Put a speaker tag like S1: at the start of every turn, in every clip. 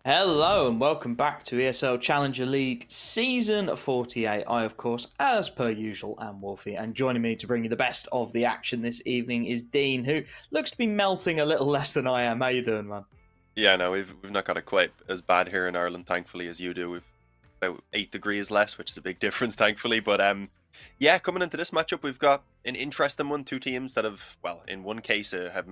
S1: Hello and welcome back to ESL Challenger League Season 48. I, of course, as per usual, am Wolfie, and joining me to bring you the best of the action this evening is Dean, who looks to be melting a little less than I am. How you doing, man?
S2: Yeah, no, we've not got it quite as bad here in Ireland, thankfully, as you do. We've about 8 degrees less, which is a big difference, thankfully. But yeah, coming into this matchup, we've got an interesting one. Two teams that have, well, in one case, have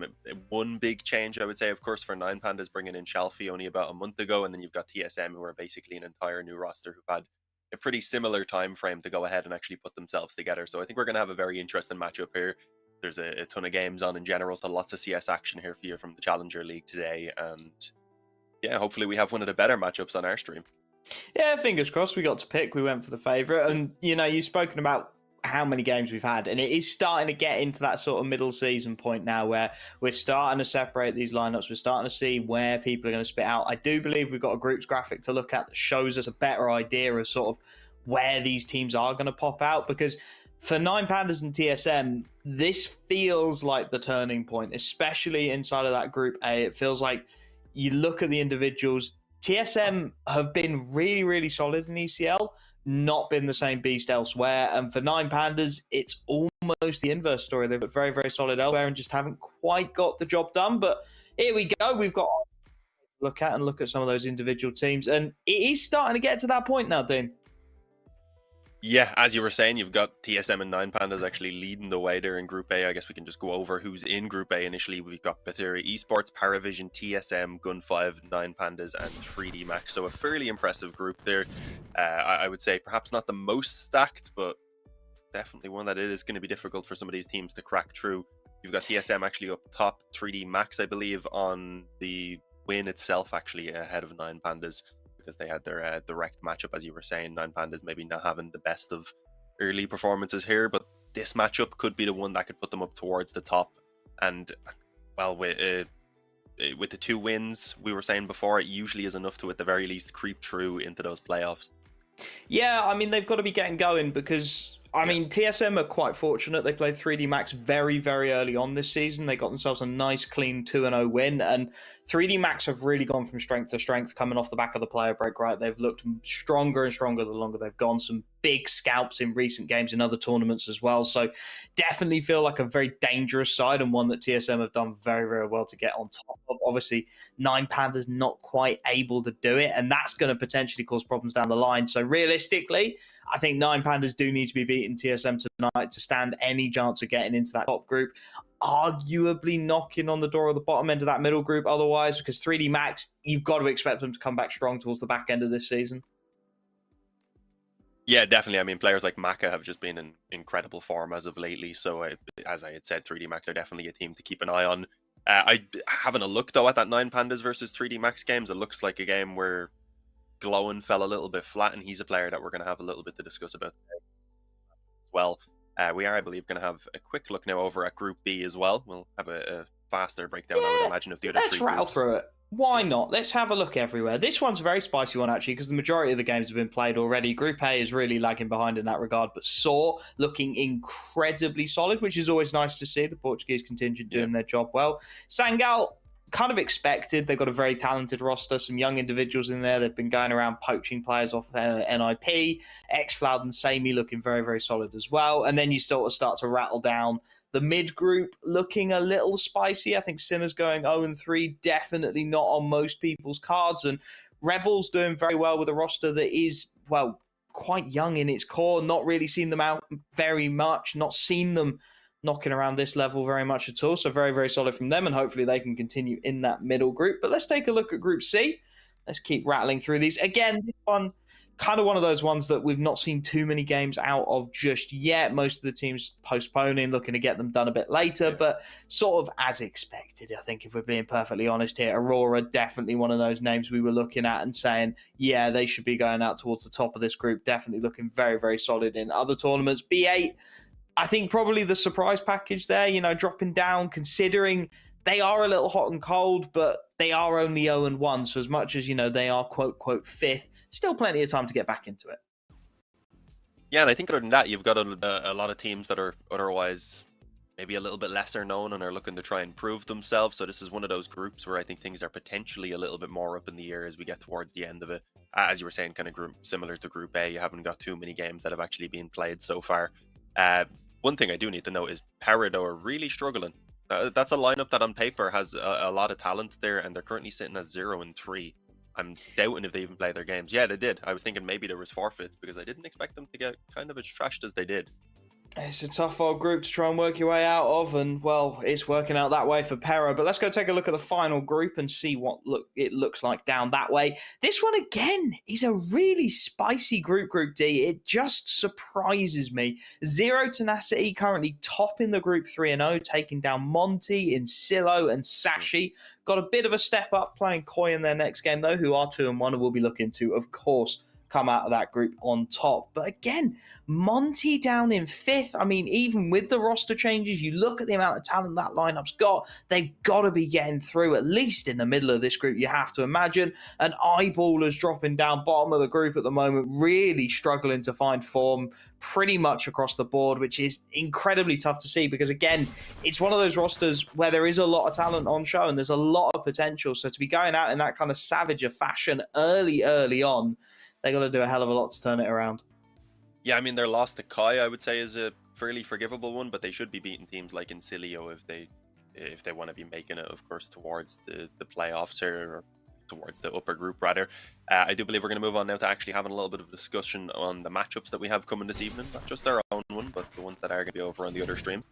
S2: one big change, I would say, of course, for 9Pandas bringing in Shalfie only about a month ago, and then you've got TSM, who are basically an entire new roster who've had a pretty similar time frame to go ahead and actually put themselves together. So I think we're going to have a very interesting matchup here. There's a ton of games on in general, so lots of CS action here for you from the Challenger League today. And yeah, hopefully we have one of the better matchups on our stream.
S1: Yeah, fingers crossed we got to pick. We went for the favourite. And, you know, you've spoken about how many games we've had, and it is starting to get into that sort of middle season point now where we're starting to separate these lineups. We're starting to see where people are going to spit out. I do believe we've got a groups graphic to look at that shows us a better idea of sort of where these teams are going to pop out, because for 9Pandas and TSM, this feels like the turning point, especially inside of that Group A. It feels like you look at the individuals. TSM have been really, really solid in ECL, not been the same beast elsewhere. And for 9Pandas, it's almost the inverse story. They've been very, very solid elsewhere and just haven't quite got the job done. But here we go. We've got to look at some of those individual teams. And it is starting to get to that point now, Dean.
S2: Yeah, as you were saying, you've got TSM and 9Pandas actually leading the way there in Group A. I guess we can just go over who's in Group A initially. We've got Bethesda Esports, Paravision, TSM, Gun5, 9Pandas, and 3D Max. So a fairly impressive group there. I would say perhaps not the most stacked, but definitely one that it is going to be difficult for some of these teams to crack through. You've got TSM actually up top, 3D Max, I believe, on the win itself, actually ahead of 9Pandas, because they had their direct matchup, as you were saying. 9Pandas maybe not having the best of early performances here, but this matchup could be the one that could put them up towards the top. And, well, with the 2 wins we were saying before, it usually is enough to, at the very least, creep through into those playoffs.
S1: Yeah, I mean, they've got to be getting going because, I mean, TSM are quite fortunate. They played 3D Max very, very early on this season. They got themselves a nice, clean 2-0 win. And 3D Max have really gone from strength to strength coming off the back of the player break, right? They've looked stronger and stronger the longer they've gone. Some big scalps in recent games in other tournaments as well. So definitely feel like a very dangerous side and one that TSM have done very, very well to get on top of. Obviously, 9Pandas not quite able to do it, and that's going to potentially cause problems down the line. So realistically, I think 9Pandas do need to be beating TSM tonight to stand any chance of getting into that top group. Arguably knocking on the door of the bottom end of that middle group otherwise, because 3D Max, you've got to expect them to come back strong towards the back end of this season.
S2: Yeah, definitely. I mean, players like Maka have just been in incredible form as of lately. So, as I had said, 3D Max are definitely a team to keep an eye on. I having a look, though, at that 9Pandas versus 3D Max games, it looks like a game where Glowin fell a little bit flat, and he's a player that we're going to have a little bit to discuss about today as well. We are, I believe, going to have a quick look now over at Group B as well. We'll have a faster breakdown, I would imagine, of the other 3
S1: groups. Let's rattle through it. Why not? Let's have a look everywhere. This one's a very spicy one, actually, because the majority of the games have been played already. Group A is really lagging behind in that regard, but SAW looking incredibly solid, which is always nice to see. The Portuguese contingent doing their job well. Sangal, kind of expected. They've got a very talented roster, some young individuals in there. They've been going around poaching players off NIP. Xfloud and Samey looking very, very solid as well. And then you sort of start to rattle down the mid group, looking a little spicy. I think Sinners going 0-3, definitely not on most people's cards. And Rebels doing very well with a roster that is, well, quite young in its core. Not really seen them out very much. Not seen them knocking around this level very much at all. So very, very solid from them. And hopefully they can continue in that middle group. But let's take a look at Group C. Let's keep rattling through these. Again, this one, kind of one of those ones that we've not seen too many games out of just yet. Most of the teams postponing, looking to get them done a bit later, but sort of as expected, I think, if we're being perfectly honest here. Aurora, definitely one of those names we were looking at and saying, yeah, they should be going out towards the top of this group. Definitely looking very, very solid in other tournaments. B8, I think probably the surprise package there, you know, dropping down, considering they are a little hot and cold, but they are only 0-1. So as much as, you know, they are quote, quote, fifth, still plenty of time to get back into it.
S2: Yeah, and I think other than that, you've got a lot of teams that are otherwise maybe a little bit lesser known and are looking to try and prove themselves. So this is one of those groups where I think things are potentially a little bit more up in the air as we get towards the end of it. As you were saying, kind of group similar to Group A, you haven't got too many games that have actually been played so far. One thing I do need to note is Peridot are really struggling. That's a lineup that on paper has a lot of talent there, and they're currently sitting at 0-3. I'm doubting if they even play their games. Yeah, they did. I was thinking maybe there was forfeits because I didn't expect them to get kind of as trashed as they did.
S1: It's a tough old group to try and work your way out of, and well, it's working out that way for Pero. But let's go take a look at the final group and see what it looks like down that way. This one again is a really spicy group, Group D. It just surprises me. Zero Tenacity currently top in the group 3-0, taking down Monty, Insilo, and Sashi. Got a bit of a step up playing Koi in their next game though, who are 2-1 and will be looking to, of course, come out of that group on top. But again, Monty down in 5th. I mean, even with the roster changes, you look at the amount of talent that lineup's got, they've got to be getting through at least in the middle of this group, you have to imagine. And Eyeballers dropping down bottom of the group at the moment, really struggling to find form pretty much across the board, which is incredibly tough to see because, again, it's one of those rosters where there is a lot of talent on show and there's a lot of potential. So to be going out in that kind of savager fashion early on, they got to do a hell of a lot to turn it around.
S2: Yeah, I mean, their loss to Kai, I would say, is a fairly forgivable one, but they should be beating teams like Incilio if they want to be making it, of course, towards the playoffs here, or towards the upper group, rather. I do believe we're going to move on now to actually having a little bit of a discussion on the matchups that we have coming this evening. Not just our own one, but the ones that are going to be over on the other stream.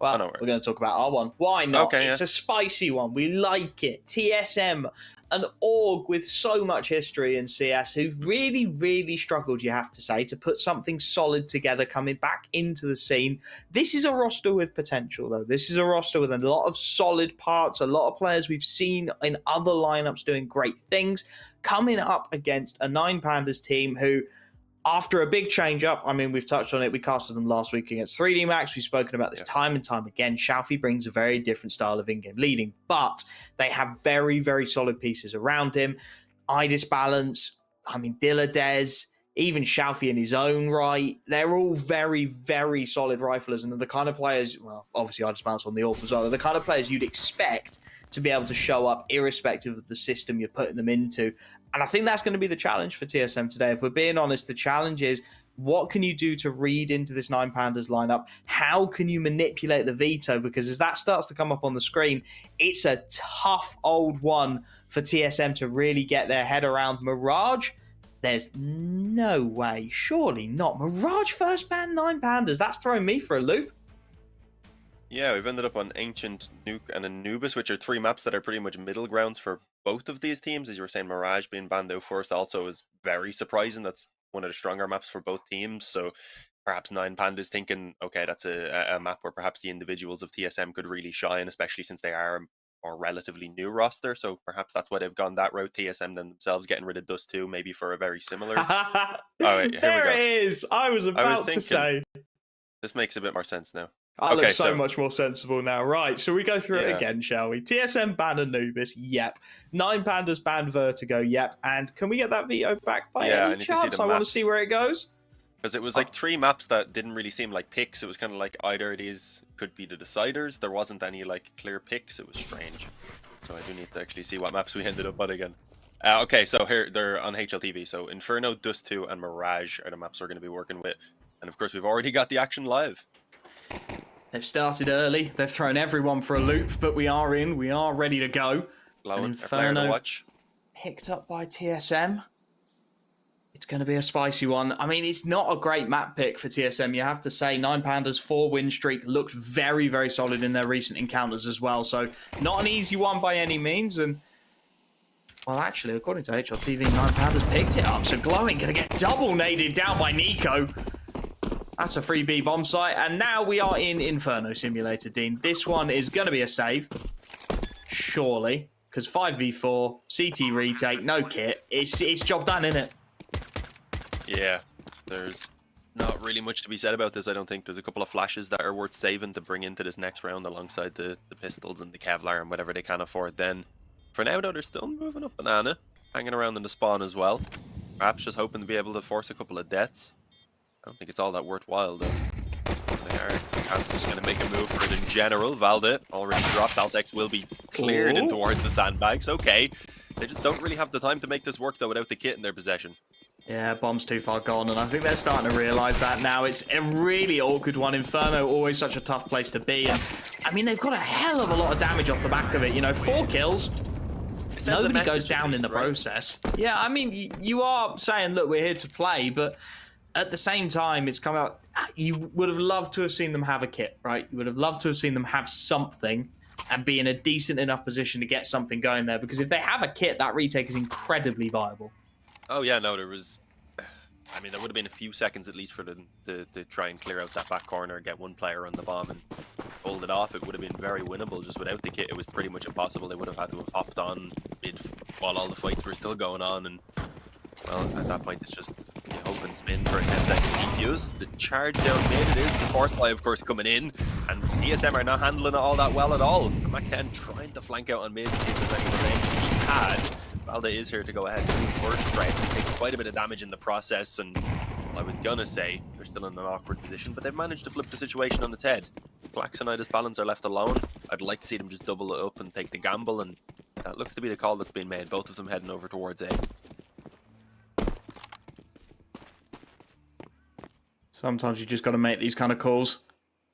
S1: Well, we're going to talk about our one. Why not?
S2: Okay,
S1: it's a spicy one. We like it. TSM, an org with so much history in CS, who've really, really struggled, you have to say, to put something solid together coming back into the scene. This is a roster with potential, though. This is a roster with a lot of solid parts, a lot of players we've seen in other lineups doing great things, coming up against a 9Pandas team who, after a big change up, I mean, we've touched on it. We casted them last week against 3D Max. We've spoken about this time and time again. Xiaofi brings a very different style of in-game leading, but they have very, very solid pieces around him. Idis Balance, I mean, Dilladez, even Xiaofi in his own right. They're all very, very solid riflers, and they're the kind of players, well, obviously Idis Balance on the AWP as well, they're the kind of players you'd expect to be able to show up irrespective of the system you're putting them into. And I think that's going to be the challenge for TSM today. If we're being honest, the challenge is, what can you do to read into this 9Pandas lineup? How can you manipulate the Veto? Because as that starts to come up on the screen, it's a tough old one for TSM to really get their head around. Mirage, there's no way, surely not. Mirage first ban 9Pandas, that's throwing me for a loop.
S2: Yeah, we've ended up on Ancient, Nuke, and Anubis, which are 3 maps that are pretty much middle grounds for both of these teams. As you were saying, Mirage being banned out first also is very surprising. That's one of the stronger maps for both teams. So perhaps 9Pandas thinking, okay, that's a map where perhaps the individuals of TSM could really shine, especially since they are a relatively new roster. So perhaps that's why they've gone that route. TSM then themselves getting rid of Dust 2, maybe for a very similar...
S1: Oh, wait, here there we go. It is. I was about to say.
S2: This makes a bit more sense now.
S1: I look so much more sensible now. Right, so we go through it again, shall we? TSM ban Anubis, yep. 9Pandas ban Vertigo, yep. And can we get that Veto back by any chance? I want to see where it goes.
S2: Because it was like 3 maps that didn't really seem like picks. It was kind of like either of these could be the deciders. There wasn't any like clear picks. It was strange. So I do need to actually see what maps we ended up on again. Okay, so here they're on HLTV. So Inferno, Dust 2, and Mirage are the maps we're going to be working with. And of course, we've already got the action live.
S1: They've started early. They've thrown everyone for a loop, but we are in. We are ready to go.
S2: Glowing, Inferno to watch.
S1: Picked up by TSM. It's going to be a spicy one. I mean, it's not a great map pick for TSM, you have to say. 9Pandas 4-win streak looked very, very solid in their recent encounters as well. So not an easy one by any means. And well, actually, according to HLTV, 9Pandas picked it up. So Glowing going to get double naded down by Nico. That's a free B bomb site. And now we are in Inferno Simulator, Dean. This one is going to be a save. Surely. Because 5v4, CT retake, no kit. It's job done, isn't it?
S2: Yeah. There's not really much to be said about this, I don't think. There's a couple of flashes that are worth saving to bring into this next round alongside the pistols and the Kevlar and whatever they can afford then. For now, though, they're still moving up Banana. Hanging around in the spawn as well. Perhaps just hoping to be able to force a couple of deaths. I don't think it's all that worthwhile, though. They are just going to make a move for it in general. Valde already dropped. Altex will be cleared in towards the sandbags. Okay. They just don't really have the time to make this work, though, without the kit in their possession.
S1: Yeah, bomb's too far gone, and I think they're starting to realise that now. It's a really awkward one. Inferno, always such a tough place to be. And, I mean, they've got a hell of a lot of damage off the back of it. You know, 4 kills. Nobody goes down in the process. Yeah, I mean, you are saying, look, we're here to play, but at the same time, it's come out. You would have loved to have seen them have a kit, right? You would have loved to have seen them have something and be in a decent enough position to get something going there. Because if they have a kit, that retake is incredibly viable.
S2: Oh, yeah, no, there was... I mean, there would have been a few seconds at least for them to try and clear out that back corner, get one player on the bomb and hold it off. It would have been very winnable. Just without the kit, it was pretty much impossible. They would have had to have hopped on mid while all the fights were still going on. And, well, at that point, it's just you hope and spin for a 10-second defuse. The charge down mid, it is. The force fly, of course, coming in. And TSM are not handling it all that well at all. Mac-10 trying to flank out on mid, see if there's any revenge to be had. Valde is here to go ahead and do first trade. He takes quite a bit of damage in the process, and I was gonna say they're still in an awkward position, but they've managed to flip the situation on its head. Klaxonitis Balance are left alone. I'd like to see them just double it up and take the gamble, and that looks to be the call that's been made. Both of them heading over towards A.
S1: Sometimes you just got to make these kind of calls.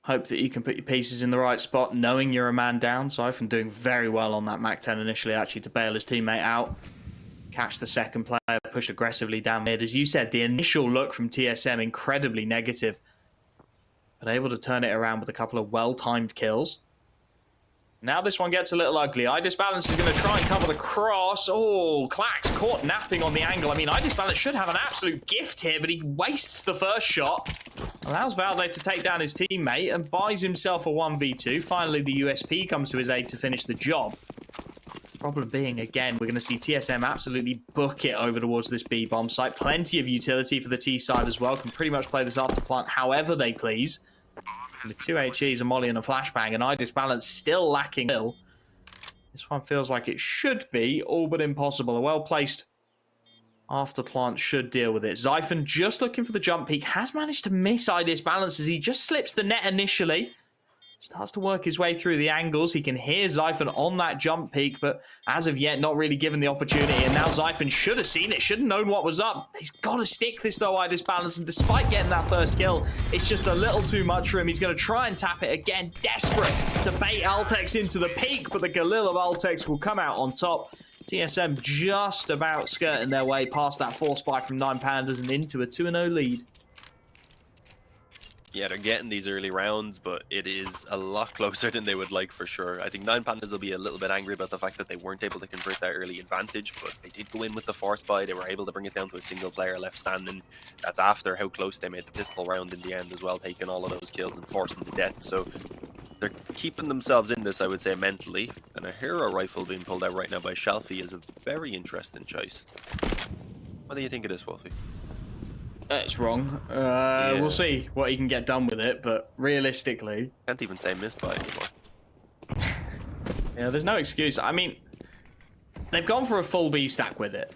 S1: Hope that you can put your pieces in the right spot, knowing you're a man down. Zyphon doing very well on that Mac-10 initially, actually, to bail his teammate out. Catch the second player, push aggressively down mid. As you said, the initial look from TSM, incredibly negative. But able to turn it around with a couple of well-timed kills. Now this one gets a little ugly. iDisbalance is going to try and cover the cross. Oh, Klax caught napping on the angle. I mean, iDisbalance should have an absolute gift here, but he wastes the first shot. Allows Valde to take down his teammate and buys himself a 1v2. Finally, the USP comes to his aid to finish the job. Problem being, again, we're going to see TSM absolutely book it over towards this B bomb site. Plenty of utility for the T side as well. Can pretty much play this after plant however they please. With 2 HEs, a molly and a flashbang, and iDisbalance still lacking will. This one feels like it should be all but impossible. A well-placed after plant should deal with it. Zyphon just looking for the jump peak. Has managed to miss iDisbalance as he just slips the net initially. Starts to work his way through the angles. He can hear Zyphon on that jump peak, but as of yet, not really given the opportunity. And now Zyphon should have seen it, should have known what was up. He's got to stick this, though, iDisbalance. And despite getting that first kill, it's just a little too much for him. He's going to try and tap it again, desperate to bait Altex into the peak, but the Galil of Altex will come out on top. TSM just about skirting their way past that force spike from 9Pandas and into a 2-0 lead.
S2: Yeah, they're getting these early rounds, but it is a lot closer than they would like for sure. I think 9Pandas will be a little bit angry about the fact that they weren't able to convert that early advantage, but they did go in with the force buy. They were able to bring it down to a single player left standing. That's after how close they made the pistol round in the end as well, taking all of those kills and forcing the death. So they're keeping themselves in this, I would say, mentally. And a hero rifle being pulled out right now by Shelfie is a very interesting choice. What do you think of this, Wolfie?
S1: It's wrong.
S2: Yeah.
S1: We'll see what he can get done with it, but realistically...
S2: Can't even say miss by anymore.
S1: Yeah, there's no excuse. I mean, they've gone for a full B stack with it.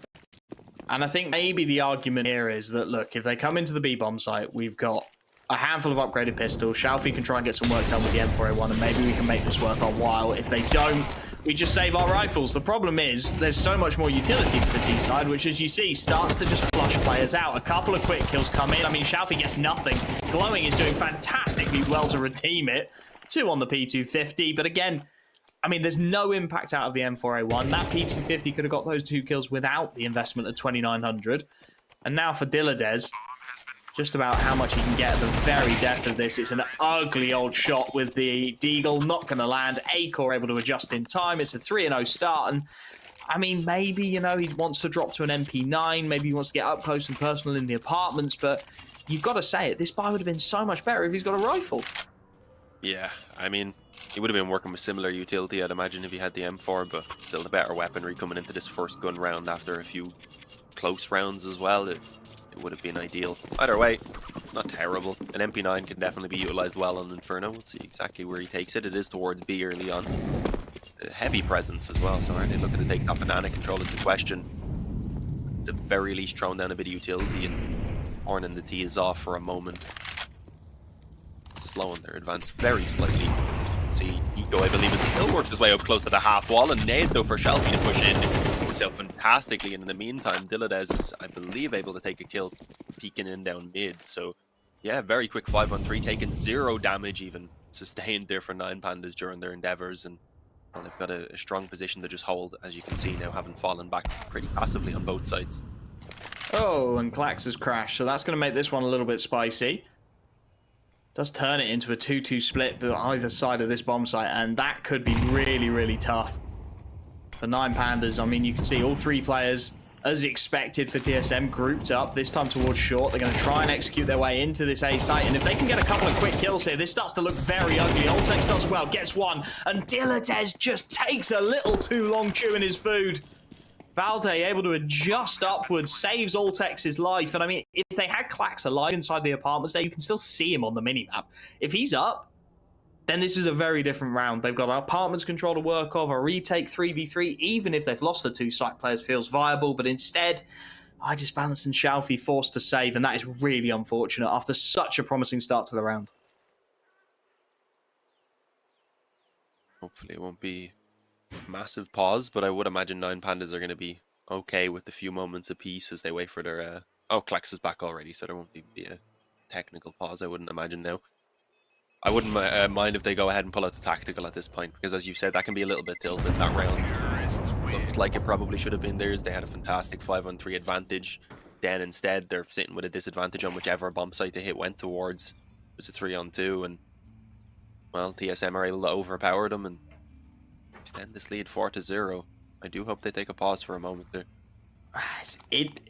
S1: And I think maybe the argument here is that, look, if they come into the B bomb site, we've got a handful of upgraded pistols. Shelfie can try and get some work done with the M4A1, and maybe we can make this worth our while. If they don't, we just save our rifles. The problem is there's so much more utility for the T side, which, as you see, starts to just flush players out. A couple of quick kills come in. I mean, Shelfie gets nothing. Glowing is doing fantastically well to redeem it. 2 on the P250, but again, I mean, there's no impact out of the M4A1. That P250 could have got those 2 kills without the investment of 2,900. And now for Dilladez, just about how much he can get at the very depth of this. It's an ugly old shot with the Deagle, not going to land. A-Core able to adjust in time. It's a 3-0 start, and I mean, maybe, you know, he wants to drop to an MP9. Maybe he wants to get up close and personal in the apartments, but you've got to say it. This buy would have been so much better if he's got a rifle.
S2: Yeah, I mean, he would have been working with similar utility, I'd imagine, if he had the M4, but still the better weaponry coming into this first gun round after a few close rounds as well. It would have been ideal. Either way, it's not terrible. An MP9 can definitely be utilized well on Inferno. We'll see exactly where he takes it. It is towards B early on. A heavy presence as well, so are they looking to take that banana control is the question. At the very least, throwing down a bit of utility and Horn and the T is off for a moment. slowing their advance very slightly. See, Eco, I believe, has still worked his way up close to the half wall, and Nade, though, for Shelfie to push in, works out fantastically. And in the meantime, Diladez is, I believe, able to take a kill, peeking in down mid. So, yeah, very quick 5-on-3, taking 0 damage even sustained there for 9Pandas during their endeavors. And well, they've got a strong position to just hold, as you can see now, having fallen back pretty passively on both sides.
S1: Oh, and Klax has crashed, so that's going to make this one a little bit spicy. Does turn it into a 2-2 split but either side of this bomb site, and that could be really, really tough for 9Pandas. I mean, you can see all 3 players, as expected for TSM, grouped up, this time towards short. They're going to try and execute their way into this A site, and if they can get a couple of quick kills here, this starts to look very ugly. Oltex does well, gets one, and Dilatez just takes a little too long chewing his food. Valde able to adjust upwards, saves Oltex's life. And I mean, if they had Klax alive inside the apartments there, you can still see him on the minimap. If he's up, then this is a very different round. They've got apartments control to work off, a retake 3v3, even if they've lost the 2 site players, feels viable. But instead, I just balance and Shalfie forced to save, and that is really unfortunate after such a promising start to the round.
S2: Hopefully it won't be massive pause, but I would imagine 9Pandas are going to be okay with the few moments of peace as they wait for their... Oh, Klax is back already, so there won't even be a technical pause, I wouldn't imagine now. I wouldn't mind if they go ahead and pull out the tactical at this point, because as you said, that can be a little bit tilted. That round looked like it probably should have been theirs. They had a fantastic 5-on-3 advantage. Then instead, they're sitting with a disadvantage on whichever bomb site they hit went towards. It was a 3-on-2, and well, TSM are able to overpower them and extend this lead 4-0. I do hope they take a pause for a moment there.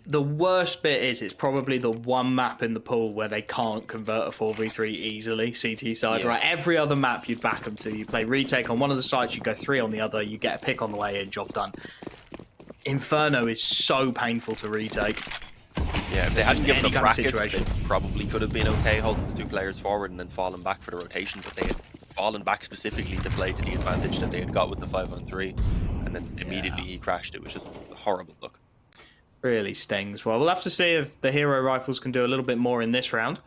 S1: The worst bit is it's probably the one map in the pool where they can't convert a 4v3 easily, CT side, right? Every other map you'd back them to. You play retake on one of the sites, you go 3 on the other, you get a pick on the way in, job done. Inferno is so painful to retake.
S2: Yeah, if they hadn't given up brackets, they probably could have been okay holding the 2 players forward and then fallen back for the rotation, but they had fallen back specifically to play to the advantage that they had got with the 5-on-3, and then immediately he crashed. It was just a horrible look.
S1: Really stings. Well, we'll have to see if the hero rifles can do a little bit more in this round.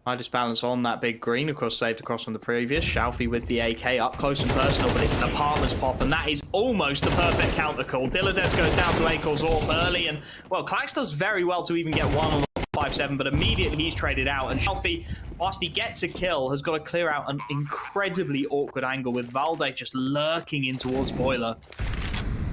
S1: I just balance on that big green, of course, saved across from the previous. Shalfie with the AK up close and personal, but it's an apartments pop, and that is almost the perfect counter call. Diladez goes down to Acor's AWP early, and, well, Klax does very well to even get one on 5-7, but immediately he's traded out, and Shalfie, whilst he gets a kill, has got to clear out an incredibly awkward angle with Valde just lurking in towards Boiler.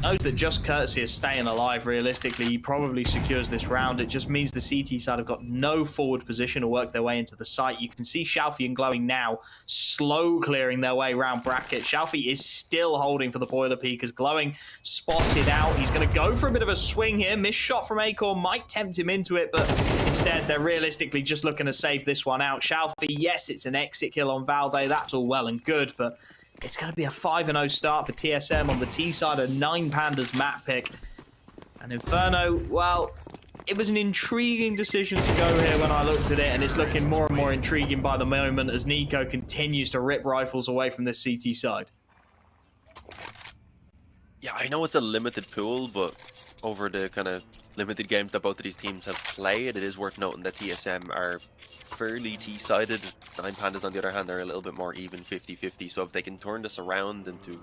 S1: Knows that just courtesy of staying alive, realistically, he probably secures this round. It just means the CT side have got no forward position to work their way into the site. You can see Shalfie and Glowing now slow clearing their way around bracket. Shalfie is still holding for the Boiler peak as Glowing spotted out. He's going to go for a bit of a swing here. Missed shot from Acorn might tempt him into it, but instead they're realistically just looking to save this one out. Shalfie, yes, it's an exit kill on Valde. That's all well and good, but it's going to be a 5-0 start for TSM on the T side of 9Pandas map pick. And Inferno, well, it was an intriguing decision to go here when I looked at it, and it's looking more and more intriguing by the moment as Nico continues to rip rifles away from this CT side.
S2: Yeah, I know it's a limited pool, but over the kind of limited games that both of these teams have played, it is worth noting that TSM are fairly T-sided. 9Pandas, on the other hand, are a little bit more even 50-50. So if they can turn this around into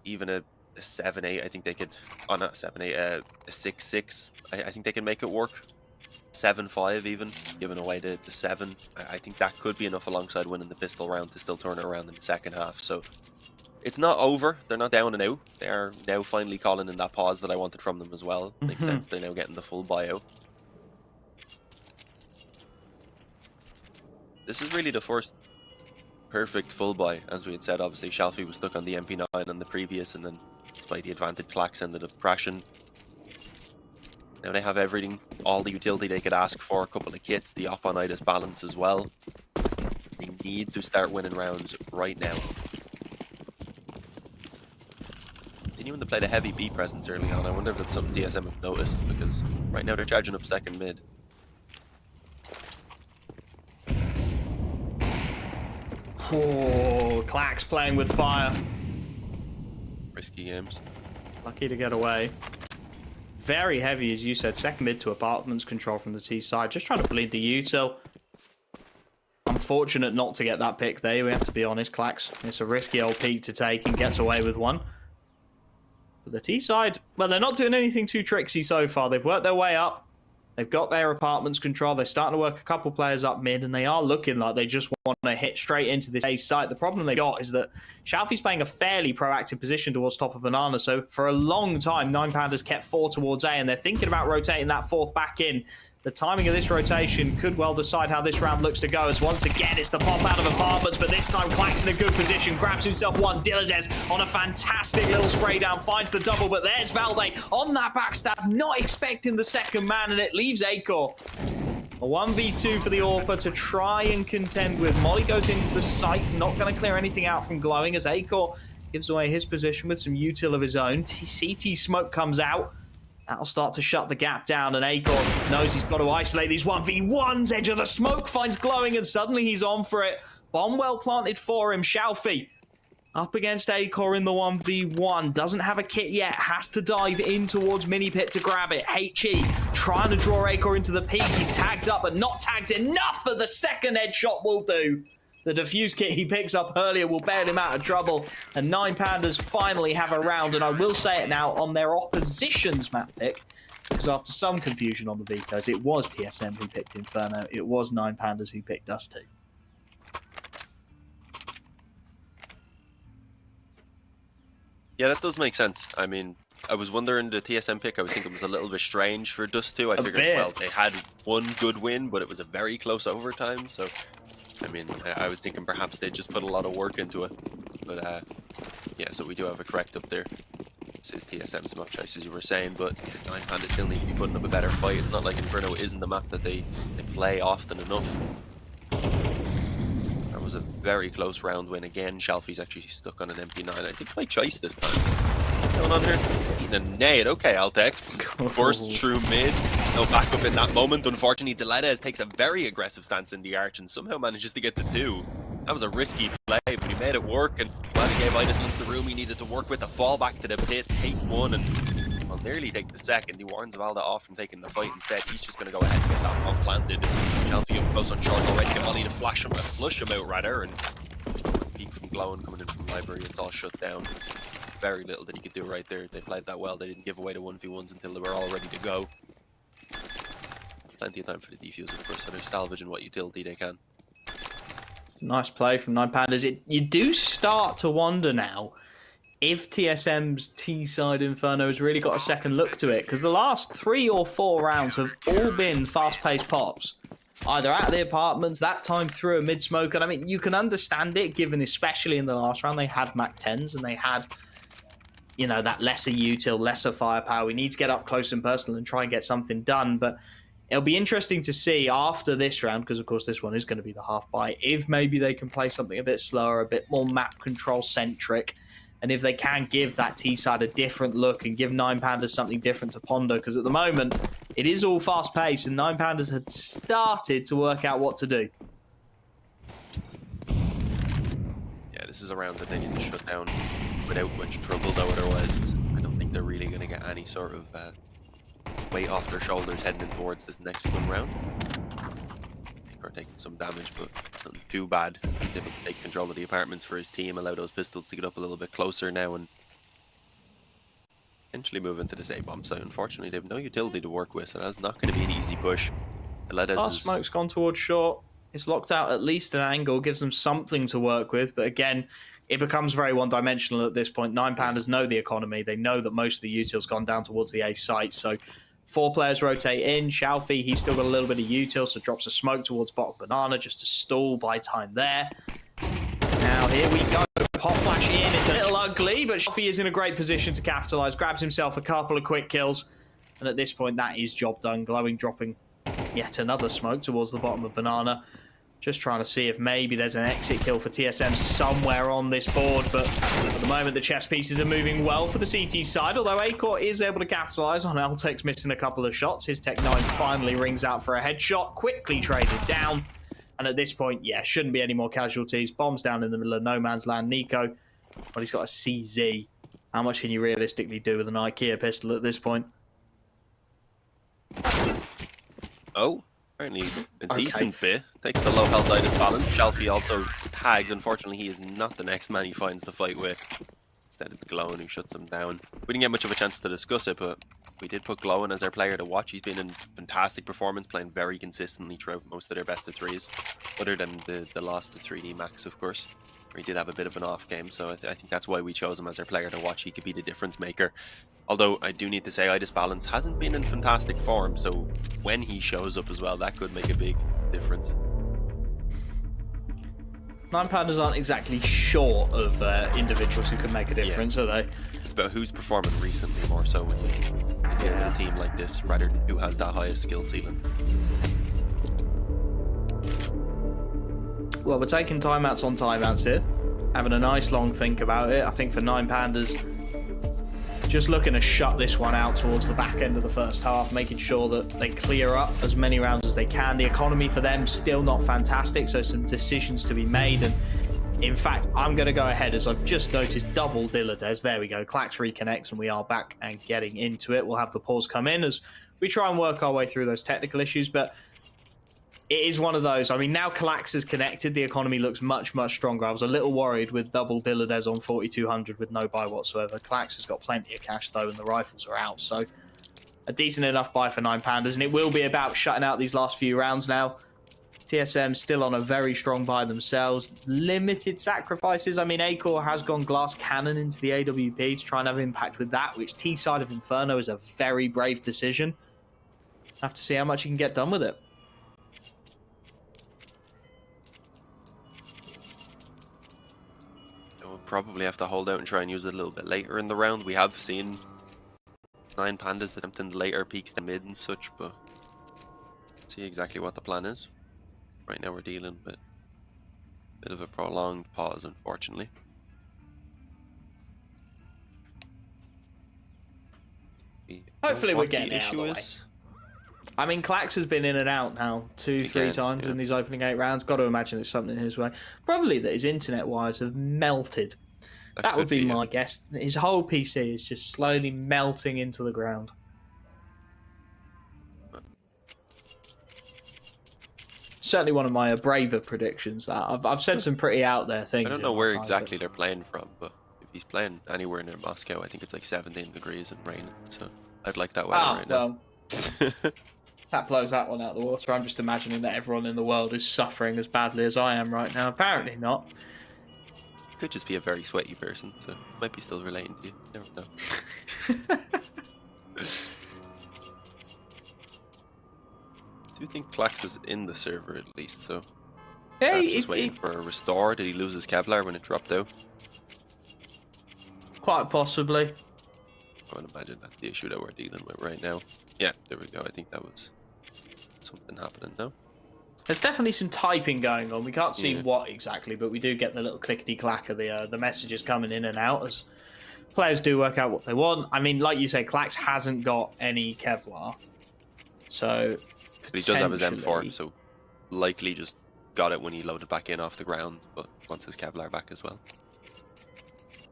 S2: even a 7-8, I think they could... Oh, not 7-8, a 6-6. I think they can make it work. 7-5 even, giving away the 7. I think that could be enough alongside winning the pistol round to still turn it around in the second half. So it's not over. They're not down and out. They are now finally calling in that pause that I wanted from them as well. Makes sense. They're now getting the full buyout. This is really the first perfect full buy. As we had said, obviously, Shalfie was stuck on the MP9 on the previous, and then despite the advantage, Klax ended up crashing. Now they have everything, all the utility they could ask for, a couple of kits, the op-on-itis balance as well. They need to start winning rounds right now. Continuing to play the heavy B presence early on. I wonder if it's something TSM have noticed, because right now they're charging up second mid.
S1: Oh, Klax playing with fire.
S2: Risky games.
S1: Lucky to get away. Very heavy, as you said. Second mid to apartments control from the T side. Just trying to bleed the util. Unfortunate not to get that pick there, we have to be honest, Clax. It's a risky old peek to take and gets away with one. But the T side, well, they're not doing anything too tricksy so far. They've worked their way up. They've got their apartments control. They're starting to work a couple players up mid, and they are looking like they just want to hit straight into this A site. The problem they've got is that Shalfie's playing a fairly proactive position towards top of Banana. So for a long time, 9Pandas kept 4 towards A, and they're thinking about rotating that 4th back in. The timing of this rotation could well decide how this round looks to go, as once again it's the pop out of apartments, but this time Clack's in a good position, grabs himself one. Dilladez on a fantastic little spray down, finds the double, but there's Valde on that backstab, not expecting the second man, and it leaves Acor. A 1v2 for the Orpa to try and contend with. Molly goes into the site, not going to clear anything out from Glowing, as Acor gives away his position with some util of his own. CT smoke comes out. That'll start to shut the gap down, and Acor knows he's got to isolate these 1v1s. Edge of the smoke finds Glowing, and suddenly he's on for it. Bomb well planted for him. Shalfie up against Acor in the 1v1. Doesn't have a kit yet. Has to dive in towards Mini Pit to grab it. HE trying to draw Acor into the peak. He's tagged up, but not tagged enough for the second headshot will do. The defuse kit he picks up earlier will bail him out of trouble, and 9Pandas finally have a round, and I will say it now, on their opposition's map pick, because after some confusion on the vetoes, it was TSM who picked Inferno, it was 9Pandas who picked us too.
S2: Yeah, that does make sense. I mean, I was wondering the TSM pick, I was thinking it was a little bit strange for Dust 2. I figured, well, they had one good win, but it was a very close overtime, so... I mean, I was thinking perhaps they just put a lot of work into it. But, yeah, so we do have a correct up there. This is TSM's map choice, as you were saying, but 9Pandas still need to be putting up a better fight. It's not like Inferno isn't the map that they play often enough. That was a very close round win. Again, Shalfie's actually stuck on an MP9. I think by choice this time. What's going on here? Eating a nade. Okay, Altex. Burst through mid. No backup in that moment. Unfortunately, Dilladez takes a very aggressive stance in the arch and somehow manages to get the 2. That was a risky play, but he made it work. And while he gave Idis into the room he needed to work with, a fall back to the pit, take 1, and well, nearly take the second. He warns Valda off from taking the fight instead. He's just going to go ahead and get that bomb planted. Shalfie up close on short already. Get Molly to flush him out rather. And peek from Glowing coming in from Library. It's all shut down. Very little that he could do right there. They played that well. They didn't give away the 1v1s until they were all ready to go. Plenty of time for the defuse, of course, so they're salvaging what utility they can.
S1: Nice play from 9Pandas. You do start to wonder now if TSM's T-side Inferno has really got a second look to it, because the last 3 or 4 rounds have all been fast-paced pops. Either out of the apartments, that time through a mid-smoke, and I mean, you can understand it, given especially in the last round, they had Mac 10s, and they had, you know, that lesser util, lesser firepower. We need to get up close and personal and try and get something done, but it'll be interesting to see after this round, because of course this one is going to be the half bite, if maybe they can play something a bit slower, a bit more map control centric, and if they can give that T-side a different look and give 9Pandas something different to ponder, because at the moment it is all fast paced and 9Pandas had started to work out what to do.
S2: Yeah, this is a round that they need to shut down without much trouble, though otherwise I don't think they're really going to get any sort of weight off their shoulders heading in towards this next one round. Are taking some damage, but nothing too bad. He's able to take control of the apartments for his team, allow those pistols to get up a little bit closer now, and eventually move into this A-bomb site. Unfortunately, they have no utility to work with, so that's not going to be an easy push. The
S1: Last smoke's gone towards short. It's locked out at least an angle, gives them something to work with, but again, it becomes very one-dimensional at this point. 9Pandas know the economy. They know that most of the util's gone down towards the A site, so 4 players rotate in. Shalfie, he's still got a little bit of util, so drops a smoke towards bottom Banana just to stall, buy time there. Now here we go. Hot flash in. It's a little ugly, but Shalfie is in a great position to capitalize. Grabs himself a couple of quick kills, and at this point, that is job done. Glowing dropping yet another smoke towards the bottom of Banana. Just trying to see if maybe there's an exit kill for TSM somewhere on this board, but at the moment the chess pieces are moving well for the CT side, although Acor is able to capitalize on Altex missing a couple of shots. His Tech 9 finally rings out for a headshot, quickly traded down, and at this point, yeah, shouldn't be any more casualties. Bombs down in the middle of no man's land. Nico, well, he's got a CZ. How much can you realistically do with an IKEA pistol at this point?
S2: Oh, Apparently a decent bit. Takes the low health Itis balance. Shelfie also tagged. Unfortunately, he is not the next man he finds to fight with. Instead, it's Glowin who shuts him down. We didn't get much of a chance to discuss it, but we did put Glowin as our player to watch. He's been in fantastic performance, playing very consistently throughout most of their best of threes, other than the loss to 3D Max, of course, where he did have a bit of an off game. So I think that's why we chose him as our player to watch. He could be the difference maker. Although I do need to say Itis Balance hasn't been in fantastic form, so when he shows up as well, that could make a big difference.
S1: 9Pandas aren't exactly short of individuals who can make a difference, are they?
S2: It's about who's performing recently more so when you deal with a team like this, rather than who has that highest skill ceiling.
S1: Well, we're taking timeouts on timeouts here, having a nice long think about it. I think for 9Pandas, just looking to shut this one out towards the back end of the first half, making sure that they clear up as many rounds as they can. The economy for them still not fantastic, so some decisions to be made. And in fact, I'm going to go ahead, as I've just noticed, double Dillardez. There we go. Clax reconnects, and we are back and getting into it. We'll have the pause come in as we try and work our way through those technical issues, but it is one of those. I mean, now Clax is connected, the economy looks much, much stronger. I was a little worried with double Dillardez on 4,200 with no buy whatsoever. Clax has got plenty of cash, though, and the rifles are out. So a decent enough buy for 9Pandas, and it will be about shutting out these last few rounds now. TSM still on a very strong buy themselves. Limited sacrifices. I mean, Acor has gone glass cannon into the AWP to try and have impact with that, which T-side of Inferno is a very brave decision. Have to see how much you can get done with it.
S2: Probably have to hold out and try and use it a little bit later in the round. We have seen 9Pandas attempting later peaks to mid and such, but let's see exactly what the plan is. Right now we're dealing with a bit of a prolonged pause, unfortunately.
S1: Hopefully we're getting it out of the way. I mean, Clax has been in and out now 2-3 times in these opening 8 rounds. Got to imagine it's something his way. Probably that his internet wires have melted. That would be my guess. His whole PC is just slowly melting into the ground. Certainly one of my braver predictions. That I've said some pretty out there things.
S2: I don't know where exactly they're playing from, but if he's playing anywhere near Moscow, I think it's like 17 degrees and raining. So I'd like that weather right now.
S1: That blows that one out of the water. I'm just imagining that everyone in the world is suffering as badly as I am right now. Apparently not.
S2: Could just be a very sweaty person, so might be still relating to you. Never know. Do you think Clax is in the server at least? So
S1: yeah,
S2: he's waiting for a restore. Did he lose his Kevlar when it dropped out?
S1: Quite possibly.
S2: I would imagine that's the issue that we're dealing with right now. Yeah, there we go. I think that was something happening now.
S1: There's definitely some typing going on. We can't see what exactly, but we do get the little clickety-clack of the messages coming in and out as players do work out what they want. I mean, like you say, Clax hasn't got any Kevlar. So,
S2: but he does have his M4, so likely just got it when he loaded back in off the ground, but wants his Kevlar back as well.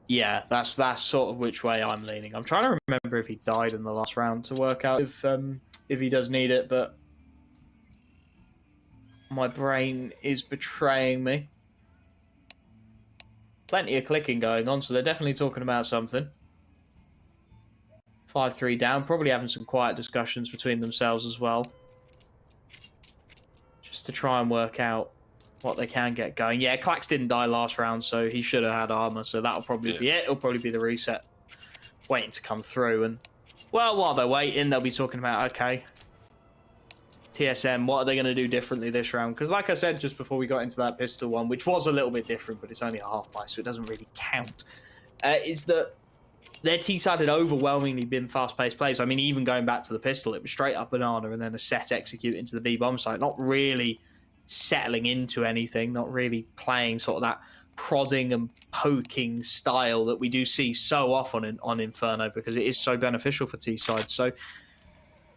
S1: Yeah, that's sort of which way I'm leaning. I'm trying to remember if he died in the last round to work out if he does need it, but my brain is betraying me. Plenty of clicking going on, so they're definitely talking about something. 5-3 down, probably having some quiet discussions between themselves as well. Just to try and work out what they can get going. Yeah, Clax didn't die last round, so he should have had armor, so that'll probably be it. It'll probably be the reset waiting to come through. And, well, while they're waiting, they'll be talking about, okay, TSM, what are they going to do differently this round? Because like I said just before we got into that pistol one, which was a little bit different, but it's only a half buy, so it doesn't really count, is that their T-side had overwhelmingly been fast-paced plays. I mean, even going back to the pistol, it was straight up banana and then a set execute into the B-bomb site, not really settling into anything, not really playing sort of that prodding and poking style that we do see so often on Inferno, because it is so beneficial for T-side. So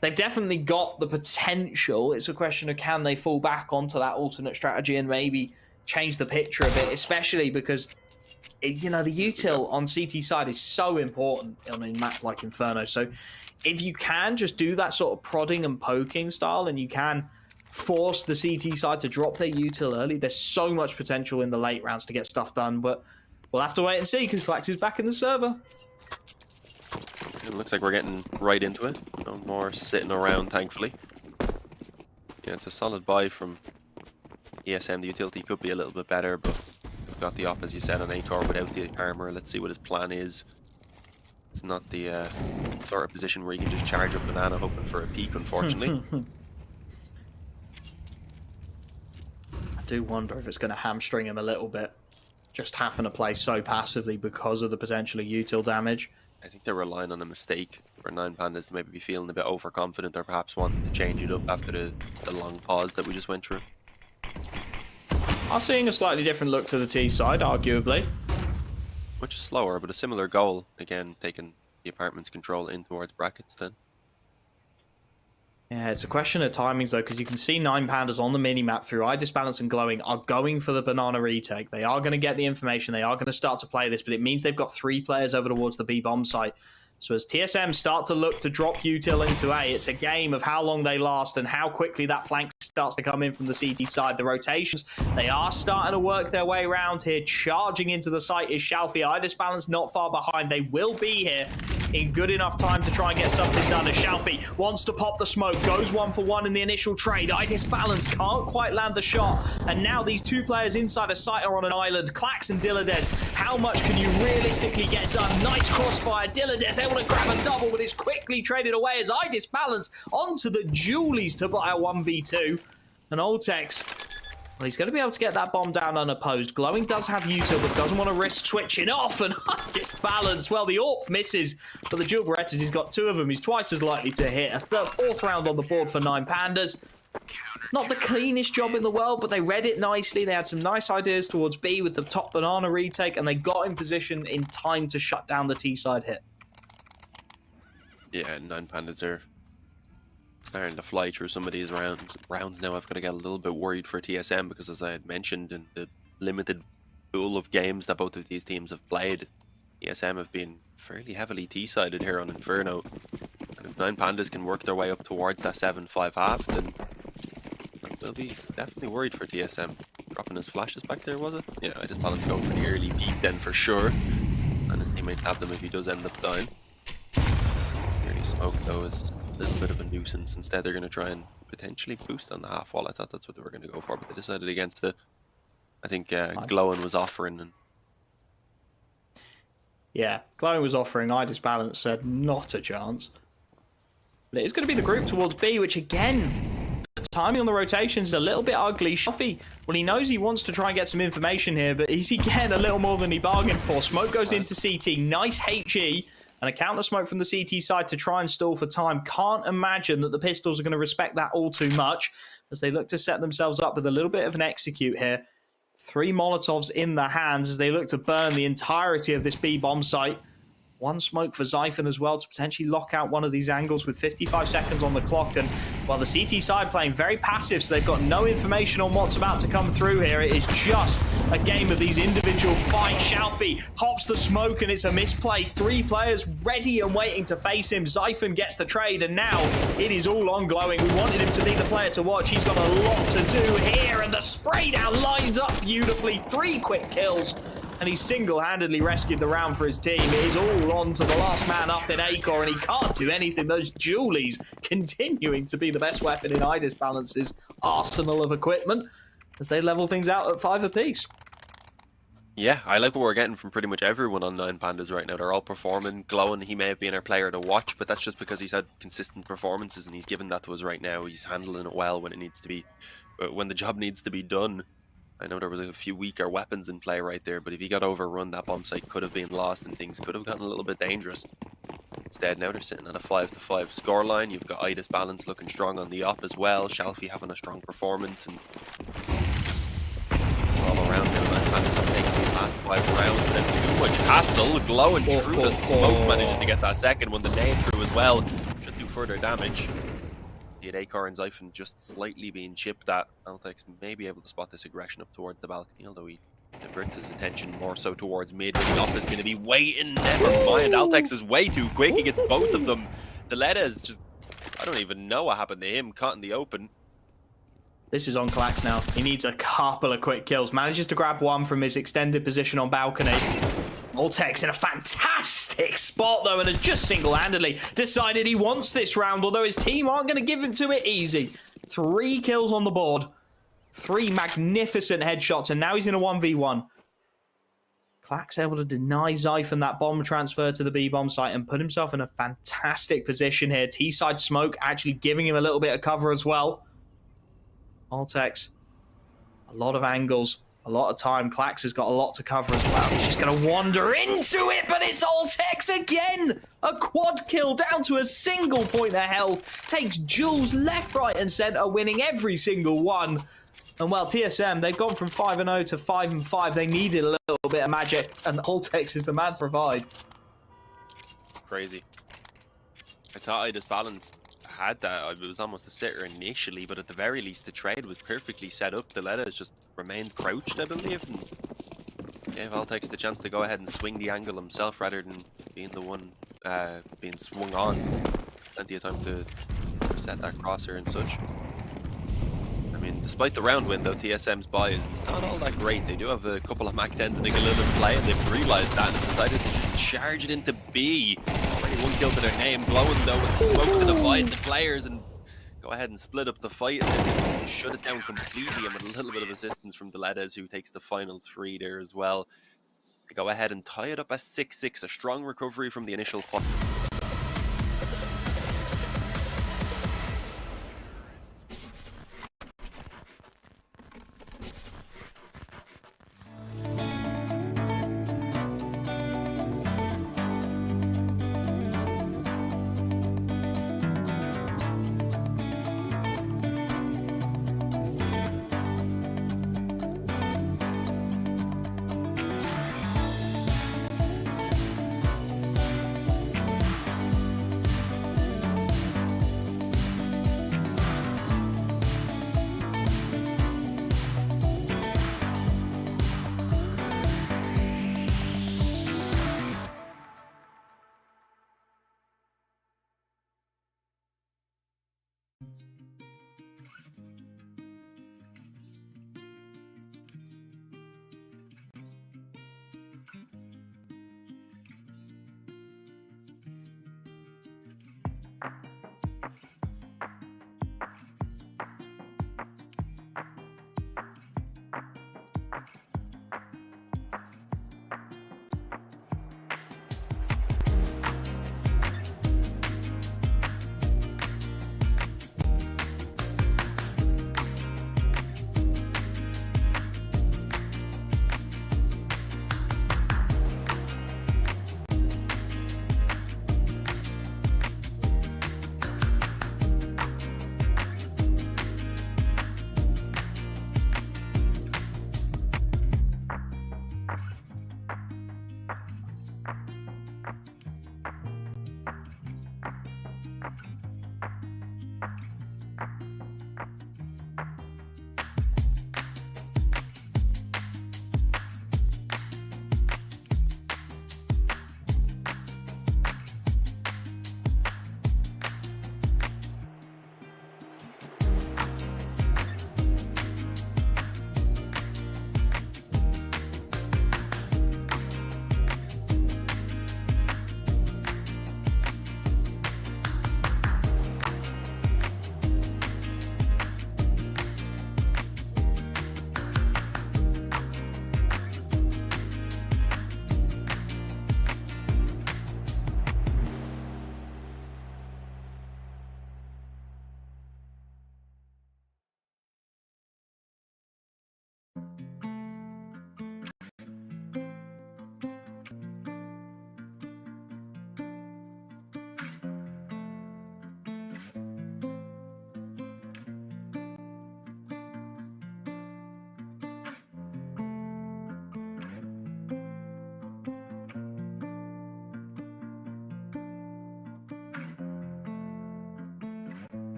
S1: they've definitely got the potential. It's a question of can they fall back onto that alternate strategy and maybe change the picture a bit, especially because, you know, the util on CT side is so important on a map like Inferno. So if you can just do that sort of prodding and poking style and you can force the CT side to drop their util early. There's so much potential in the late rounds to get stuff done, but we'll have to wait and see because Klax is back in the server.
S2: It looks like we're getting right into it. No more sitting around, thankfully. Yeah, it's a solid buy from ESM. The utility could be a little bit better, but we've got the op, as you said, on Acor without the armor. Let's see what his plan is. It's not the sort of position where you can just charge up banana hoping for a peak, unfortunately.
S1: I do wonder if it's going to hamstring him a little bit, just having to play so passively because of the potential util damage.
S2: I think they're relying on a mistake for 9Pandas to maybe be feeling a bit overconfident or perhaps wanting to change it up after the long pause that we just went through.
S1: I'm seeing a slightly different look to the T side, arguably.
S2: Much slower, but a similar goal. Again, taking the apartment's control in towards brackets then.
S1: Yeah, it's a question of timings though, because you can see 9Pandas on the mini-map through iDisbalance and Glowing are going for the banana retake. They are going to get the information. They are going to start to play this, but it means they've got 3 players over towards the B bomb site. So as TSM start to look to drop util into A, it's a game of how long they last and how quickly that flank starts to come in from the CT side. The rotations, they are starting to work their way around here. Charging into the site is Shalfie. iDisbalance not far behind. They will be here in good enough time to try and get something done as Shalfie wants to pop the smoke, goes 1 for 1 in the initial trade. iDisbalance can't quite land the shot, and now these 2 players inside a site are on an island. Klax and Dilades, how much can you realistically get done? Nice crossfire. Dilades able to grab a double, but it's quickly traded away as iDisbalance onto the Julies to buy a 1v2. And Oltex, well, he's going to be able to get that bomb down unopposed. Glowing does have util, but doesn't want to risk switching off. And iDisbalance, well, the AWP misses, but the dual Berettas, he's got 2 of them. He's twice as likely to hit. A 4th round on the board for 9Pandas. Not the cleanest job in the world, but they read it nicely. They had some nice ideas towards B with the top banana retake, and they got in position in time to shut down the T-side hit.
S2: Yeah, 9Pandas are starting to fly through some of these rounds now. I've got to get a little bit worried for TSM because, as I had mentioned, in the limited pool of games that both of these teams have played, TSM have been fairly heavily T-sided here on Inferno. And if 9Pandas can work their way up towards that 7-5 half, then they'll be definitely worried for TSM. Dropping his flashes back there, was it? Yeah, iDisbalance going for the early peak then for sure. And his teammate have them if he does end up dying. Early smoke though is a little bit of a nuisance. Instead they're going to try and potentially boost on the half wall. I thought that's what they were going to go for, but they decided against it. I think Glowing was offering. And
S1: yeah, Glowing was offering. iDisbalance said not a chance. But it is going to be the group towards B, which again, the timing on the rotations is a little bit ugly. Shuffy, well, he knows he wants to try and get some information here, but is he getting a little more than he bargained for? Smoke goes into CT. Nice HE. And a counter smoke from the CT side to try and stall for time. Can't imagine that the Pistols are going to respect that all too much as they look to set themselves up with a little bit of an execute here. 3 Molotovs in their hands as they look to burn the entirety of this B bomb site. 1 smoke for Xiphon as well to potentially lock out one of these angles with 55 seconds on the clock. And while the CT side playing very passive, so they've got no information on what's about to come through here. It is just a game of these individual fights. Shalfie pops the smoke and it's a misplay. 3 players ready and waiting to face him. Xiphon gets the trade and now it is all on Glowing. We wanted him to be the player to watch. He's got a lot to do here and the spray down lines up beautifully. 3 quick kills. And he single-handedly rescued the round for his team. It is all on to the last man up in Acor, and he can't do anything. Those Julies continuing to be the best weapon in iDisbalance's arsenal of equipment as they level things out at 5 apiece.
S2: yeah, I like what we're getting from pretty much everyone on 9Pandas right now. They're all performing. Glowing, he may have been our player to watch, but that's just because he's had consistent performances and he's given that to us right now. He's handling it well when it needs to be, when the job needs to be done. I know there was a few weaker weapons in play right there, but if he got overrun, that bomb site could have been lost and things could have gotten a little bit dangerous. Instead, now they're sitting at a 5-5 scoreline. You've got iDisbalance looking strong on the op as well. Shalfie having a strong performance, and all around now, 9Pandas have taken these last 5 rounds without too much hassle. Glowing through the smoke, managing to get that second one. The nade through as well should do further damage. He had Acor and Xiphon just slightly being chipped at. Altex may be able to spot this aggression up towards the balcony, although he diverts his attention more so towards mid. The op is going to be waiting. Never mind. Altex is way too quick. He gets both of them. Dilades just, I don't even know what happened to him. Caught in the open.
S1: This is on Klax now. He needs a couple of quick kills. Manages to grab one from his extended position on balcony. Voltex in a fantastic spot, though, and has just single-handedly decided he wants this round, although his team aren't going to give him to it easy. 3 kills on the board. 3 magnificent headshots, and now he's in a 1v1. Klax able to deny Zyphon that bomb transfer to the B-bomb site and put himself in a fantastic position here. T-side smoke actually giving him a little bit of cover as well. Voltex, a lot of angles, a lot of time. Klax has got a lot to cover as well. He's just going to wander into it, but it's Voltex again! A quad kill down to a single point of health. Takes Jules left, right, and centre, winning every single one. And well, TSM, they've gone from 5-0 to 5-5. They needed a little bit of magic, and Voltex is the man to provide.
S2: Crazy. I thought I just balanced. Had that, it was almost a sitter initially, but at the very least the trade was perfectly set up. The Leda has just remained crouched, I believe, and gave Voltex the chance to go ahead and swing the angle himself rather than being the one being swung on. Plenty of time to set that crosser and such. I mean, despite the round win though, TSM's buy is not all that great. They do have a couple of Mac 10s and a little play, and they've realised that and have decided to just charge it into B. Already 1 kill to their name, blowing though with the smoke to divide the players and go ahead and split up the fight and shut it down completely, and with a little bit of assistance from Deledes, who takes the final 3 there as well. They go ahead and tie it up at 6-6, a strong recovery from the initial fight.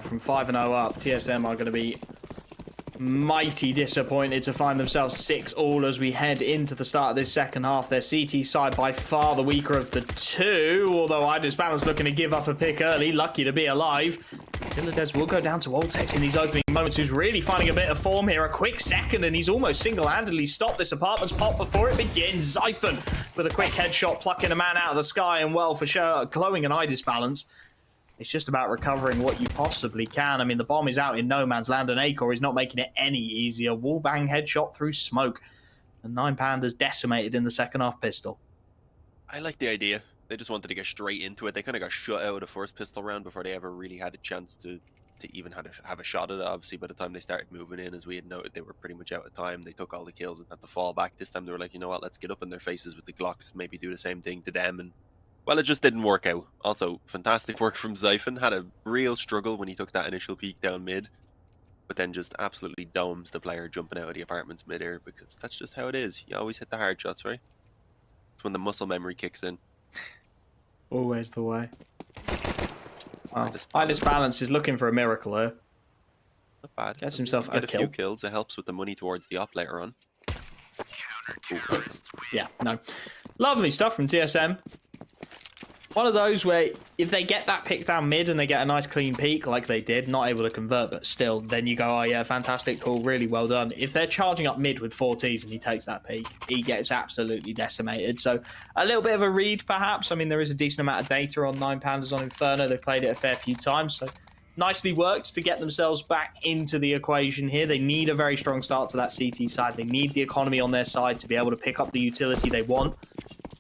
S1: From 5-0 up, TSM are going to be mighty disappointed to find themselves 6-all as we head into the start of this second half. Their CT side by far the weaker of the two, although iDisbalance looking to give up a pick early, lucky to be alive. Dilladez will go down to Voltex in these opening moments, who's really finding a bit of form here. A quick second, and he's almost single-handedly stopped this apartment's pop before it begins. Xiphon with a quick headshot, plucking a man out of the sky, and well, for sure, glowing an iDisbalance. It's just about recovering what you possibly can. I mean, the bomb is out in no man's land, and Acor is not making it any easier. Wallbang headshot through smoke. And 9Pandas decimated in the second half pistol.
S2: I like the idea. They just wanted to get straight into it. They kind of got shut out of the first pistol round before they ever really had a chance to even have a shot at it. Obviously, by the time they started moving in, as we had noted, they were pretty much out of time. They took all the kills and had to fall back. This time they were like, you know what, let's get up in their faces with the Glocks, maybe do the same thing to them. And well, it just didn't work out. Also, fantastic work from Xiphon. Had a real struggle when he took that initial peek down mid, but then just absolutely domes the player jumping out of the apartments mid-air, because that's just how it is. You always hit the hard shots, right? It's when the muscle memory kicks in.
S1: Always the way. Well, iDisbalance is looking for a miracle here.
S2: Not bad.
S1: Gets himself
S2: a
S1: kill.
S2: few kills. It helps with the money towards the op later on.
S1: Yeah, no. Lovely stuff from TSM. One of those where if they get that pick down mid and they get a nice clean peak like they did, not able to convert, but still, then you go, oh yeah, fantastic, cool, really well done. If they're charging up mid with 4Ts and he takes that peak, he gets absolutely decimated. So a little bit of a read, perhaps. I mean, there is a decent amount of data on 9Pandas on Inferno. They've played it a fair few times, so nicely worked to get themselves back into the equation here. They need a very strong start to that CT side. They need the economy on their side to be able to pick up the utility they want.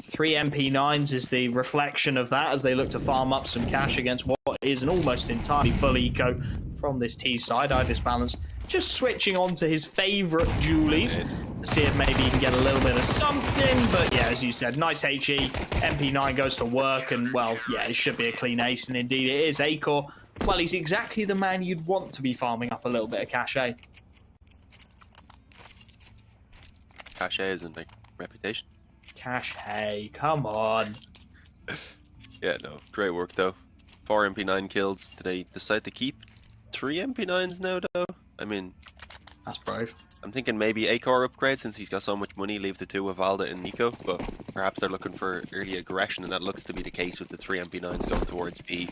S1: 3 MP9s is the reflection of that as they look to farm up some cash against what is an almost entirely full eco from this T side. iDisbalance just switching on to his favourite Julies to see if maybe he can get a little bit of something. But yeah, as you said, nice HE. MP9 goes to work, and well, yeah, it should be a clean ace, and indeed it is. Acor, well, he's exactly the man you'd want to be farming up a little bit of cachet.
S2: Cachet isn't like reputation.
S1: Cash, hey, come on.
S2: Yeah, no, great work though. 4 MP9 kills. Did they decide to keep 3 MP9s now though? I mean,
S1: that's brave.
S2: I'm thinking maybe Acor upgrade since he's got so much money, leave the 2 with Valda and Nico, but perhaps they're looking for early aggression, and that looks to be the case with the 3 MP9s going towards B.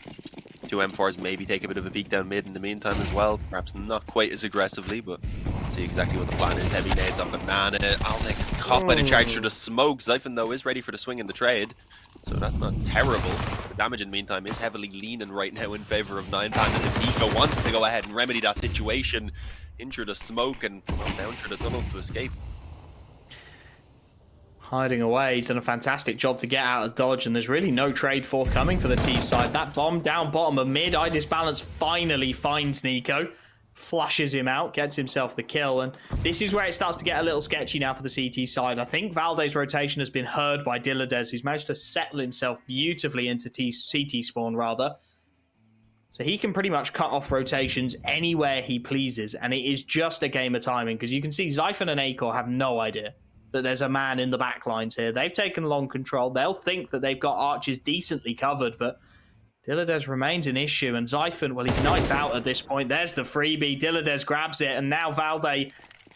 S2: 2 M4s maybe take a bit of a peek down mid in the meantime as well, perhaps not quite as aggressively, but let's see exactly what the plan is. Heavy nades on Banana, Alnex caught by the charge through the smoke. Xiphon though is ready for the swing in the trade, so that's not terrible. The damage in the meantime is heavily leaning right now in favor of 9Pandas. If Nico wants to go ahead and remedy that situation, in through the smoke and well, down through the tunnels to escape.
S1: Hiding away, he's done a fantastic job to get out of dodge, and there's really no trade forthcoming for the T side. That bomb down bottom of mid, iDisbalance finally finds Nico, flushes him out, gets himself the kill, and this is where it starts to get a little sketchy now for the CT side. I think Valde's rotation has been heard by Dilladez, who's managed to settle himself beautifully into CT spawn rather. So he can pretty much cut off rotations anywhere he pleases, and it is just a game of timing, because you can see Xiphon and Acor have no idea that there's a man in the back lines here. They've taken long control. They'll think that they've got archers decently covered, but Dilladez remains an issue, and Xiphon, well, he's knifed out at this point. There's the freebie. Dilladez grabs it, and now Valde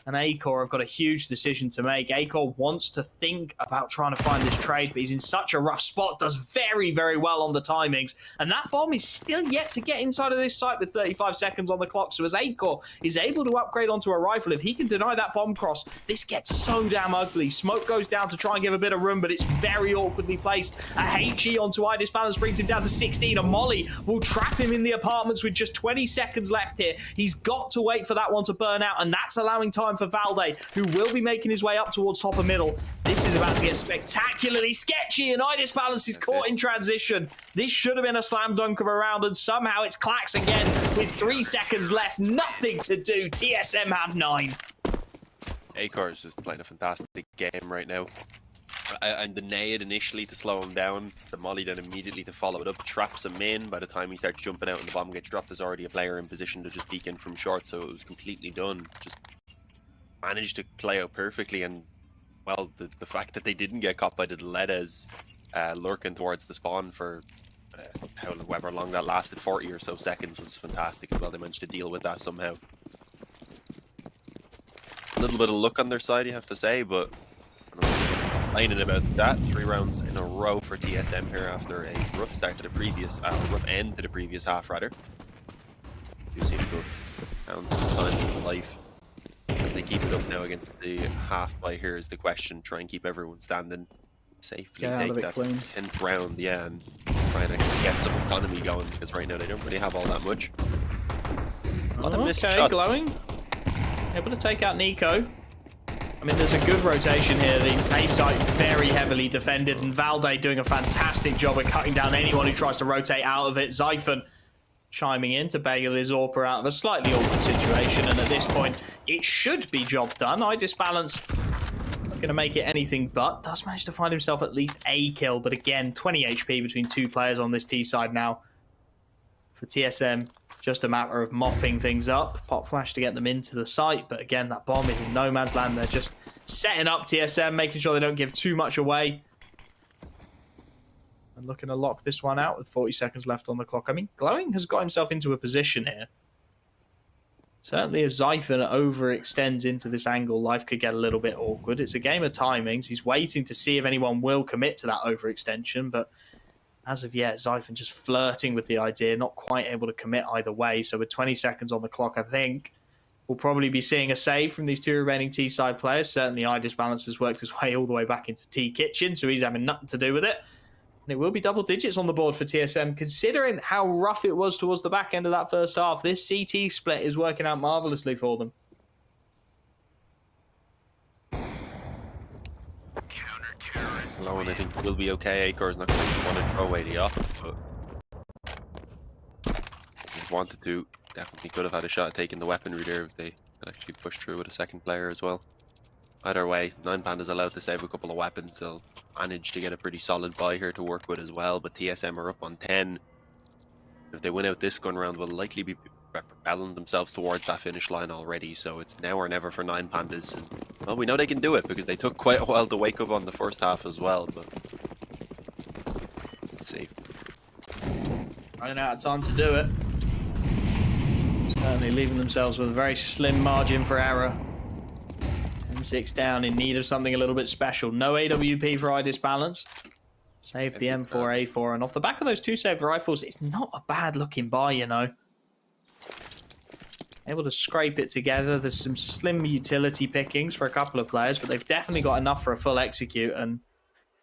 S1: and Acor have got a huge decision to make. Acor wants to think about trying to find this trade, but he's in such a rough spot, does very, very well on the timings. And that bomb is still yet to get inside of this site with 35 seconds on the clock. So as Acor is able to upgrade onto a rifle, if he can deny that bomb cross, this gets so damn ugly. Smoke goes down to try and give a bit of room, but it's very awkwardly placed. A HE onto iDisbalance brings him down to 16. A molly will trap him in the apartments with just 20 seconds left here. He's got to wait for that one to burn out, and that's allowing time for Valde, who will be making his way up towards top of middle. This is about to get spectacularly sketchy, and iDisbalance is caught in transition. This should have been a slam dunk of a round, and somehow it's Clax again with 3 seconds left. Nothing to do. TSM have 9.
S2: Acor is just playing a fantastic game right now. And the nade initially to slow him down, the molly then immediately to follow it up, traps him in. By the time he starts jumping out and the bomb gets dropped, there's already a player in position to just peek in from short, so it was completely done. Just managed to play out perfectly, and well, the fact that they didn't get caught by the Dilladez lurking towards the spawn for however long that lasted, 40 or so seconds, was fantastic as well. They managed to deal with that somehow. little bit of luck on their side, you have to say, but complaining about that. 3 rounds in a row for TSM here after a rough start to the previous, rough end to the previous half, rather. You seem to have found some signs of life. If they keep it up now against the half by here is the question. Try and keep everyone standing safely. Take that 10th round, yeah, and try and actually get some economy going, because right now they don't really have all that much. A lot of missed shots.
S1: Glowing. Able to take out Nico. I mean, there's a good rotation here. The A site very heavily defended, and Valde doing a fantastic job at cutting down anyone who tries to rotate out of it. Xiphon chiming in to bail his Orpa out of a slightly awkward situation, and at this point, it should be job done. Balance not going to make it anything but. Does manage to find himself at least a kill, but again, 20 HP between 2 players on this T side now. For TSM, just a matter of mopping things up. Pop flash to get them into the site, but again, that bomb is in no man's land. They're just setting up TSM, making sure they don't give too much away. And looking to lock this one out with 40 seconds left on the clock. I mean, Glowing has got himself into a position here. Certainly if Xiphon overextends into this angle, life could get a little bit awkward. It's a game of timings. He's waiting to see if anyone will commit to that overextension, but as of yet, Xiphon just flirting with the idea, not quite able to commit either way. So with 20 seconds on the clock, I think we'll probably be seeing a save from these 2 remaining T-side players. Certainly, iDisbalance has worked his way all the way back into T-Kitchen, so he's having nothing to do with it. And it will be double digits on the board for TSM, considering how rough it was towards the back end of that first half. This CT split is working out marvellously for them.
S2: Alone, I think will be okay. Acor's not going to want to throw away the off, but if he wanted to, definitely could have had a shot at taking the weaponry there if they could actually push through with a second player as well. Either way, 9Pandas allowed to save a couple of weapons. They'll manage to get a pretty solid buy here to work with as well, but TSM are up on 10. If they win out this gun round, will likely be propelling themselves towards that finish line already, so it's now or never for 9Pandas. And, well, we know they can do it because they took quite a while to wake up on the first half as well, but let's see.
S1: Running out of time to do it. Certainly leaving themselves with a very slim margin for error. 10-6 down, in need of something a little bit special. No AWP for iDisbalance. Save the M4A4, and off the back of those 2 saved rifles, it's not a bad looking buy, you know. Able to scrape it together. There's some slim utility pickings for a couple of players, but they've definitely got enough for a full execute, and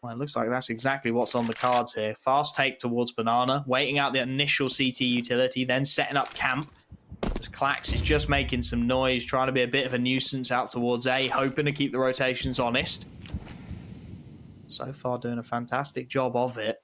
S1: well, it looks like that's exactly what's on the cards here. Fast take towards Banana, waiting out the initial CT utility, then setting up camp. Clax is just making some noise, trying to be a bit of a nuisance out towards A, hoping to keep the rotations honest. So far doing a fantastic job of it.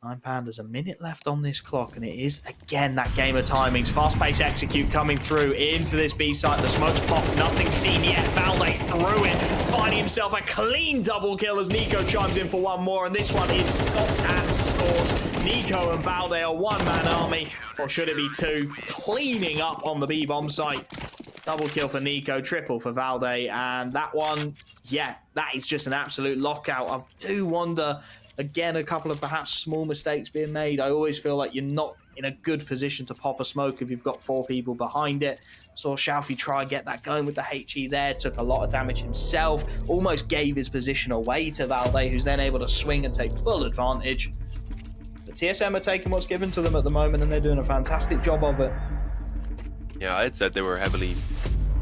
S1: 9Pandas, a minute left on this clock, and it is, again, that game of timings. Fast-paced execute coming through into this B site. The smoke's popped, nothing seen yet. Valde through it, finding himself a clean double kill as Nico chimes in for one more, and this one is stopped at source. Nico and Valde are one-man army, or should it be 2, cleaning up on the B-bomb site. Double kill for Nico, triple for Valde, and that one, yeah, that is just an absolute lockout. I do wonder, again, a couple of perhaps small mistakes being made. I always feel like you're not in a good position to pop a smoke if you've got 4 people behind it. Saw Shalfie try and get that going with the HE there, took a lot of damage himself, almost gave his position away to Valde, who's then able to swing and take full advantage. But TSM are taking what's given to them at the moment, and they're doing a fantastic job of it.
S2: Yeah, I'd said they were heavily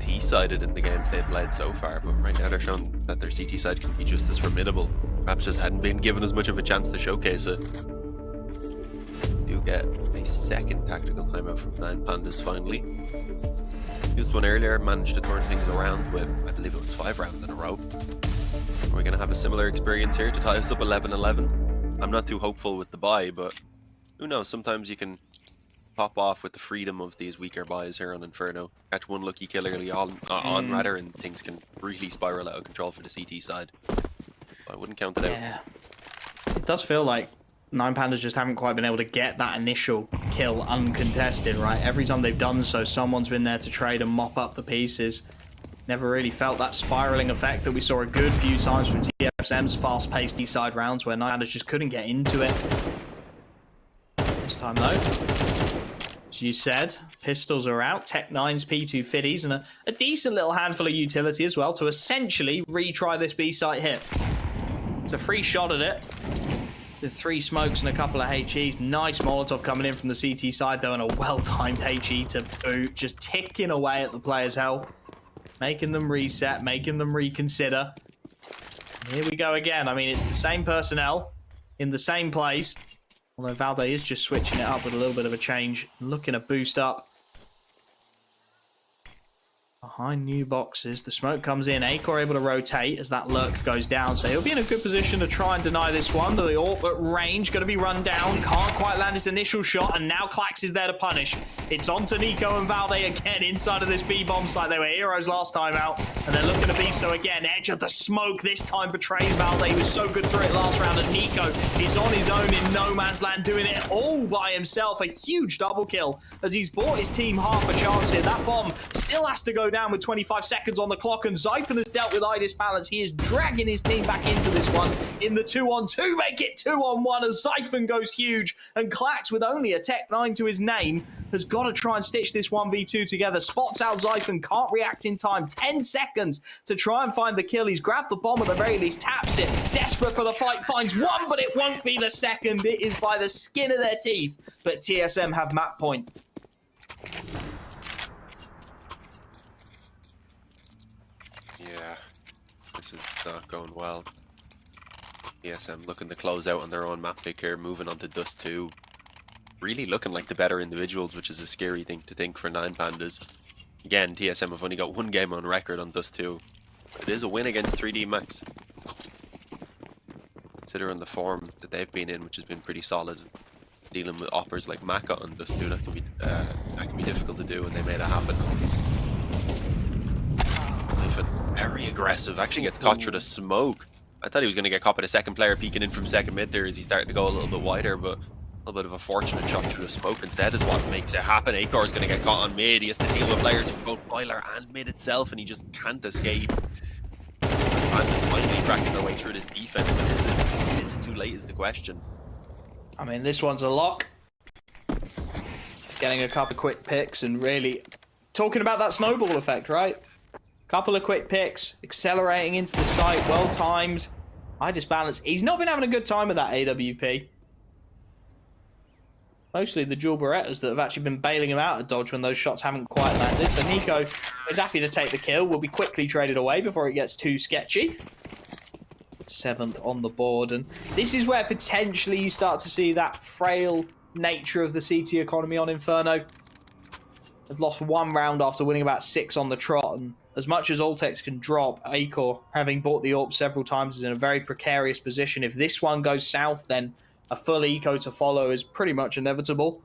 S2: T-sided in the games they've played so far, but right now they're showing that their CT side can be just as formidable. Perhaps just hadn't been given as much of a chance to showcase it. Do get a second tactical timeout from 9Pandas finally. Used one earlier, managed to turn things around with, I believe it was 5 rounds in a row. We're going to have a similar experience here to tie us up 11-11. I'm not too hopeful with the bye, but who knows, sometimes you can pop off with the freedom of these weaker buys here on Inferno. Catch one lucky kill early on, and things can really spiral out of control for the CT side. I wouldn't count it out.
S1: It does feel like 9Pandas just haven't quite been able to get that initial kill uncontested, right? Every time they've done so, someone's been there to trade and mop up the pieces. Never really felt that spiraling effect that we saw a good few times from TSM's fast-paced D-side rounds where 9Pandas just couldn't get into it. This time, though, As you said, pistols are out, Tech 9s, P2 Fiddies, and a decent little handful of utility as well to essentially retry this B site hit. It's a free shot at it. With 3 smokes and a couple of HEs. Nice Molotov coming in from the CT side, though, and a well-timed HE to boot. Just ticking away at the player's health. Making them reset, making them reconsider. Here we go again. I mean, it's the same personnel in the same place. Although Valde is just switching it up with a little bit of a change. Looking to boost up. Behind new boxes, the smoke comes in. Acor able to rotate as that lurk goes down. So he'll be in a good position to try and deny this one. The AWP at range, going to be run down. Can't quite land his initial shot. And now Klax is there to punish. It's on to Nico and Valde again inside of this B-bomb site. They were heroes last time out. And they're looking to be so again. Edge of the smoke this time betrays Valde. He was so good through it last round. And Nico is on his own in no man's land, doing it all by himself. A huge double kill as he's bought his team half a chance here. That bomb still has to go down with 25 seconds on the clock, and Zyphon has dealt with eye disbalance. He is dragging his team back into this one in the 2-on-2. Make it 2-on-1 as Zyphon goes huge, and Klax, with only a Tech 9 to his name, has got to try and stitch this 1v2 together. Spots out Zyphon, can't react in time. 10 seconds to try and find the kill. He's grabbed the bomb at the very least, taps it, desperate for the fight, finds one, but it won't be the second. It is by the skin of their teeth, but TSM have map point.
S2: Yeah, this is not going well. TSM looking to close out on their own map pick here, moving on to Dust 2. Really looking like the better individuals, which is a scary thing to think for 9Pandas. Again, TSM have only got 1 game on record on Dust 2. It is a win against 3D Max. Considering the form that they've been in, which has been pretty solid, dealing with offers like Maka on Dust 2, that can be difficult to do, and they made it happen. Very aggressive, actually gets caught through the smoke. I thought he was going to get caught by the second player peeking in from second mid there as he started to go a little bit wider, but a little bit of a fortunate shot through the smoke instead is what makes it happen. Acor is going to get caught on mid. He has to deal with players from both boiler and mid itself, and he just can't escape. And is finally cracking their way through this defense, but is it too late is the question.
S1: I mean, this one's a lock. Getting a couple of quick picks and really talking about that snowball effect, right? Couple of quick picks, accelerating into the site, well timed. Eye disbalance. He's not been having a good time with that AWP. Mostly the dual Berettas that have actually been bailing him out of dodge when those shots haven't quite landed. So Nico is happy to take the kill. Will be quickly traded away before it gets too sketchy. 7th on the board. And this is where potentially you start to see that frail nature of the CT economy on Inferno. They've lost 1 round after winning about 6 on the trot. And as much as Ultex can drop, Acor, having bought the AWP several times, is in a very precarious position. If this one goes south, then a full eco to follow is pretty much inevitable.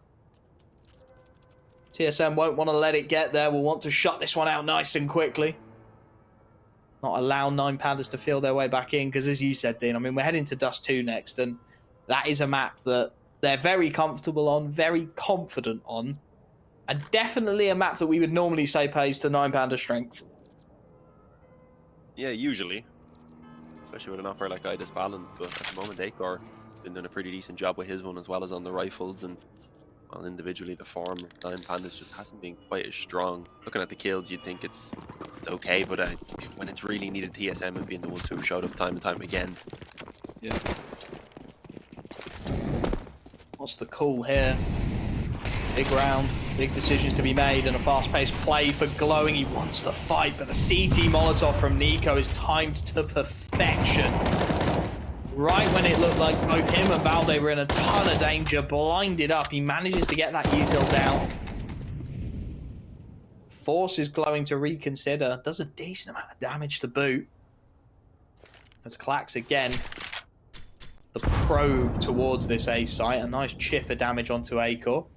S1: TSM won't want to let it get there. Will want to shut this one out nice and quickly. Not allow 9Pandas to feel their way back in, because as you said, Dean, I mean, we're heading to Dust 2 next, and that is a map that they're very comfortable on, very confident on, and definitely a map that we would normally say plays to 9Pandas' strengths.
S2: Yeah, usually. Especially with an offer like Idas Balance, but at the moment Acor been doing a pretty decent job with his one as well as on the rifles, and well, individually the form 9Pandas just hasn't been quite as strong. Looking at the kills, you'd think it's okay, but when it's really needed, TSM have been the ones who have showed up time and time again.
S1: Yeah. What's the call here? Big round, big decisions to be made, and a fast-paced play for Glowing. He wants the fight, but the CT Molotov from Nico is timed to perfection. Right when it looked like both him and Valde were in a ton of danger, blinded up, he manages to get that util down. Forces Glowing to reconsider. Does a decent amount of damage to boot. As Klax again. The probe towards this A site. A nice chip of damage onto Acor.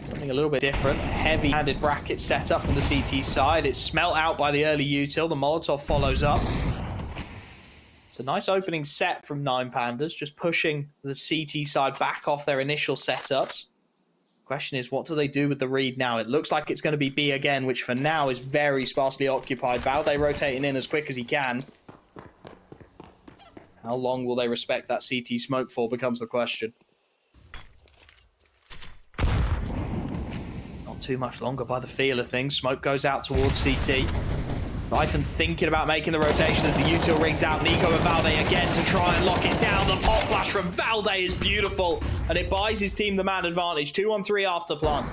S1: Something a little bit different. A heavy-handed bracket set up from the CT side. It's smelt out by the early util. The Molotov follows up. It's a nice opening set from 9Pandas, just pushing the CT side back off their initial setups. Question is, what do they do with the read now? It looks like it's going to be B again, which for now is very sparsely occupied. Valde rotating in as quick as he can. How long will they respect that CT smoke for becomes the question. too much longer by the feel of things. Smoke goes out towards CT. Typhon thinking about making the rotation as the util rings out. Nico and Valde again to try and lock it down. The pop flash from Valde is beautiful, and it buys his team the man advantage. 2-on-3 after plant.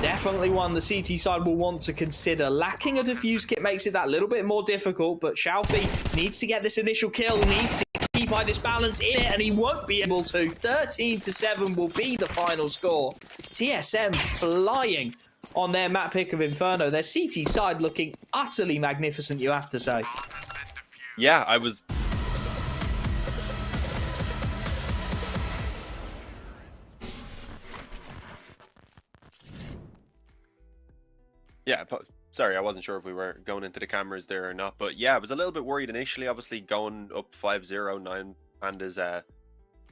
S1: Definitely one the CT side will want to consider. Lacking a defuse kit makes it that little bit more difficult, but Xiaofi needs to get this initial kill, needs to keep Idis balance in it, and he won't be able to. 13-7 will be the final score. TSM flying on their map pick of Inferno. Their CT side looking utterly magnificent, you have to say.
S2: Yeah, I was... Yeah, sorry, I wasn't sure if we were going into the cameras there or not. But yeah, I was a little bit worried initially. Obviously, going up 5-0, 9Pandas,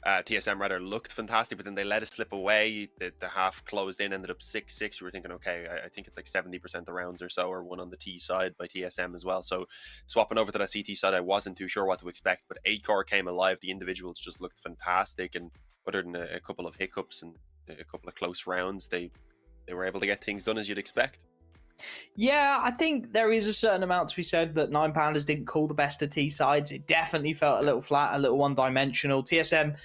S2: TSM rather, looked fantastic, but then they let it slip away. The half closed in, ended up 6-6. We were thinking, okay, I think it's like 70% the rounds or so, or one on the T side by TSM as well. So swapping over to that CT side, I wasn't too sure what to expect. But 8-core came alive. The individuals just looked fantastic. And other than a couple of hiccups and a couple of close rounds, they were able to get things done as you'd expect.
S1: Yeah, I think there is a certain amount to be said that 9Pandas didn't call the best of T sides. It definitely felt a little flat, a little one-dimensional. TSM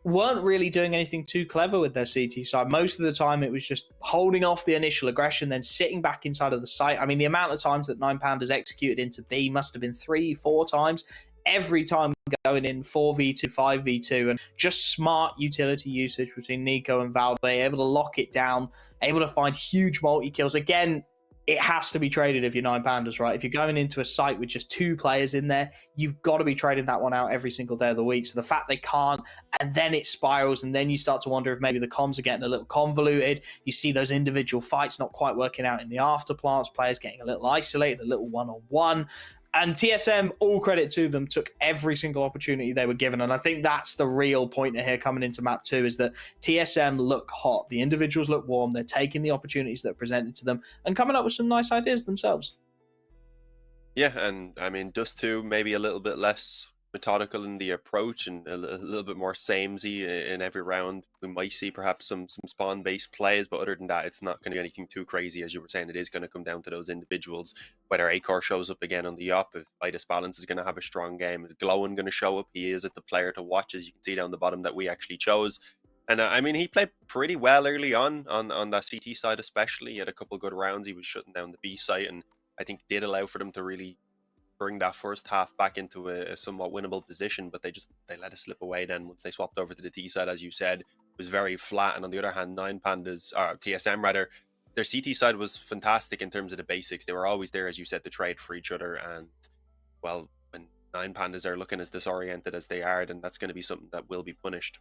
S1: weren't really doing anything too clever with their CT side. Most of the time, it was just holding off the initial aggression, then sitting back inside of the site. I mean, the amount of times that 9Pandas executed into B must have been 3-4 times. Every time going in 4v2, 5v2, and just smart utility usage between Nico and Valde, able to lock it down, able to find huge multi-kills. Again, it has to be traded if you're 9Pandas, right? If you're going into a site with just 2 players in there, you've got to be trading that one out every single day of the week. So the fact they can't, and then it spirals, and then you start to wonder if maybe the comms are getting a little convoluted. You see those individual fights not quite working out in the afterplants, players getting a little isolated, a little one-on-one. And TSM, all credit to them, took every single opportunity they were given. And I think that's the real pointer here coming into map 2, is that TSM look hot. The individuals look warm. They're taking the opportunities that are presented to them and coming up with some nice ideas themselves.
S2: Yeah, and I mean, Dust 2, maybe a little bit less methodical in the approach and a little bit more samey in every round. We might see perhaps some spawn-based plays, but other than that, it's not going to be anything too crazy. As you were saying, it is going to come down to those individuals. Whether Acor shows up again on the op, if Idis Balance is going to have a strong game, is Glowin going to show up? He is the player to watch, as you can see down the bottom, that we actually chose. And I mean, he played pretty well early on that CT side especially. He had a couple good rounds. He was shutting down the B site, and I think did allow for them to really bring that first half back into a somewhat winnable position, but they let it slip away then once they swapped over to the T side. As you said, it was very flat. And on the other hand, 9Pandas, or TSM rather, their CT side was fantastic in terms of the basics. They were always there, as you said, to trade for each other. And well, when 9Pandas are looking as disoriented as they are, then that's going to be something that will be punished.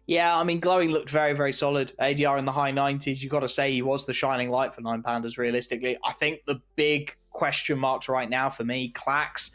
S1: Yeah, I mean, Glowing looked very, very solid. ADR in the high 90s. You've got to say he was the shining light for 9Pandas, realistically. I think the big question marks right now for me, Clax.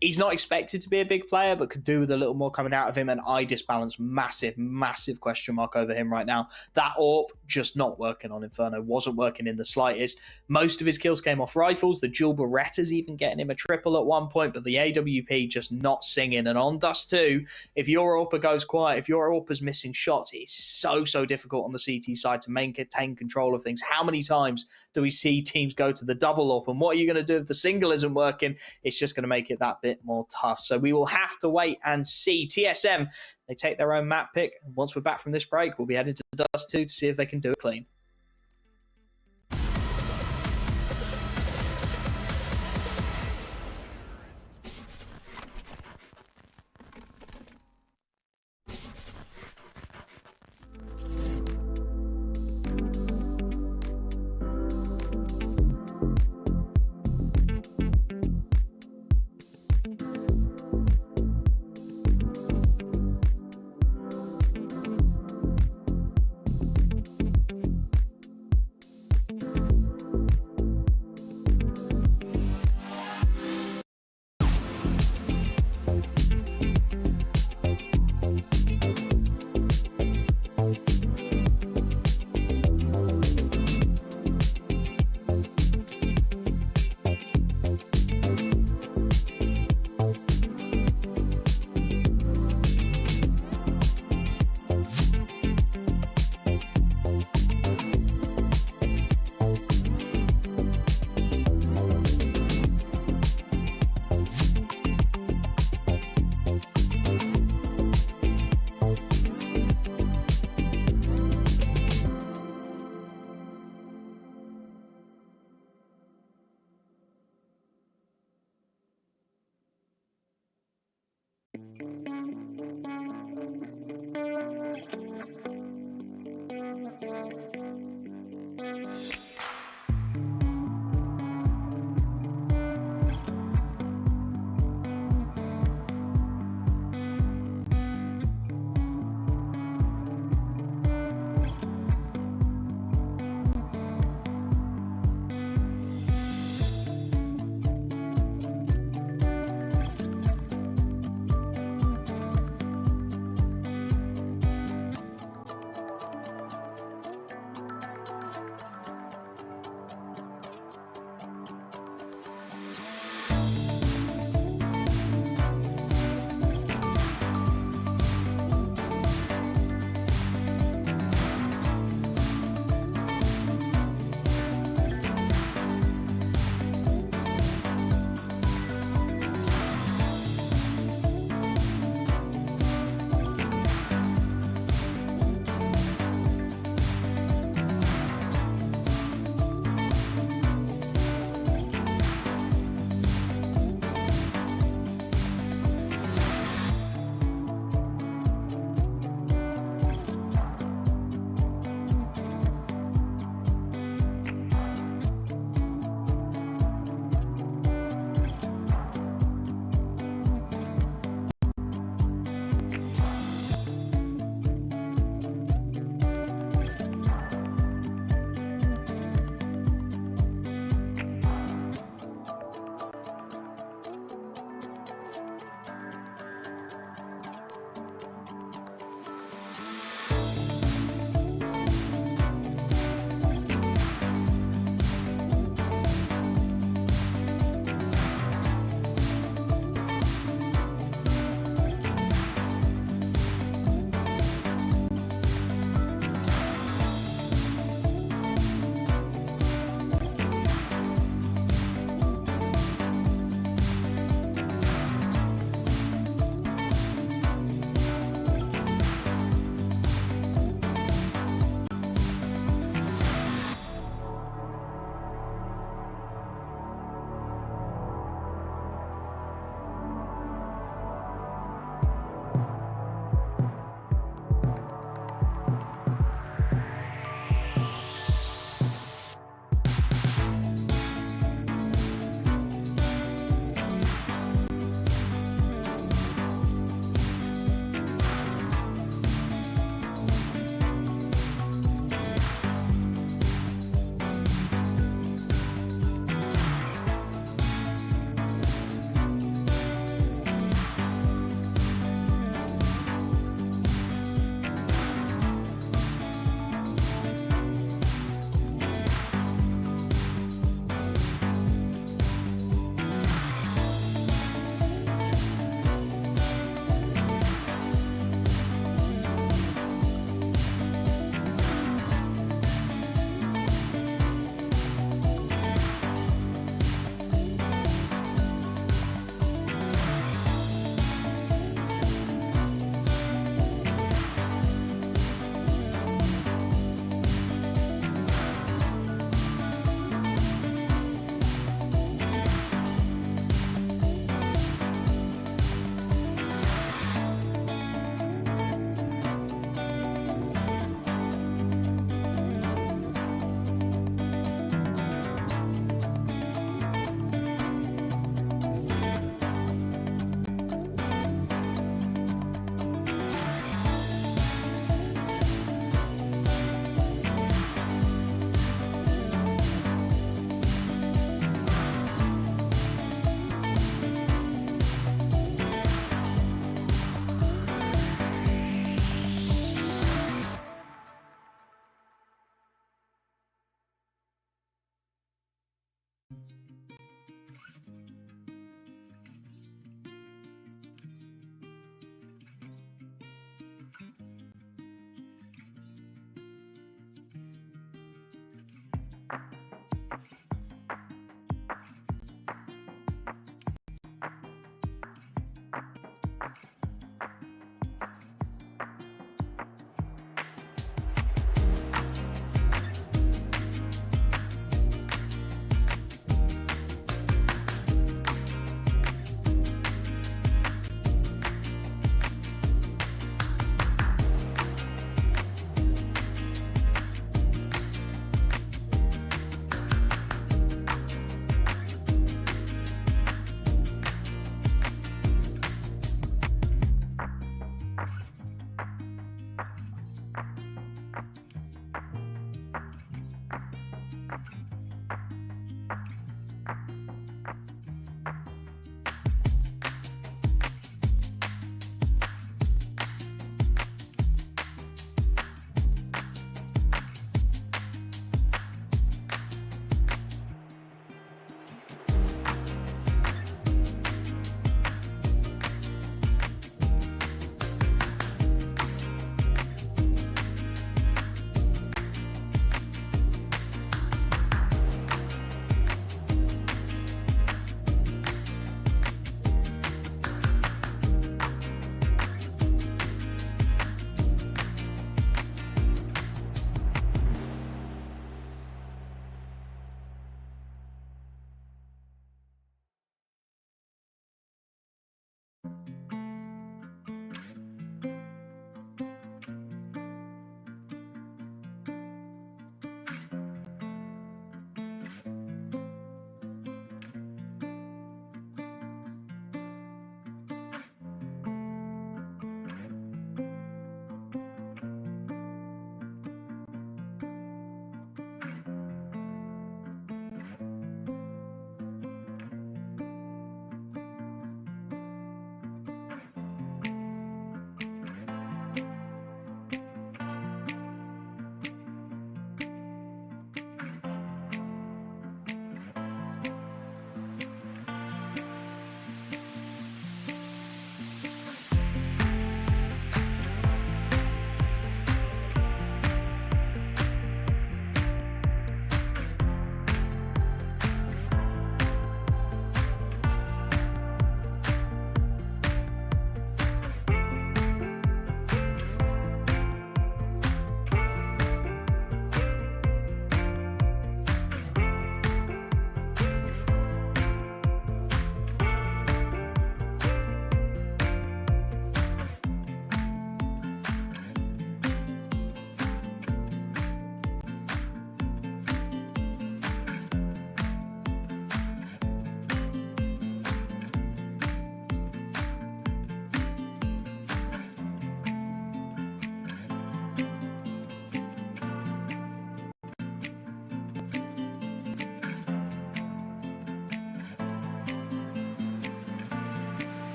S1: He's not expected to be a big player, but could do with a little more coming out of him. And Idis Balance, massive, massive question mark over him right now. That AWP just not working on Inferno, wasn't working in the slightest. Most of his kills came off rifles. The dual Berettas even getting him a triple at one point, but the AWP just not singing. And on Dust 2, if your AWPer goes quiet, if your AWPer's missing shots, it's so, so difficult on the CT side to maintain control of things. How many times do we see teams go to the double AWP? And what are you going to do if the single isn't working? It's just going to make it that bit more tough. So we will have to wait and see. TSM, they take their own map pick. And once we're back from this break, we'll be heading to Dust 2 to see if they can do it clean.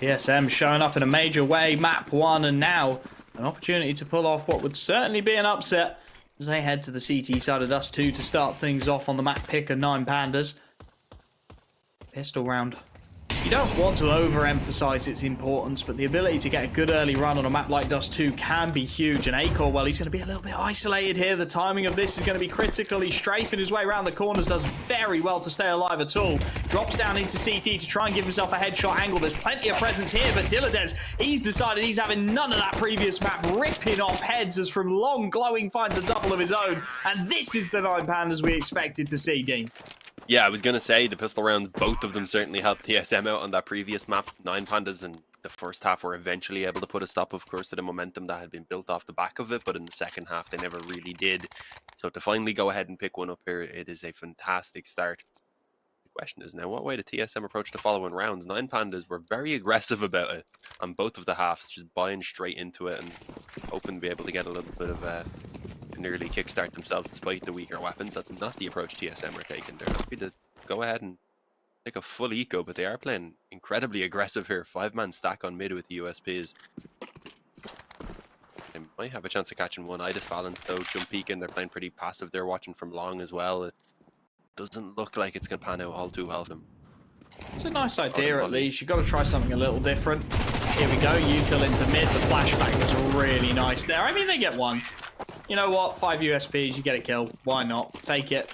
S1: TSM showing up in a major way, map 1, and now an opportunity to pull off what would certainly be an upset as they head to the CT side of Dust 2 to start things off on the map pick of 9Pandas. Pistol round. He don't want to overemphasize its importance, but the ability to get a good early run on a map like Dust 2 can be huge. And Acor, well, he's going to be a little bit isolated here. The timing of this is going to be critical. He's strafing his way around the corners, does very well to stay alive at all. Drops down into CT to try and give himself a headshot angle. There's plenty of presence here, but Dilladez, he's decided he's having none of that previous map, ripping off heads as from long glowing finds a double of his own. And this is the 9Pandas we expected to see, Dean.
S2: Yeah, I was going to say the pistol rounds, both of them certainly helped TSM out on that previous map. 9Pandas in the first half were eventually able to put a stop, of course, to the momentum that had been built off the back of it, but in the second half they never really did. So to finally go ahead and pick one up here, it is a fantastic start. The question is now, what way did TSM approach the following rounds? 9Pandas were very aggressive about it on both of the halves, just buying straight into it and hoping to be able to get a little bit of nearly kickstart themselves despite the weaker weapons. That's not the approach TSM are taking. They're happy to go ahead and take a full eco, but they are playing incredibly aggressive here. 5-man stack on mid with the USPs. They might have a chance of catching one. Idis Balance though, jump peeking. They're playing pretty passive. They're watching from long as well. It doesn't look like it's going to pan out all too well for them.
S1: It's a nice idea at least. You've got to try something a little different. Here we go, Util into mid. The flashback was really nice there. I mean, they get one. You know what? 5 USPs, you get a kill. Why not? Take it.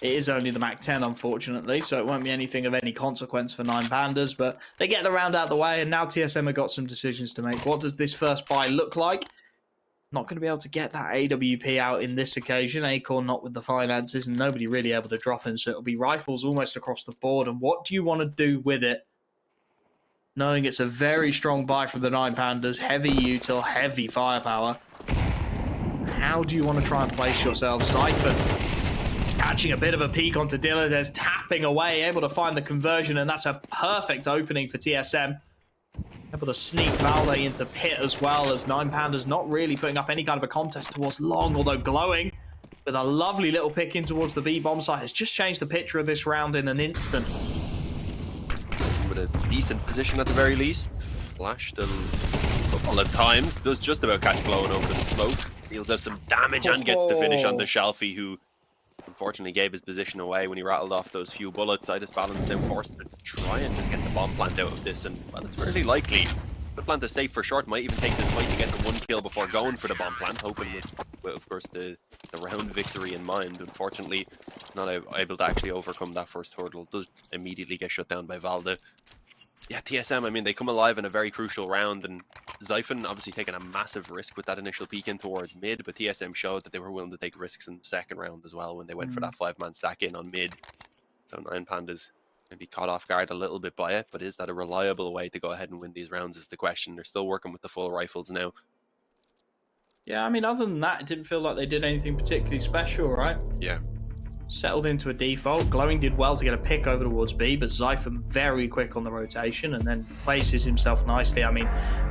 S1: It is only the Mac 10, unfortunately, so it won't be anything of any consequence for 9Pandas, but they get the round out of the way, and now TSM have got some decisions to make. What does this first buy look like? Not going to be able to get that AWP out in this occasion. Acor not with the finances, and nobody really able to drop him, so it'll be rifles almost across the board. And what do you want to do with it? Knowing it's a very strong buy from the 9Pandas, heavy util, heavy firepower. How do you want to try and place yourself? Siphon catching a bit of a peek onto Dilladez, tapping away, able to find the conversion, and that's a perfect opening for TSM. Able to sneak Valde into pit as well, as 9Pandas not really putting up any kind of a contest towards long, although glowing with a lovely little pick in towards the B bomb site has just changed the picture of this round in an instant.
S2: With a decent position at the very least. Flashed a couple of times. Does just about catch blowing over the smoke. Deals out some damage and gets the finish on the Shelfie, who unfortunately gave his position away when he rattled off those few bullets. Idis Balance now forced to try and just get the bomb plant out of this, and well, it's fairly likely the plant is safe for short. Might even take this fight to get the one kill before going for the bomb plant, hoping with of course the round victory in mind. Unfortunately, not able to actually overcome that first hurdle. Does immediately get shut down by Valde. Yeah, TSM, I mean, they come alive in a very crucial round, and Xiphon obviously taking a massive risk with that initial peek in towards mid, but TSM showed that they were willing to take risks in the second round as well when they went for that 5-man stack in on mid. So 9Pandas maybe caught off guard a little bit by it, but is that a reliable way to go ahead and win these rounds is the question. They're still working with the full rifles now.
S1: Yeah, I mean, other than that, it didn't feel like they did anything particularly special, right?
S2: Yeah.
S1: Settled into a default. Glowing did well to get a pick over towards B, but Xiphon very quick on the rotation and then places himself nicely. I mean,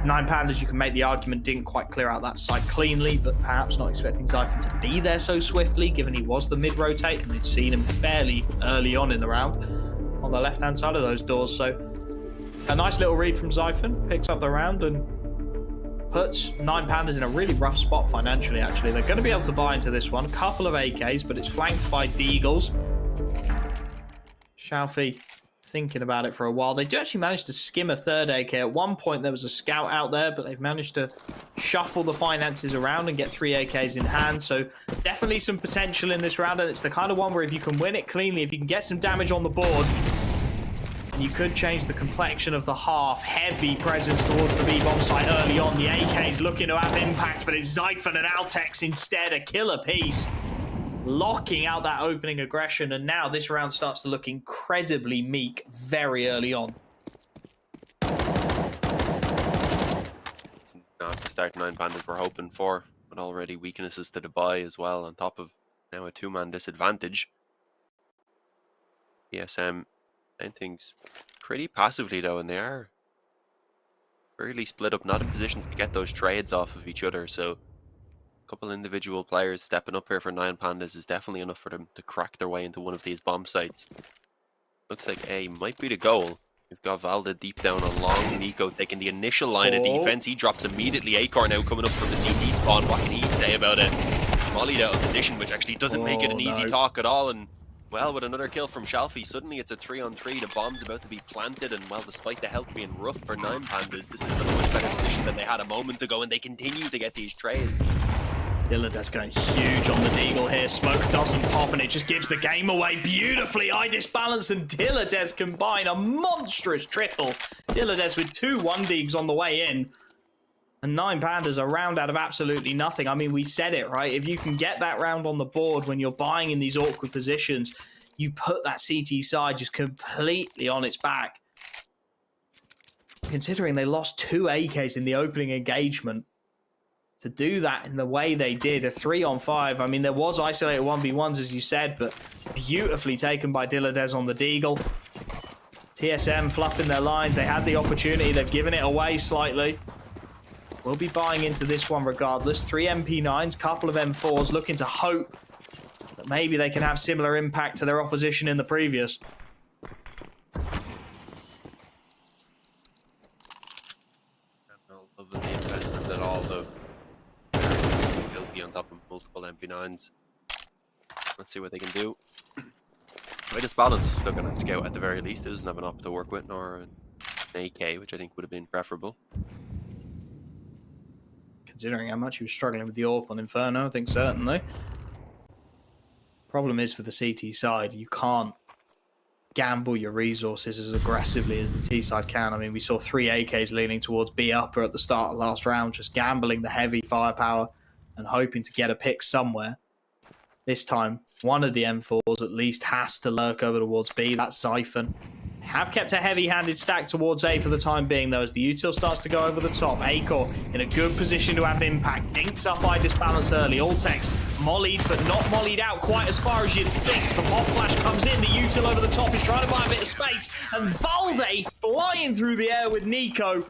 S1: 9Pandas, you can make the argument, didn't quite clear out that side cleanly, but perhaps not expecting Xiphon to be there so swiftly, given he was the mid-rotate and they'd seen him fairly early on in the round on the left-hand side of those doors. So a nice little read from Xiphon, picks up the round and puts 9Pandas in a really rough spot financially, actually. They're going to be able to buy into this one. A couple of AKs, but it's flanked by Deagles. Shelfie thinking about it for a while. They do actually manage to skim a third AK. At one point, there was a scout out there, but they've managed to shuffle the finances around and get 3 AKs in hand. So definitely some potential in this round, and it's the kind of one where if you can win it cleanly, if you can get some damage on the board, you could change the complexion of the half. Heavy presence towards the B-bomb site early on. The AK's looking to have impact, but it's Xiphon and Altex instead. A killer piece. Locking out that opening aggression, and now this round starts to look incredibly meek very early on.
S2: It's not the start 9Pandas we're hoping for, but already weaknesses to the buy as well, on top of now a 2-man disadvantage. TSM and things pretty passively though, and they are fairly split up, not in positions to get those trades off of each other. So a couple individual players stepping up here for 9Pandas is definitely enough for them to crack their way into one of these bomb sites. Looks like A might be the goal. We've got Valde deep down on long. Nico taking the initial line of defense. He drops immediately. Acor now coming up from the CD spawn. What can he say about it? Volleyed out of position, which actually doesn't make it an easy talk at all. And Well, with another kill from Shalfie, suddenly it's a 3-on-3. The bomb's about to be planted, and well, despite the health being rough for 9Pandas, this is still a much better position than they had a moment ago, and they continue to get these trades.
S1: Dillade's going huge on the Deagle here. Smoke doesn't pop, and it just gives the game away beautifully. iDisbalance and Dillade's combine a monstrous triple. Dillade's with 2 1-Deags on the way in. And 9Pandas are round out of absolutely nothing. I mean, we said it, right? If you can get that round on the board when you're buying in these awkward positions, you put that CT side just completely on its back. Considering they lost 2 AKs in the opening engagement, to do that in the way they did, a 3-on-5, I mean, there was isolated 1v1s, as you said, but beautifully taken by Dillade's on the Deagle. TSM fluffing their lines. They had the opportunity. They've given it away slightly. We'll be buying into this one regardless. 3 MP9s, couple of M4s, looking to hope that maybe they can have similar impact to their opposition in the previous.
S2: I'm not loving the investment at all, though. Guilty on top of multiple MP9s. Let's see what they can do. iDisbalance is still going to scout at the very least. It doesn't have an op to work with, nor an AK, which I think would have been preferable.
S1: Considering how much he was struggling with the AWP on Inferno, I think certainly. Problem is for the CT side, you can't gamble your resources as aggressively as the T side can. I mean, we saw 3 AKs leaning towards B upper at the start of last round, just gambling the heavy firepower and hoping to get a pick somewhere. This time, one of the M4s at least has to lurk over towards B. That's Siphon. Have kept a heavy-handed stack towards A for the time being, though, as the util starts to go over the top. Acor in a good position to have impact. Dinks up iDisbalance early. Altex mollied, but not mollied out quite as far as you'd think. The pop flash comes in. The util over the top is trying to buy a bit of space. And Valde flying through the air with Nico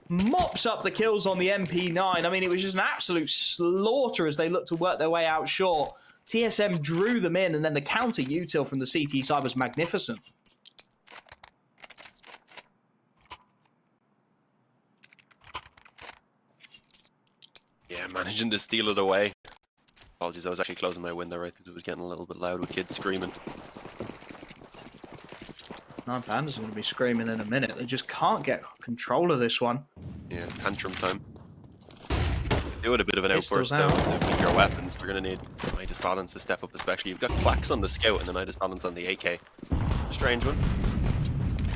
S1: mops up the kills on the MP9. I mean, it was just an absolute slaughter as they looked to work their way out short. TSM drew them in, and then the counter util from the CT side was magnificent.
S2: Yeah, managing to steal it away. Apologies, I was actually closing my window right because it was getting a little bit loud with kids screaming.
S1: 9Pandas are going to be screaming in a minute. They just can't get control of this one.
S2: Yeah, tantrum time. They do it a bit of an
S1: Pistols
S2: outburst though
S1: out.
S2: with the weaker weapons. They're going to need iDisbalance to step up, especially. You've got Quacks on the Scout and then iDisbalance on the AK. Strange one.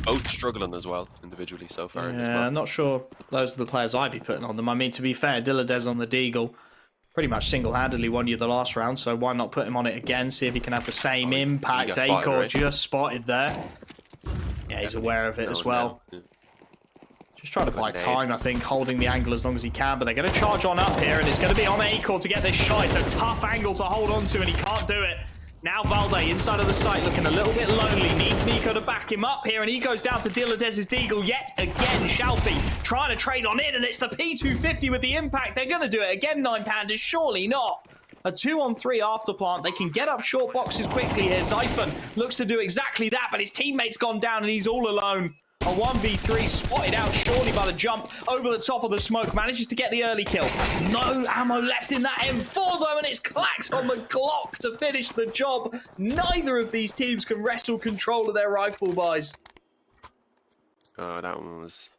S2: Both struggling as well, individually so far.
S1: Yeah, I'm not sure those are the players I'd be putting on them. I mean, to be fair, Dillade's on the Deagle pretty much single-handedly won you the last round, so why not put him on it again, see if he can have the same impact. Acor right? Just spotted there. Yeah, he's aware of it as well. Yeah. Just trying to buy time, I think, holding the angle as long as he can, but they're going to charge on up here, and it's going to be on Acor to get this shot. It's a tough angle to hold on to, and he can't do it. Now Valde inside of the site looking a little bit lonely. Needs Nico to back him up here, and he goes down to Dillade's Deagle yet again. Shalfie trying to trade on in, and it's the P250 with the impact. They're going to do it again, 9Pandas. Surely not. A 2-on-3 after plant. They can get up short boxes quickly here. Siphon looks to do exactly that, but his teammate's gone down, and he's all alone. A 1v3 spotted out shortly by the jump over the top of the smoke. Manages to get the early kill. No ammo left in that M4 though, and it's Clacks on the clock to finish the job. Neither of these teams can wrestle control of their rifle buys.
S2: Oh, that one was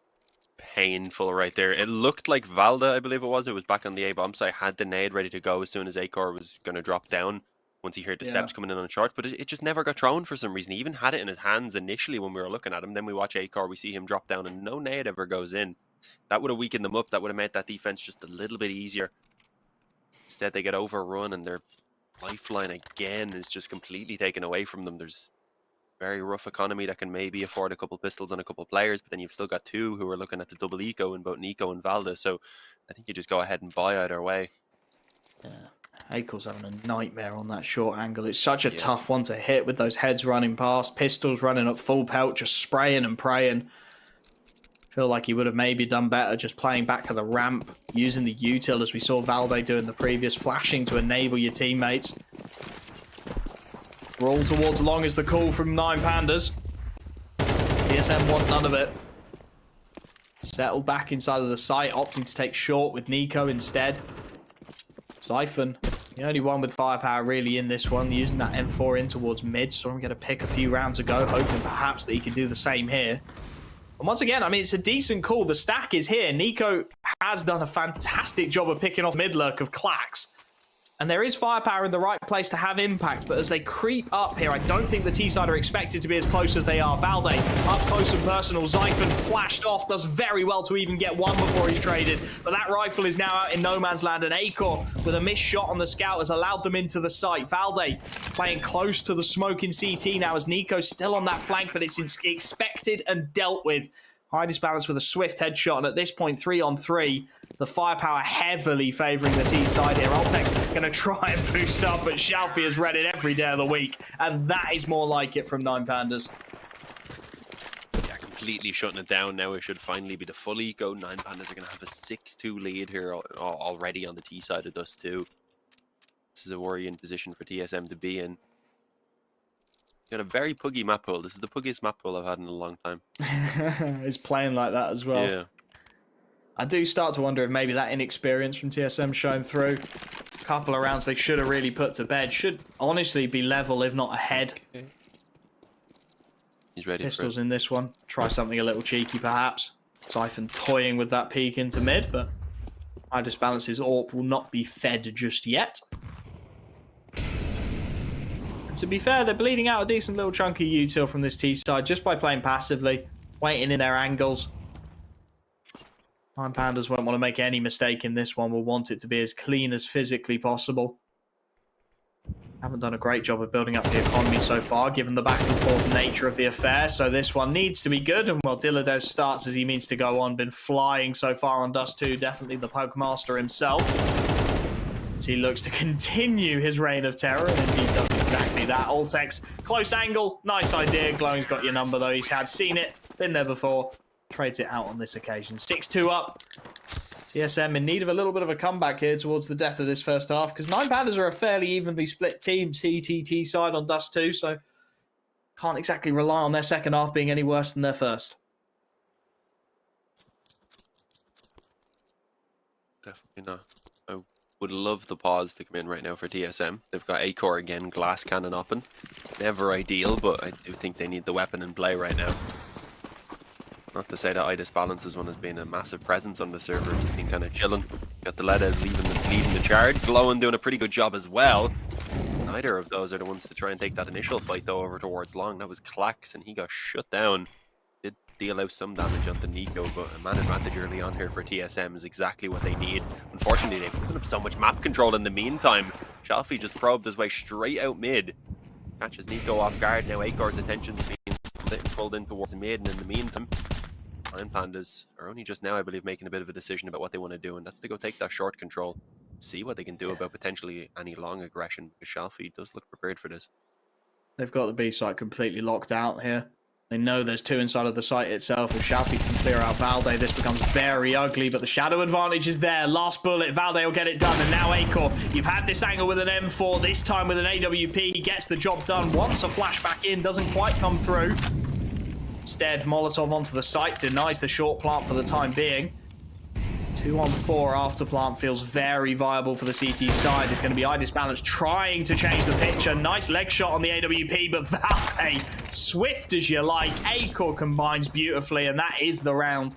S2: painful right there. It looked like Valde, I believe it was back on the A-bomb site, had the nade ready to go as soon as Acor was going to drop down. Once he heard the steps coming in on short, but it just never got thrown for some reason. He even had it in his hands initially when we were looking at him. Then we watch Acor, we see him drop down, and no nade ever goes in. That would have weakened them up. That would have made that defense just a little bit easier. Instead, they get overrun, and their lifeline again is just completely taken away from them. There's a very rough economy that can maybe afford a couple pistols on a couple players, but then you've still got 2 who are looking at the double eco in both Nico and Valde. So I think you just go ahead and buy either way.
S1: Yeah. Acor's having a nightmare on that short angle. It's such a tough one to hit with those heads running past, pistols running at full pelt, just spraying and praying. Feel like he would have maybe done better just playing back to the ramp, using the util as we saw Valde do in the previous, flashing to enable your teammates. Roll towards long is the call from 9Pandas. TSM want none of it. Settle back inside of the site, opting to take short with Nico instead. Siphon The only one with firepower really in this one, using that M4 in towards mid. Saw him get a pick a few rounds ago, hoping perhaps that he could do the same here. And once again, I mean, it's a decent call. The stack is here. Nico has done a fantastic job of picking off mid lurk of Clax. And there is firepower in the right place to have impact, but as they creep up here, I don't think the T-side are expected to be as close as they are. Valde, up close and personal. Zyphon flashed off, does very well to even get one before he's traded. But that rifle is now out in no man's land, and Acor, with a missed shot on the scout, has allowed them into the site. Valde playing close to the smoke in CT now, as Nico's still on that flank, but it's expected and dealt with. High disbalance with a swift headshot, and at this point, 3-on-3. The firepower heavily favouring the T side here. Oltek's going to try and boost up, but Shalfie has read it every day of the week, and that is more like it from 9Pandas.
S2: Yeah, completely shutting it down now. It should finally be the full eco. 9Pandas are going to have a 6-2 lead here already on the T side of Dust 2. This is a worrying position for TSM to be in. Got a very puggy map pool. This is the puggiest map pool I've had in a long time.
S1: It's playing like that as well. Yeah. I do start to wonder if maybe that inexperience from TSM showing through. A couple of rounds they should have really put to bed. Should honestly be level, if not ahead.
S2: Okay. He's ready.
S1: Pistols in this one. Try something a little cheeky, perhaps. Zyphon toying with that peek into mid, but high disbalances AWP will not be fed just yet. To be fair, they're bleeding out a decent little chunk of util from this T side just by playing passively, waiting in their angles. 9Pandas won't want to make any mistake in this one. We'll want it to be as clean as physically possible. Haven't done a great job of building up the economy so far, given the back and forth nature of the affair. So this one needs to be good. And while Dilladez starts as he means to go on, been flying so far on Dust 2, definitely the Poke Master himself. As he looks to continue his reign of terror, and indeed does exactly that. Oltek's close angle, nice idea. Glowing's got your number though. He's seen it, been there before. Trades it out on this occasion. 6-2 up. TSM in need of a little bit of a comeback here towards the death of this first half, because 9Pandas are a fairly evenly split team, CTT side on Dust 2, so can't exactly rely on their second half being any worse than their first.
S2: Definitely not. I would love the pause to come in right now for TSM. They've got Acor again, glass cannon open. Never ideal, but I do think they need the weapon in play right now. Not to say that Idis Balances one has been a massive presence on the server. It's been kind of chilling. Got the Ledes leading the charge. Glowing doing a pretty good job as well. Neither of those are the ones to try and take that initial fight though over towards Long. That was Clax and he got shut down. Did deal out some damage onto Nico, but a man advantage early on here for TSM is exactly what they need. Unfortunately, they've put up so much map control in the meantime. Shalfie just probed his way straight out mid. Catches Nico off guard. Now Acor's attention's being pulled in towards mid, and in the meantime, 9Pandas are only just now, I believe, making a bit of a decision about what they want to do, and that's to go take that short control, see what they can do about potentially any long aggression, because Shalfie does look prepared for this.
S1: They've got the B site completely locked out here. They know there's two inside of the site itself. If Shalfie can clear out Valde, this becomes very ugly, but the shadow advantage is there. Last bullet, Valde will get it done, and now Acor, you've had this angle with an M4, this time with an AWP. He gets the job done. Once a flashback in, doesn't quite come through. Instead, Molotov onto the site, denies the short plant for the time being. 2-on-4 after plant feels very viable for the CT side. It's going to be Idis Balance trying to change the picture. Nice leg shot on the AWP, but Valde, swift as you like. Acor combines beautifully, and that is the round.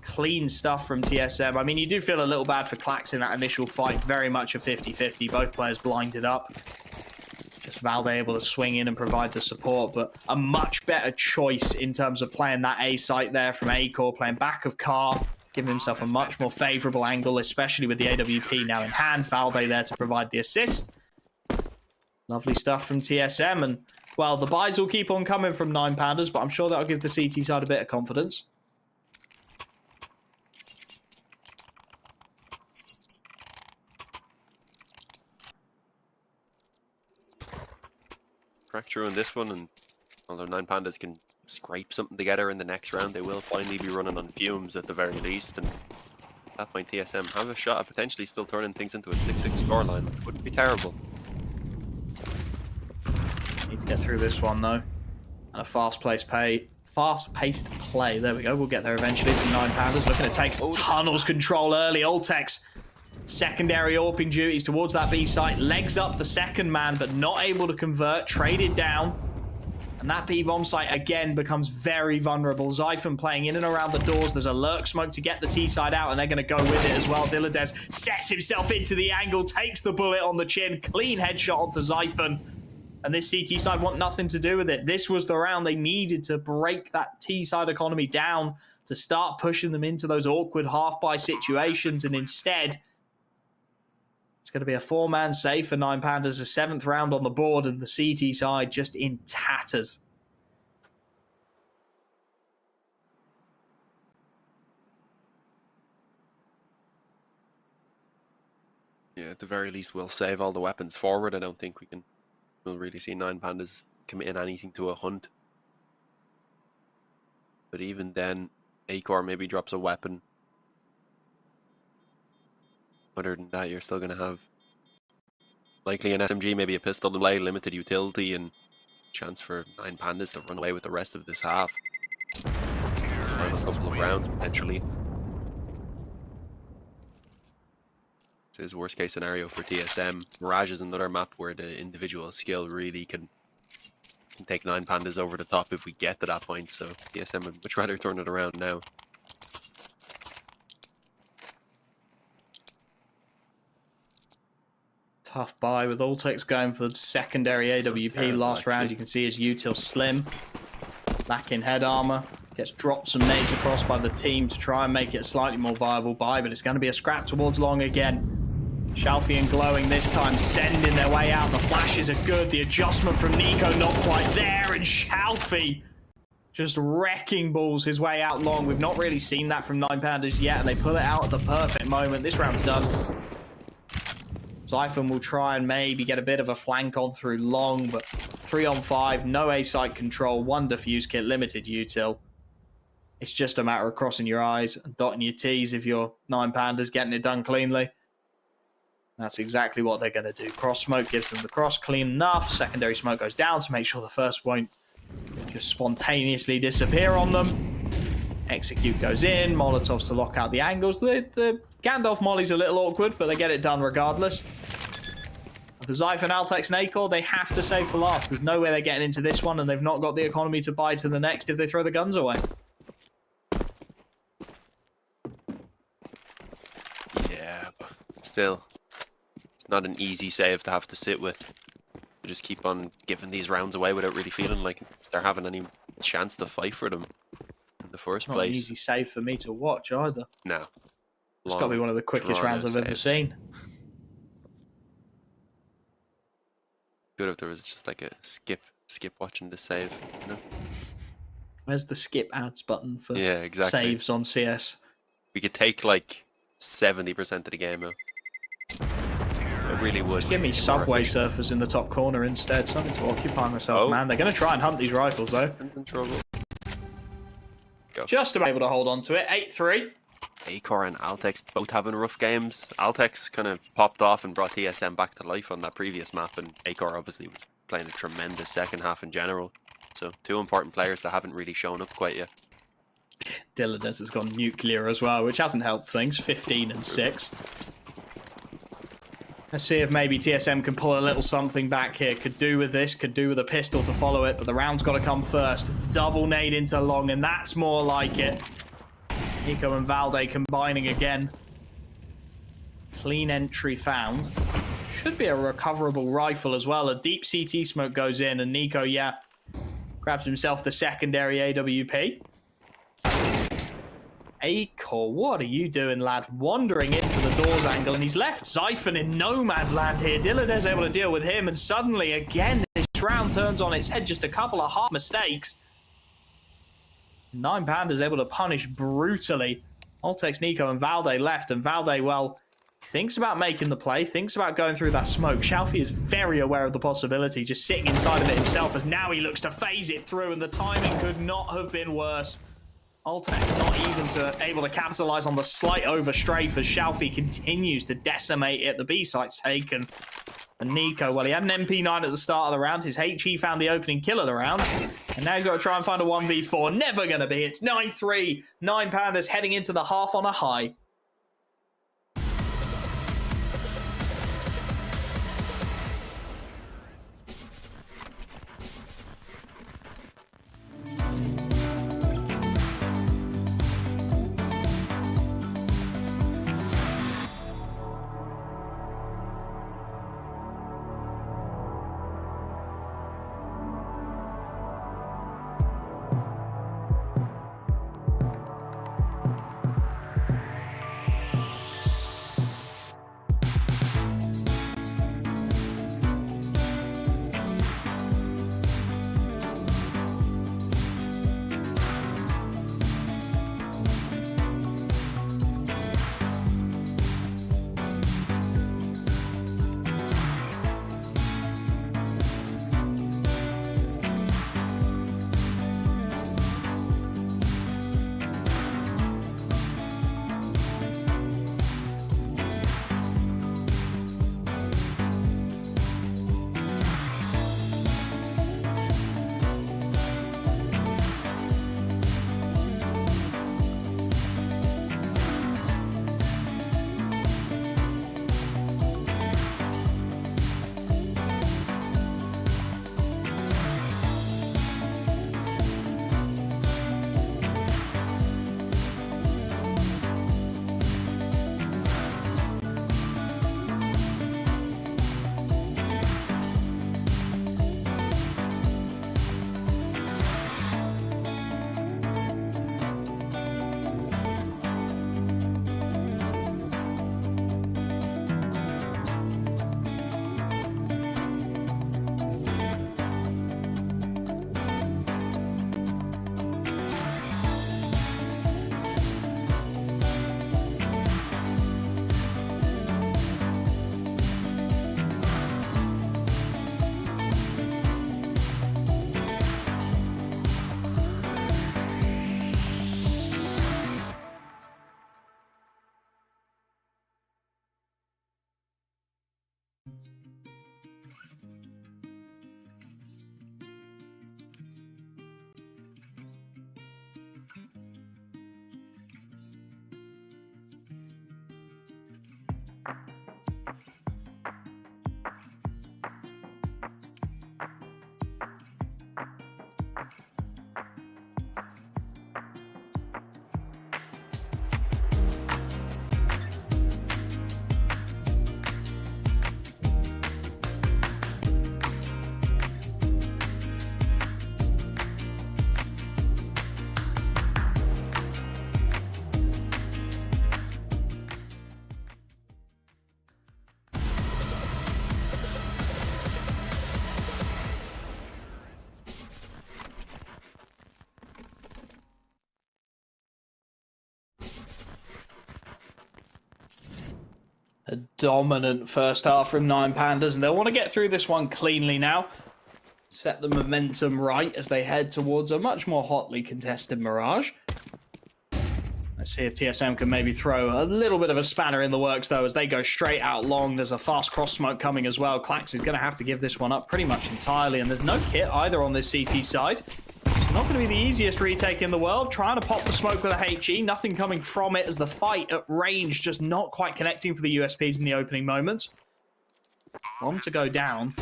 S1: Clean stuff from TSM. I mean, you do feel a little bad for Clax in that initial fight. Very much a 50-50. Both players blinded up. Just Valde able to swing in and provide the support, but a much better choice in terms of playing that A site there from Acor, playing back of Car, giving himself a much more favourable angle, especially with the AWP now in hand. Valde there to provide the assist. Lovely stuff from TSM, and, well, the buys will keep on coming from 9Pandas, but I'm sure that'll give the CT side a bit of confidence.
S2: Crack through in this one, and although 9Pandas can scrape something together in the next round, they will finally be running on fumes at the very least, and at that point TSM have a shot at potentially still turning things into a 6-6 scoreline, which wouldn't be terrible.
S1: Need to get through this one though, and a fast-paced play, there we go, we'll get there eventually from 9Pandas, looking to take tunnels control early. Oltex Secondary AWPing duties towards that B site. Legs up the second man, but not able to convert. Traded down. And that B-bomb site, again, becomes very vulnerable. Xiphon playing in and around the doors. There's a lurk smoke to get the T side out, and they're going to go with it as well. Dilladez sets himself into the angle, takes the bullet on the chin. Clean headshot onto Xiphon. And this CT side want nothing to do with it. This was the round they needed to break that T side economy down, to start pushing them into those awkward half-buy situations. And instead, it's going to be a 4-man save for 9Pandas, a 7th round on the board, and the CT side just in tatters.
S2: Yeah, at the very least, we'll save all the weapons forward. I don't think we'll really see 9Pandas committing anything to a hunt. But even then, Acor maybe drops a weapon. Other than that, you're still going to have likely an SMG, maybe a pistol to play, limited utility, and chance for 9Pandas to run away with the rest of this half. Let's find a couple of rounds, potentially. This is worst case scenario for TSM. Mirage is another map where the individual skill really can take 9Pandas over the top if we get to that point, so TSM would much rather turn it around now.
S1: Tough buy with Altex going for the secondary AWP last round. You can see his util slim. Back in head armor. Gets dropped some nades across by the team to try and make it a slightly more viable buy, but it's going to be a scrap towards long again. Shalfie and Glowing this time sending their way out. The flashes are good. The adjustment from Nico not quite there. And Shalfie just wrecking balls his way out long. We've not really seen that from 9Pandas yet. And they pull it out at the perfect moment. This round's done. Xiphon will try and maybe get a bit of a flank on through long, but 3 on 5, no A-site control, 1 defuse kit, limited util. It's just a matter of crossing your I's and dotting your T's if you're 9Pandas, getting it done cleanly. That's exactly what they're going to do. Cross smoke gives them the cross clean enough. Secondary smoke goes down to make sure the first won't just spontaneously disappear on them. Execute goes in. Molotovs to lock out the angles. The Gandalf molly's a little awkward, but they get it done regardless. For Xiphon, Altex, and Acor, they have to save for last. There's no way they're getting into this one, and they've not got the economy to buy to the next if they throw the guns away.
S2: Yeah, but still, it's not an easy save to have to sit with. You just keep on giving these rounds away without really feeling like they're having any chance to fight for them in the first place.
S1: Not an easy save for me to watch either.
S2: No.
S1: It's got to be one of the quickest rounds I've ever seen.
S2: Good if there was just like a skip watching the save, you know?
S1: Where's the skip ads button for
S2: exactly.
S1: saves on CS?
S2: We could take like 70% of the game out. It really would.
S1: Just give me Subway Surfers in the top corner instead. Something to occupy myself, man. They're going to try and hunt these rifles, though.
S2: Go.
S1: Just about able to hold on to it. 8-3.
S2: Acor and Altex both having rough games. Altex kind of popped off and brought TSM back to life on that previous map, and Acor obviously was playing a tremendous second half in general. So 2 important players that haven't really shown up quite yet.
S1: Dilladez has gone nuclear as well, which hasn't helped things. 15 and 6. Let's see if maybe TSM can pull a little something back here. Could do with this, could do with a pistol to follow it, but the round's got to come first. Double nade into long, and that's more like it. Nico and Valde combining again. Clean entry found. Should be a recoverable rifle as well. A deep CT smoke goes in, and Nico, grabs himself the secondary AWP. Acor, what are you doing, lad? Wandering into the doors angle, and he's left Xiphon in no man's land here. Dilladez able to deal with him, and suddenly, again, this round turns on its head. Just a couple of half mistakes. 9Pandas able to punish brutally. Altex, Nico, and Valde left, and Valde, well, thinks about making the play, thinks about going through that smoke. Shalfie is very aware of the possibility, just sitting inside of it himself, as now he looks to phase it through, and the timing could not have been worse. Altex not even able to capitalize on the slight overstrafe as Shalfie continues to decimate it. The B site's taken. And Nico, well, he had an MP9 at the start of the round. His HE found the opening kill of the round. And now he's got to try and find a 1v4. Never going to be. It's 9-3. 9Pandas heading into the half on a high. A dominant first half from 9Pandas, and they'll want to get through this one cleanly now. Set the momentum right as they head towards a much more hotly contested Mirage. Let's see if TSM can maybe throw a little bit of a spanner in the works, though, as they go straight out long. There's a fast cross smoke coming as well. Klax is going to have to give this one up pretty much entirely, and there's no kit either on this CT side. It's not going to be the easiest retake in the world. Trying to pop the smoke with a HE. Nothing coming from it as the fight at range just not quite connecting for the USPs in the opening moments. Bomb to go down.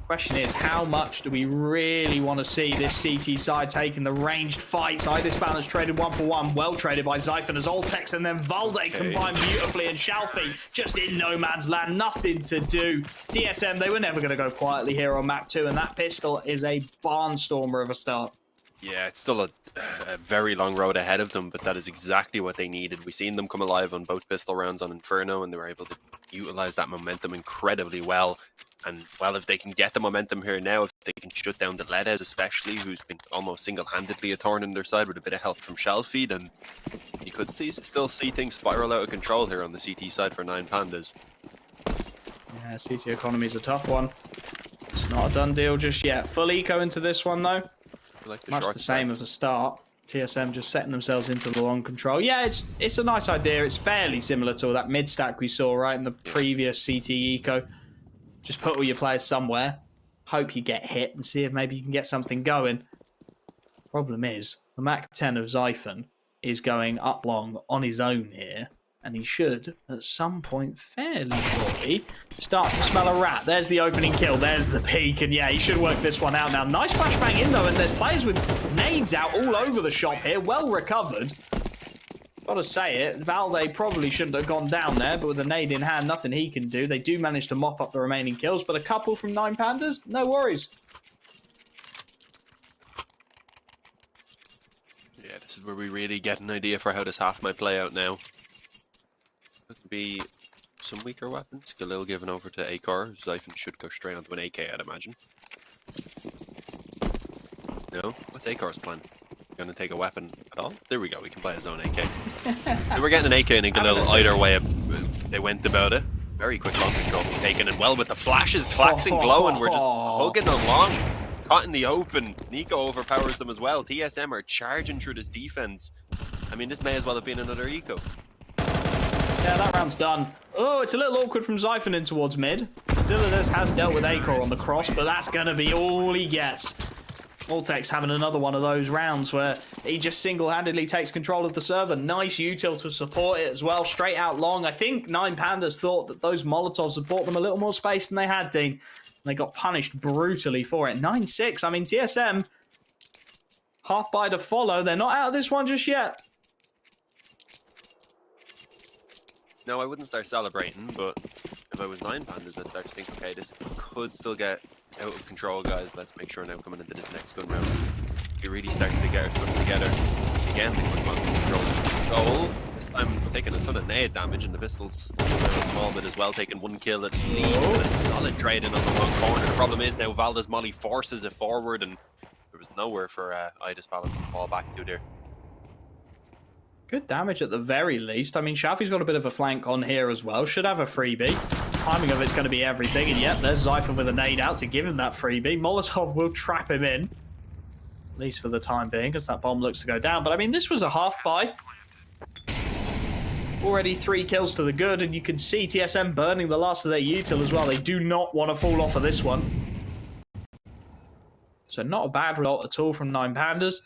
S1: Question is, how much do we really want to see this CT side taking the ranged fights? This balance traded 1-for-1. Well traded by Zyphon as Oltex, and then Valde combined beautifully, and Shalfie just in no man's land. Nothing to do. TSM, they were never going to go quietly here on map 2, and that pistol is a barnstormer of a start.
S2: Yeah, it's still a very long road ahead of them, but that is exactly what they needed. We've seen them come alive on both pistol rounds on Inferno, and they were able to utilize that momentum incredibly well. And, well, if they can get the momentum here now, if they can shut down the Ledes especially, who's been almost single-handedly a thorn in their side with a bit of help from Shelfie, then you could still see things spiral out of control here on the CT side for 9Pandas.
S1: Yeah, CT economy is a tough one. It's not a done deal just yet. Full eco into this one, though.
S2: Like
S1: Much the same as the start. TSM just setting themselves into the long control. Yeah, it's a nice idea. It's fairly similar to that mid stack we saw right in the previous CT eco. Just put all your players somewhere, hope you get hit, and see if maybe you can get something going. Problem is, the Mach 10 of Zyphon is going up long on his own here, and he should, at some point fairly shortly, start to smell a rat. There's the opening kill, there's the peak, and yeah, he should work this one out now. Nice flashbang in, though, and there's players with nades out all over the shop here, well recovered. Gotta say it, Valde probably shouldn't have gone down there, but with a nade in hand, nothing he can do. They do manage to mop up the remaining kills, but a couple from 9Pandas, no worries.
S2: Yeah, this is where we really get an idea for how this half might play out now. It could be some weaker weapons. Galil given over to Akar. Zyphon should go straight onto an AK, I'd imagine. No? What's Akar's plan? Going to take a weapon at all? There we go, we can play his own AK. So we're getting an AK and a Galil either way they went about it. Very quick long control taken, and well with the flashes, Klax and glowing, we're just hugging along. Caught in the open. Nico overpowers them as well. TSM are charging through this defense. I mean, this may as well have been another eco.
S1: Yeah, that round's done. Oh, it's a little awkward from Zyphon in towards mid. Dilladas has dealt with Akor on the cross, but that's going to be all he gets. Voltex having another one of those rounds where he just single-handedly takes control of the server. Nice util to support it as well. Straight out long. I think 9Pandas thought that those Molotovs had bought them a little more space than they had, Dean. They got punished brutally for it. 9-6. I mean, TSM, half by to follow. They're not out of this one just yet.
S2: No, I wouldn't start celebrating, but if I was 9Pandas, I'd start to think, okay, this could still get out of control, guys. Let's make sure now coming into this next gun round, we really start to get our stuff together. Again, they could want to control goal. This time taking a ton of nade damage, and the pistols a small bit as well, taking one kill at least, and a solid trade in on the one corner. The problem is now Valdes Molly forces it forward, and there was nowhere for Idis Balance to fall back to there.
S1: Good damage at the very least. I mean, Shafi's got a bit of a flank on here as well. Should have a freebie. Timing of it's going to be everything. And yep, there's Zyphon with a nade out to give him that freebie. Molotov will trap him in. At least for the time being, because that bomb looks to go down. But I mean, this was a half buy. Already 3 kills to the good. And you can see TSM burning the last of their util as well. They do not want to fall off of this one. So not a bad result at all from 9Pandas.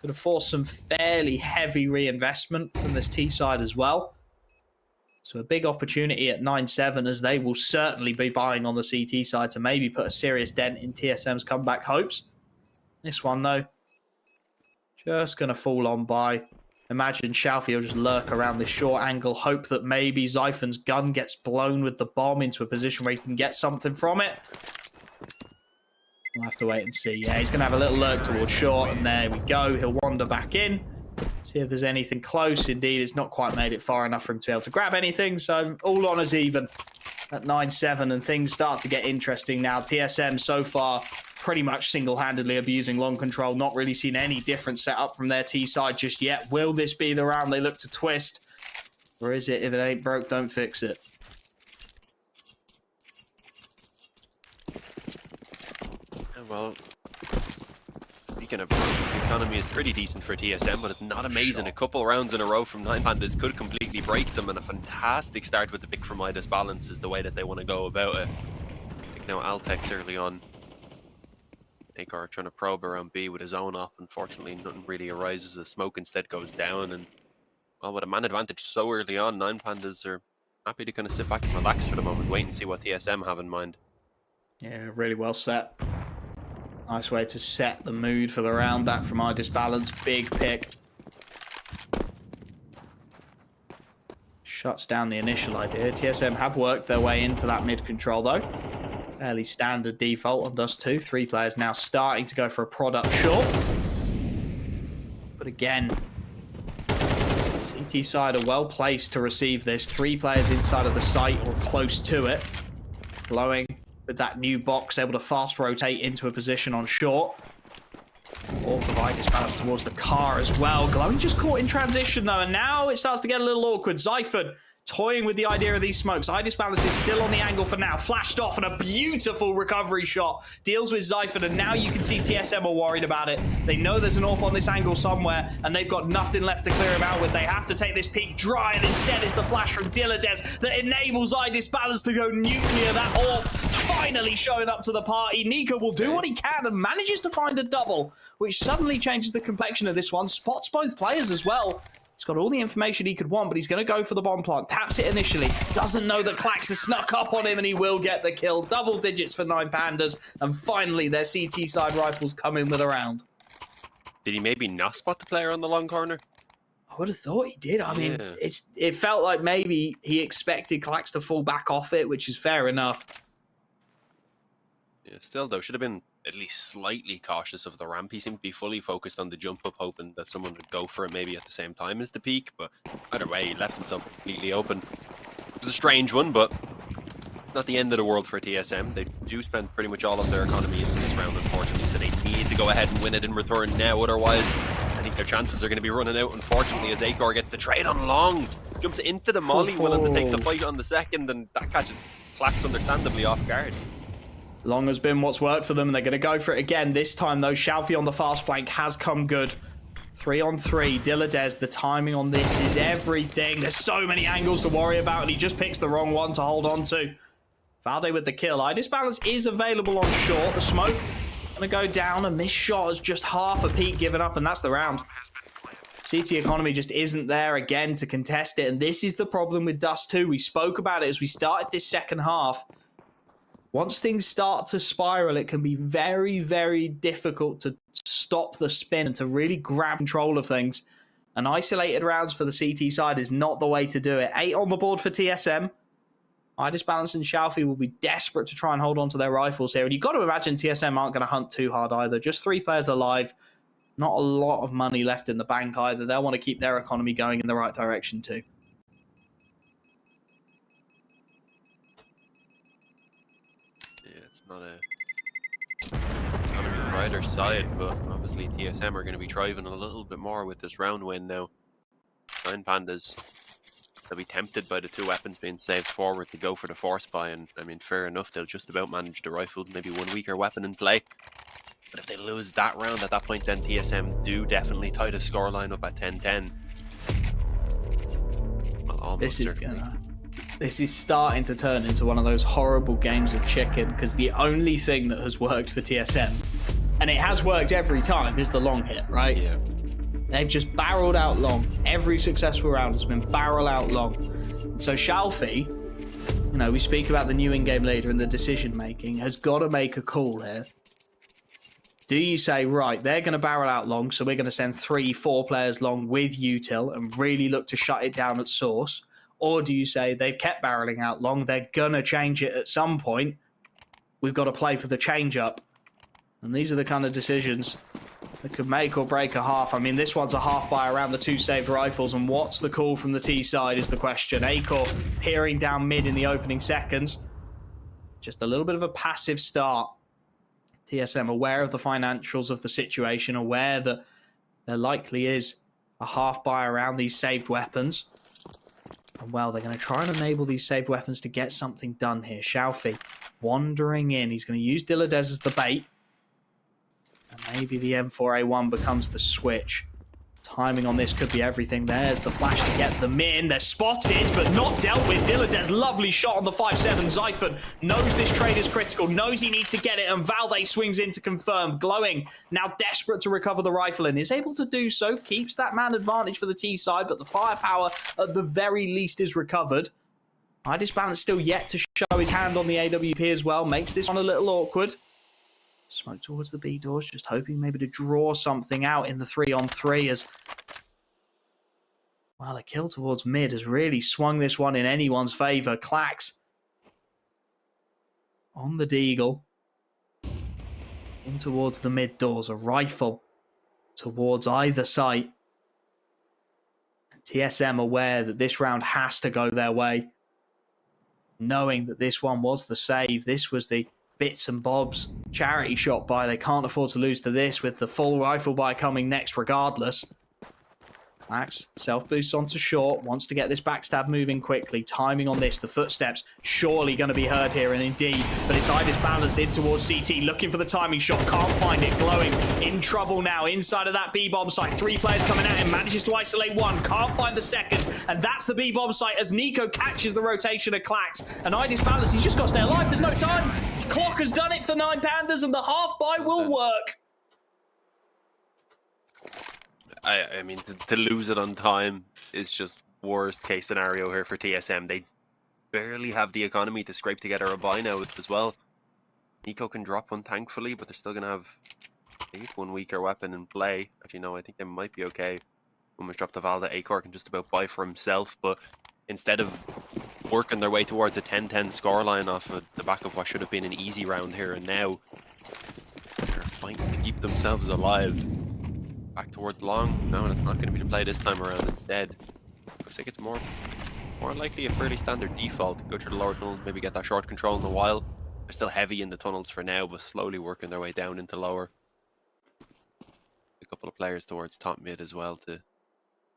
S1: Could have forced some fairly heavy reinvestment from this T side as well. So a big opportunity at 9-7, as they will certainly be buying on the CT side to maybe put a serious dent in TSM's comeback hopes. This one, though, just going to fall on by. Imagine Shalfie will just lurk around this short angle, hope that maybe Zyphon's gun gets blown with the bomb into a position where he can get something from it. We'll have to wait and see. Yeah, he's going to have a little lurk towards short, and there we go. He'll wander back in, see if there's anything close. Indeed, it's not quite made it far enough for him to be able to grab anything, so all on as even at 9-7, and things start to get interesting now. TSM so far pretty much single-handedly abusing long control, not really seen any different setup from their T side just yet. Will this be the round they look to twist? Or is it, if it ain't broke, don't fix it?
S2: well, speaking of, the economy is pretty decent for TSM, but it's not amazing. A couple rounds in a row from 9Pandas could completely break them, and a fantastic start with the pick from Midas balance is the way that they want to go about it. Like now, Altex early on. Akar trying to probe around B with his own op. Unfortunately, nothing really arises. The smoke instead goes down, and well, with a man advantage so early on, 9Pandas are happy to kind of sit back and relax for the moment, wait and see what TSM have in mind.
S1: Yeah, really well set. Nice way to set the mood for the round. That from Midas balance, big pick. Shuts down the initial idea. TSM have worked their way into that mid control though. Fairly standard default on Dust 2. 3 players now starting to go for a prod up short. But again, CT side are well placed to receive this. 3 players inside of the site or close to it. Blowing with that new box, able to fast rotate into a position on short. Or provide disbalance towards the car as well. Glowing just caught in transition though, and now it starts to get a little awkward. Zyphod toying with the idea of these smokes. Balance is still on the angle for now. Flashed off and a beautiful recovery shot. Deals with Zyphod, and now you can see TSM are worried about it. They know there's an AWP on this angle somewhere, and they've got nothing left to clear him out with. They have to take this peak dry, and instead it's the flash from Dilladez that enables Balance to go nuclear. That AWP finally showing up to the party. Nika will do what he can and manages to find a double, which suddenly changes the complexion of this one. Spots both players as well. He's got all the information he could want, but he's going to go for the bomb plant. Taps it initially. Doesn't know that Klax has snuck up on him, and he will get the kill. Double digits for 9Pandas. And finally, their CT side rifles come in with a round.
S2: Did he maybe not spot the player on the long corner?
S1: I would have thought he did. I mean, it felt like maybe he expected Klax to fall back off it, which is fair enough.
S2: Yeah, still though, should have been at least slightly cautious of the ramp. He seemed to be fully focused on the jump up, hoping that someone would go for it maybe at the same time as the peak, but either way, he left himself completely open. It was a strange one, but it's not the end of the world for TSM. They do spend pretty much all of their economy into this round, unfortunately, so they need to go ahead and win it in return now. Otherwise, I think their chances are going to be running out, unfortunately, as Akar gets the trade on long. Jumps into the molly, willing to take the fight on the second, and that catches Klax understandably off guard.
S1: Long has been what's worked for them, and they're going to go for it again. This time, though, Shalfie on the fast flank has come good. 3 on 3. Dilladez, the timing on this is everything. There's so many angles to worry about, and he just picks the wrong one to hold on to. Valde with the kill. Balance is available on short. The smoke going to go down. A missed shot is just half a peak given up, and that's the round. CT economy just isn't there again to contest it, and this is the problem with Dust 2. We spoke about it as we started this second half. Once things start to spiral, it can be very, very difficult to stop the spin and to really grab control of things. And isolated rounds for the CT side is not the way to do it. 8 on the board for TSM. Balance and Shalfie will be desperate to try and hold on to their rifles here. And you've got to imagine TSM aren't going to hunt too hard either. Just 3 players alive. Not a lot of money left in the bank either. They'll want to keep their economy going in the right direction too.
S2: Not economy for either side, but obviously TSM are going to be driving a little bit more with this round win now. 9Pandas, they'll be tempted by the 2 weapons being saved forward to go for the force buy, and I mean, fair enough, they'll just about manage the rifle, maybe one weaker weapon in play. But if they lose that round at that point, then TSM do definitely tie the scoreline up at 10-10. Well, almost certainly.
S1: This is starting to turn into one of those horrible games of chicken, because the only thing that has worked for TSM, and it has worked every time, is the long hit, right?
S2: Yeah.
S1: They've just barreled out long. Every successful round has been barrel out long. So Shalfie, you know, we speak about the new in-game leader and the decision making, has got to make a call here. Do you say, right, they're going to barrel out long, so we're going to send 3-4 players long with util and really look to shut it down at source? Or do you say they've kept barreling out long, they're going to change it at some point, we've got to play for the change-up? And these are the kind of decisions that could make or break a half. I mean, this one's a half by around the 2 saved rifles, and what's the call from the T side is the question. Akor peering down mid in the opening seconds. Just a little bit of a passive start. TSM aware of the financials of the situation, aware that there likely is a half by around these saved weapons. And well, they're going to try and enable these saved weapons to get something done here. Shalfie wandering in. He's going to use Dilladez as the bait. And maybe the M4A1 becomes the switch. Timing on this could be everything. There's the flash to get them in. They're spotted, but not dealt with. Dilladez, lovely shot on the 5-7. Zyphon knows this trade is critical, knows he needs to get it, and Valde swings in to confirm. Glowing, now desperate to recover the rifle, and is able to do so. Keeps that man advantage for the T side, but the firepower, at the very least, is recovered. iDisbalance still yet to show his hand on the AWP as well. Makes this one a little awkward. Smoke towards the B doors, just hoping maybe to draw something out in the 3-on-3 as... Well, a kill towards mid has really swung this one in anyone's favour. Clax on the Deagle. In towards the mid doors, a rifle towards either site. And TSM aware that this round has to go their way. Knowing that this one was the save, this was the bits and bobs charity shot buy. They can't afford to lose to this with the full rifle buy coming next regardless. Max self-boosts onto short, wants to get this backstab moving quickly. Timing on this, the footsteps surely going to be heard here, and indeed, but it's iDisbalance in towards CT, looking for the timing shot, can't find it. Glowing in trouble now inside of that B-bomb site. 3 players coming at him, manages to isolate one, can't find the second, and that's the B-bomb site as Nico catches the rotation of Clax. And iDisbalance, he's just got to stay alive, there's no time. The clock has done it for 9Pandas, and the half buy will work.
S2: I mean, to lose it on time is just worst case scenario here for TSM. They barely have the economy to scrape together a buy now as well. Nico can drop one, thankfully, but they're still going to have one weaker weapon in play. Actually, no, I think they might be okay. Almost dropped the Valda. Acor can just about buy for himself, but instead of working their way towards a 10-10 scoreline off of the back of what should have been an easy round here and now, they're fighting to keep themselves alive. Back towards long. No, it's not going to be the play this time around. Instead, looks like it's more likely a fairly standard default. Go through the lower tunnels, maybe get that short control in a while. They're still heavy in the tunnels for now, but slowly working their way down into lower. A couple of players towards top mid as well to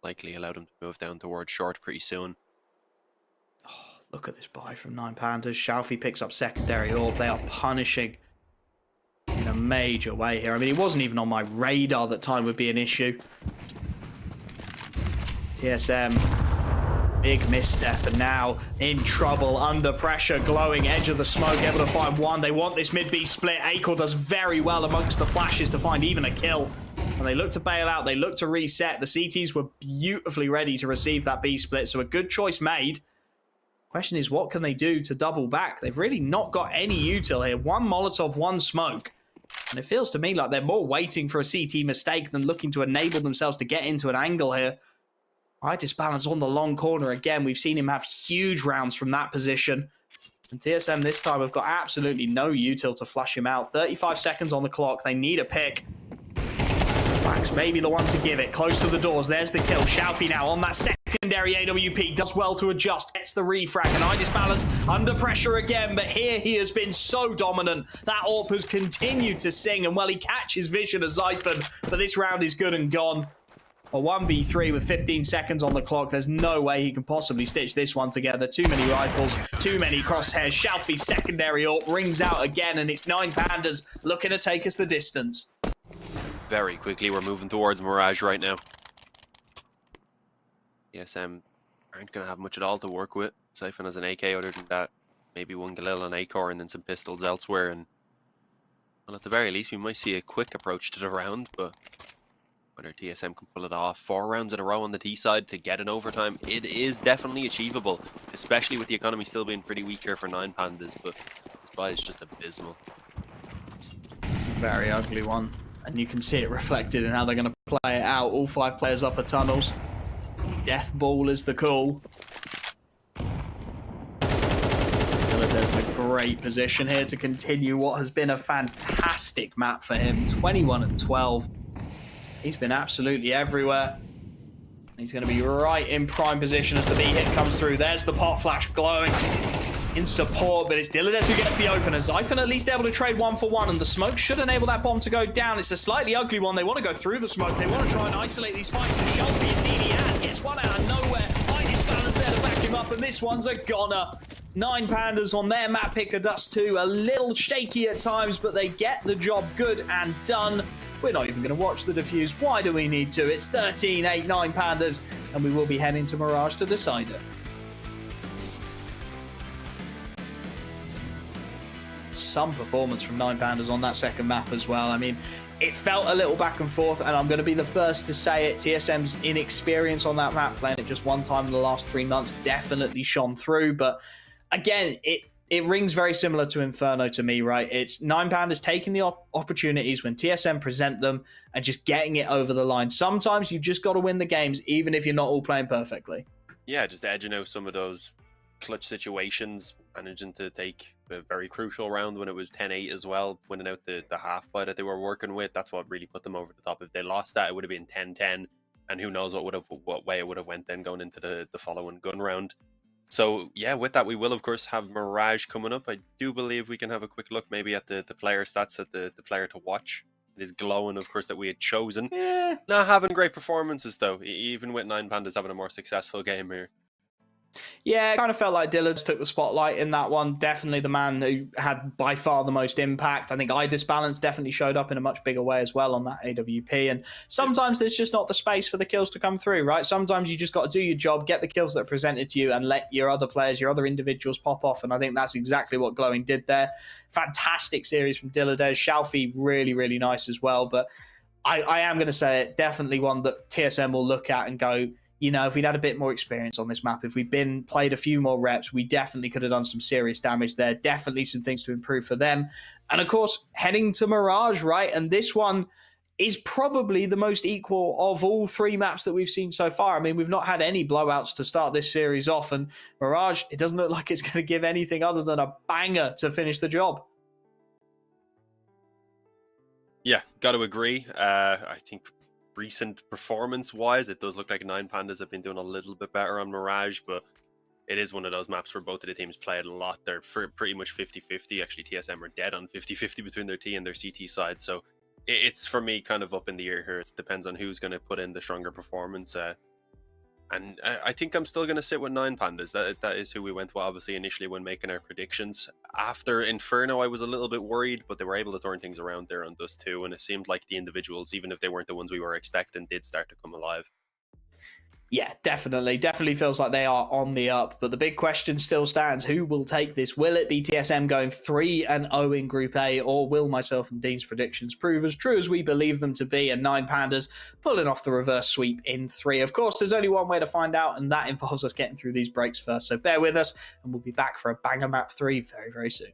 S2: likely allow them to move down towards short pretty soon.
S1: Oh, look at this buy from 9Pandas. Shalfie picks up secondary orb. They are punishing in a major way here. I mean, it wasn't even on my radar that time would be an issue. TSM, big misstep, and now in trouble, under pressure. Glowing, edge of the smoke, able to find one. They want this mid-B split. Acor does very well amongst the flashes to find even a kill. And they look to bail out, they look to reset. The CTs were beautifully ready to receive that B split, so a good choice made. Question is, what can they do to double back? They've really not got any util here. One Molotov, one smoke. And it feels to me like they're more waiting for a CT mistake than looking to enable themselves to get into an angle here. iDisbalance on the long corner again. We've seen him have huge rounds from that position. And TSM this time have got absolutely no util to flush him out. 35 seconds on the clock. They need a pick. Max may be the one to give it. Close to the doors. There's the kill. Shalfie now on that secondary AWP. Does well to adjust. Gets the refrag. And iDisbalance under pressure again. But here he has been so dominant. That AWP has continued to sing. And well, he catches vision of Zyphon. But this round is good and gone. A 1v3 with 15 seconds on the clock. There's no way he can possibly stitch this one together. Too many rifles. Too many crosshairs. Shalfie secondary AWP rings out again. And it's 9Pandas looking to take us the distance.
S2: Very quickly, we're moving towards Mirage right now. TSM aren't going to have much at all to work with. Zyphon has an AK other than that. Maybe one Galil on Acor and then some pistols elsewhere. And well, at the very least, we might see a quick approach to the round, but whether TSM can pull it off 4 rounds in a row on the T side to get an overtime, it is definitely achievable, especially with the economy still being pretty weak here for 9Pandas, but this buy is just abysmal.
S1: Very ugly one. And you can see it reflected in how they're going to play it out. All 5 players upper tunnels. Death ball is the call. There's a great position here to continue what has been a fantastic map for him. 21 and 12. He's been absolutely everywhere. He's going to be right in prime position as the B hit comes through. There's the pot flash glowing in support, but it's Dilladez who gets the opener. Zyphon at least able to trade 1-for-1, and the smoke should enable that bomb to go down. It's a slightly ugly one. They want to go through the smoke. They want to try and isolate these fights. And Shelby indeed he has. Gets one out of nowhere. iDisbalance there to back him up, and this one's a goner. 9Pandas on their map pick of dust too. A little shaky at times, but they get the job good and done. We're not even going to watch the defuse. Why do we need to? It's 13-8 9Pandas, and we will be heading to Mirage to decide it. Some performance from 9Pandas on that second map as well. I mean, it felt a little back and forth, and I'm going to be the first to say it. TSM's inexperience on that map, playing it just one time in the last 3 months, definitely shone through. But again, it rings very similar to Inferno to me, right? It's 9Pandas taking the opportunities when TSM present them and just getting it over the line. Sometimes you've just got to win the games, even if you're not all playing perfectly.
S2: Yeah, just edging out some of those clutch situations, managing to take a very crucial round when it was 10-8 as well, winning out the half buy that they were working with. That's what really put them over the top. If they lost that, it would have been 10-10, and who knows what way it would have went then going into the following gun round. So yeah, with that, we will of course have Mirage coming up. I do believe we can have a quick look maybe at the player stats, at the player to watch. It is glowing, of course, that we had chosen.
S1: Yeah.
S2: Not having great performances though, even with 9Pandas having a more successful game here.
S1: Yeah, it kind of felt like Dillard's took the spotlight in that one. Definitely the man who had by far the most impact. I think iDisbalance definitely showed up in a much bigger way as well on that AWP. And sometimes there's just not the space for the kills to come through, right? Sometimes you just got to do your job, get the kills that are presented to you, and let your other players, your other individuals pop off. And I think that's exactly what Glowing did there. Fantastic series from Dillard. Shalfie, really, really nice as well. But I am going to say it, definitely one that TSM will look at and go, you know, if we'd had a bit more experience on this map, if we'd played a few more reps, we definitely could have done some serious damage there. Definitely some things to improve for them. And of course, heading to Mirage, right? And this one is probably the most equal of all 3 maps that we've seen so far. I mean, we've not had any blowouts to start this series off, and Mirage, it doesn't look like it's going to give anything other than a banger to finish the job.
S2: Yeah, got to agree. I think recent performance-wise, it does look like 9Pandas have been doing a little bit better on Mirage, but it is one of those maps where both of the teams played a lot. They're pretty much 50-50. Actually, TSM are dead on 50-50 between their T and their CT side, so it's, for me, kind of up in the air here. It depends on who's going to put in the stronger performance. And I think I'm still going to sit with 9Pandas. That is who we went with, obviously, initially when making our predictions. After Inferno, I was a little bit worried, but they were able to turn things around there on Dust 2, and it seemed like the individuals, even if they weren't the ones we were expecting, did start to come alive.
S1: Yeah, definitely feels like they are on the up. But the big question still stands. Who will take this? Will it be TSM going 3-0 in Group A, or will myself and Dean's predictions prove as true as we believe them to be, and 9Pandas pulling off the reverse sweep in 3? Of course, there's only one way to find out, and that involves us getting through these breaks first. So bear with us, and we'll be back for a banger map 3 very, very soon.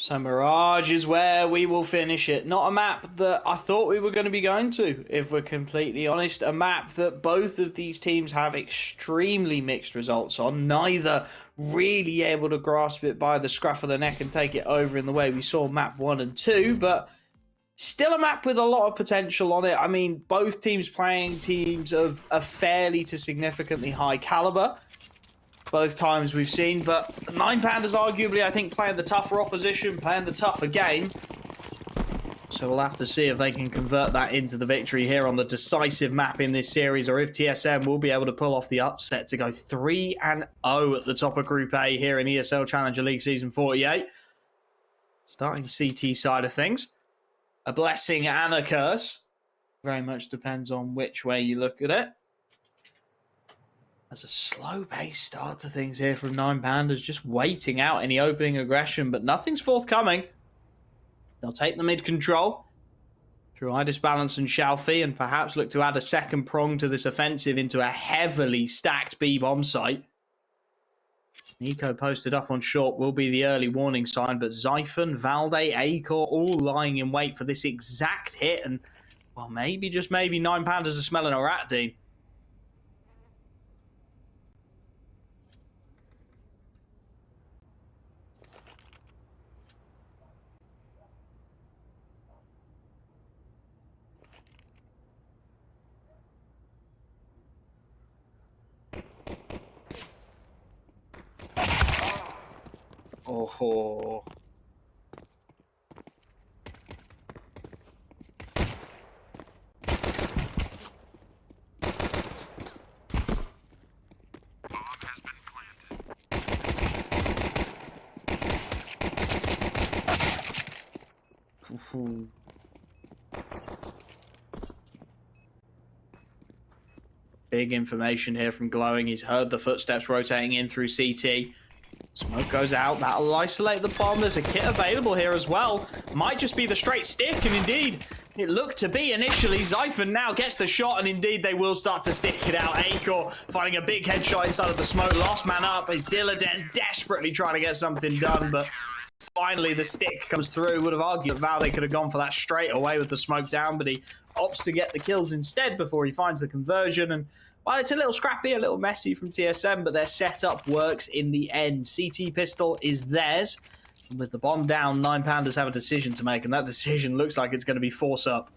S1: So Mirage is where we will finish it. Not a map that I thought we were going to be going to, if we're completely honest. A map that both of these teams have extremely mixed results on. Neither really able to grasp it by the scruff of the neck and take it over in the way we saw map 1 and 2. But still a map with a lot of potential on it. I mean, both teams playing teams of a fairly to significantly high caliber. Both times we've seen, but 9Pandas arguably, I think, playing the tougher opposition, playing the tougher game. So we'll have to see if they can convert that into the victory here on the decisive map in this series, or if TSM will be able to pull off the upset to go 3-0 at the top of Group A here in ESL Challenger League Season 48. Starting CT side of things. A blessing and a curse. Very much depends on which way you look at it. There's a slow-paced start to things here from 9Pandas, just waiting out any opening aggression, but nothing's forthcoming. They'll take the mid-control through Idis Balance and Shalfi, and perhaps look to add a second prong to this offensive into a heavily stacked B-bomb site. Nico posted up on short will be the early warning sign, but Zyphon, Valde, Acor all lying in wait for this exact hit, and, well, maybe, just maybe, 9Pandas are smelling a rat, Dean. Oh. Big information here from Glowing. He's heard the footsteps rotating in through CT. Smoke goes out. That'll isolate the bomb. There's a kit available here as well. Might just be the straight stick, and indeed, It looked to be initially. Zyphon now gets the shot, and indeed they will start to stick it out. Acor finding a big headshot inside of the smoke. Last man up is Dilladez desperately trying to get something done, but finally the stick comes through. Would have argued that Valde could have gone for that straight away with the smoke down, but he opts to get the kills instead before he finds the conversion. And well, it's a little scrappy, a little messy from TSM, but their setup works in the end. CT pistol is theirs. And with the bomb down, 9Pandas have a decision to make, and that decision looks like it's going to be force up.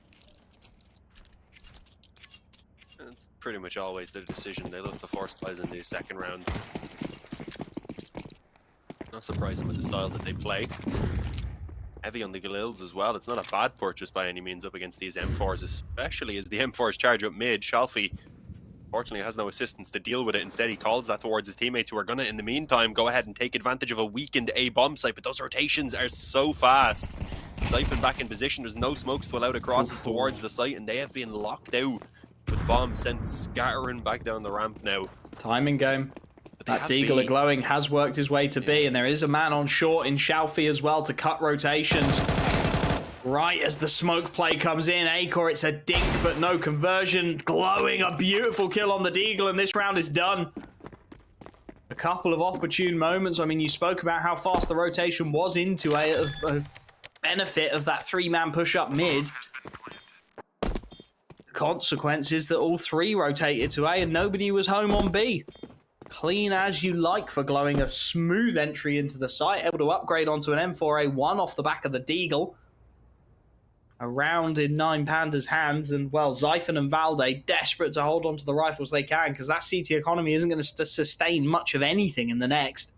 S2: It's pretty much always the decision. They look to force buys in these second rounds. Not surprising with the style that they play. Heavy on the Galils as well. It's not a bad purchase by any means up against these M4s, especially as the M4s charge up mid. Shalfie, fortunately, has no assistance to deal with it. Instead, he calls that towards his teammates, who are going to, in the meantime, go ahead and take advantage of a weakened A bomb site. But those rotations are so fast. Zyphon back in position. There's no smokes to allow the crosses towards the site, and they have been locked out with bombs sent scattering back down the ramp now.
S1: Timing game. That Deagle glowing has worked his way to B, and there is a man on short in Shalfie as well to cut rotations. Right as the smoke play comes in, Acor, it's a dink, but no conversion. Glowing, a beautiful kill on the Deagle, and this round is done. A couple of opportune moments. I mean, you spoke about how fast the rotation was into a benefit of that three-man push-up mid. The consequence is that all three rotated to A, and nobody was home on B. Clean as you like for Glowing, a smooth entry into the site, able to upgrade onto an M4A1 off the back of the Deagle. A round in 9Pandas' hands, and well, Zyphon and Valde desperate to hold on to the rifles they can, because that CT economy isn't going to sustain much of anything in the next.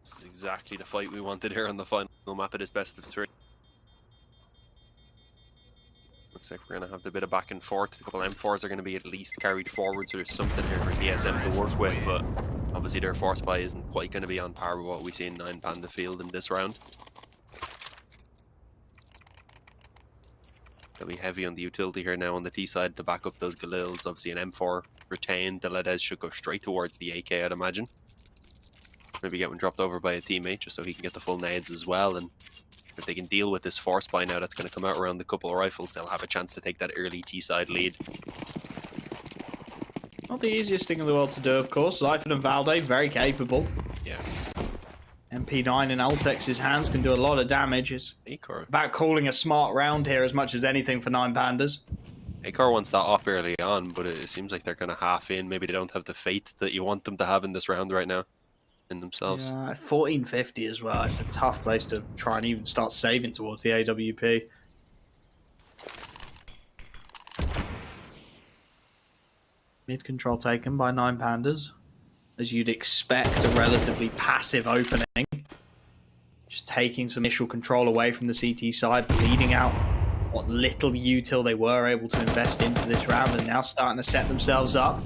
S2: This is exactly the fight we wanted here on the final map of this best of three. Looks like we're going to have a bit of back and forth. A couple M4s are going to be at least carried forward, so there's something here for TSM to work with, but obviously their force buy isn't quite going to be on par with what we see in 9Panda field in this round. They'll be heavy on the utility here now on the T side to back up those Galils. Obviously an M4 retained. The Ledez should go straight towards the AK, I'd imagine. Maybe get one dropped over by a teammate just so he can get the full nades as well. And if they can deal with this force buy now that's going to come out around the couple of rifles, they'll have a chance to take that early T-side lead.
S1: Not the easiest thing in the world to do, of course. Zyphon and Valde, very capable.
S2: Yeah.
S1: MP9 in Altex's hands can do a lot of damage. It's about calling a smart round here as much as anything for 9Pandas.
S2: Acor wants that off early on, but it seems like they're kind of half in. Maybe they don't have the faith that you want them to have in this round right now in themselves.
S1: Yeah, 1450 as well. It's a tough place to try and even start saving towards the AWP. Mid control taken by 9Pandas. As you'd expect, a relatively passive opening. Just taking some initial control away from the CT side, bleeding out what little util they were able to invest into this round, and now starting to set themselves up.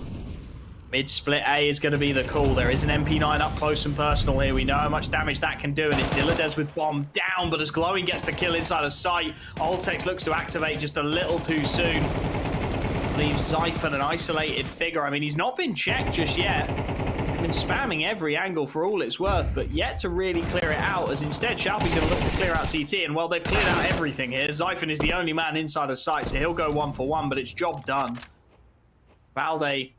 S1: Mid-split A is going to be the call. There is an MP9 up close and personal here. We know how much damage that can do, and it's Dilladez with bomb down, but as Glowing gets the kill inside of sight, Altex looks to activate just a little too soon. Leaves Zyphon an isolated figure. I mean, he's not been checked just yet. Been spamming every angle for all it's worth, but yet to really clear it out, as instead Shalfie's going to look to clear out CT, and well, they've cleared out everything here. Zyphon is the only man inside of sight, so he'll go 1-for-1, but it's job done. Valde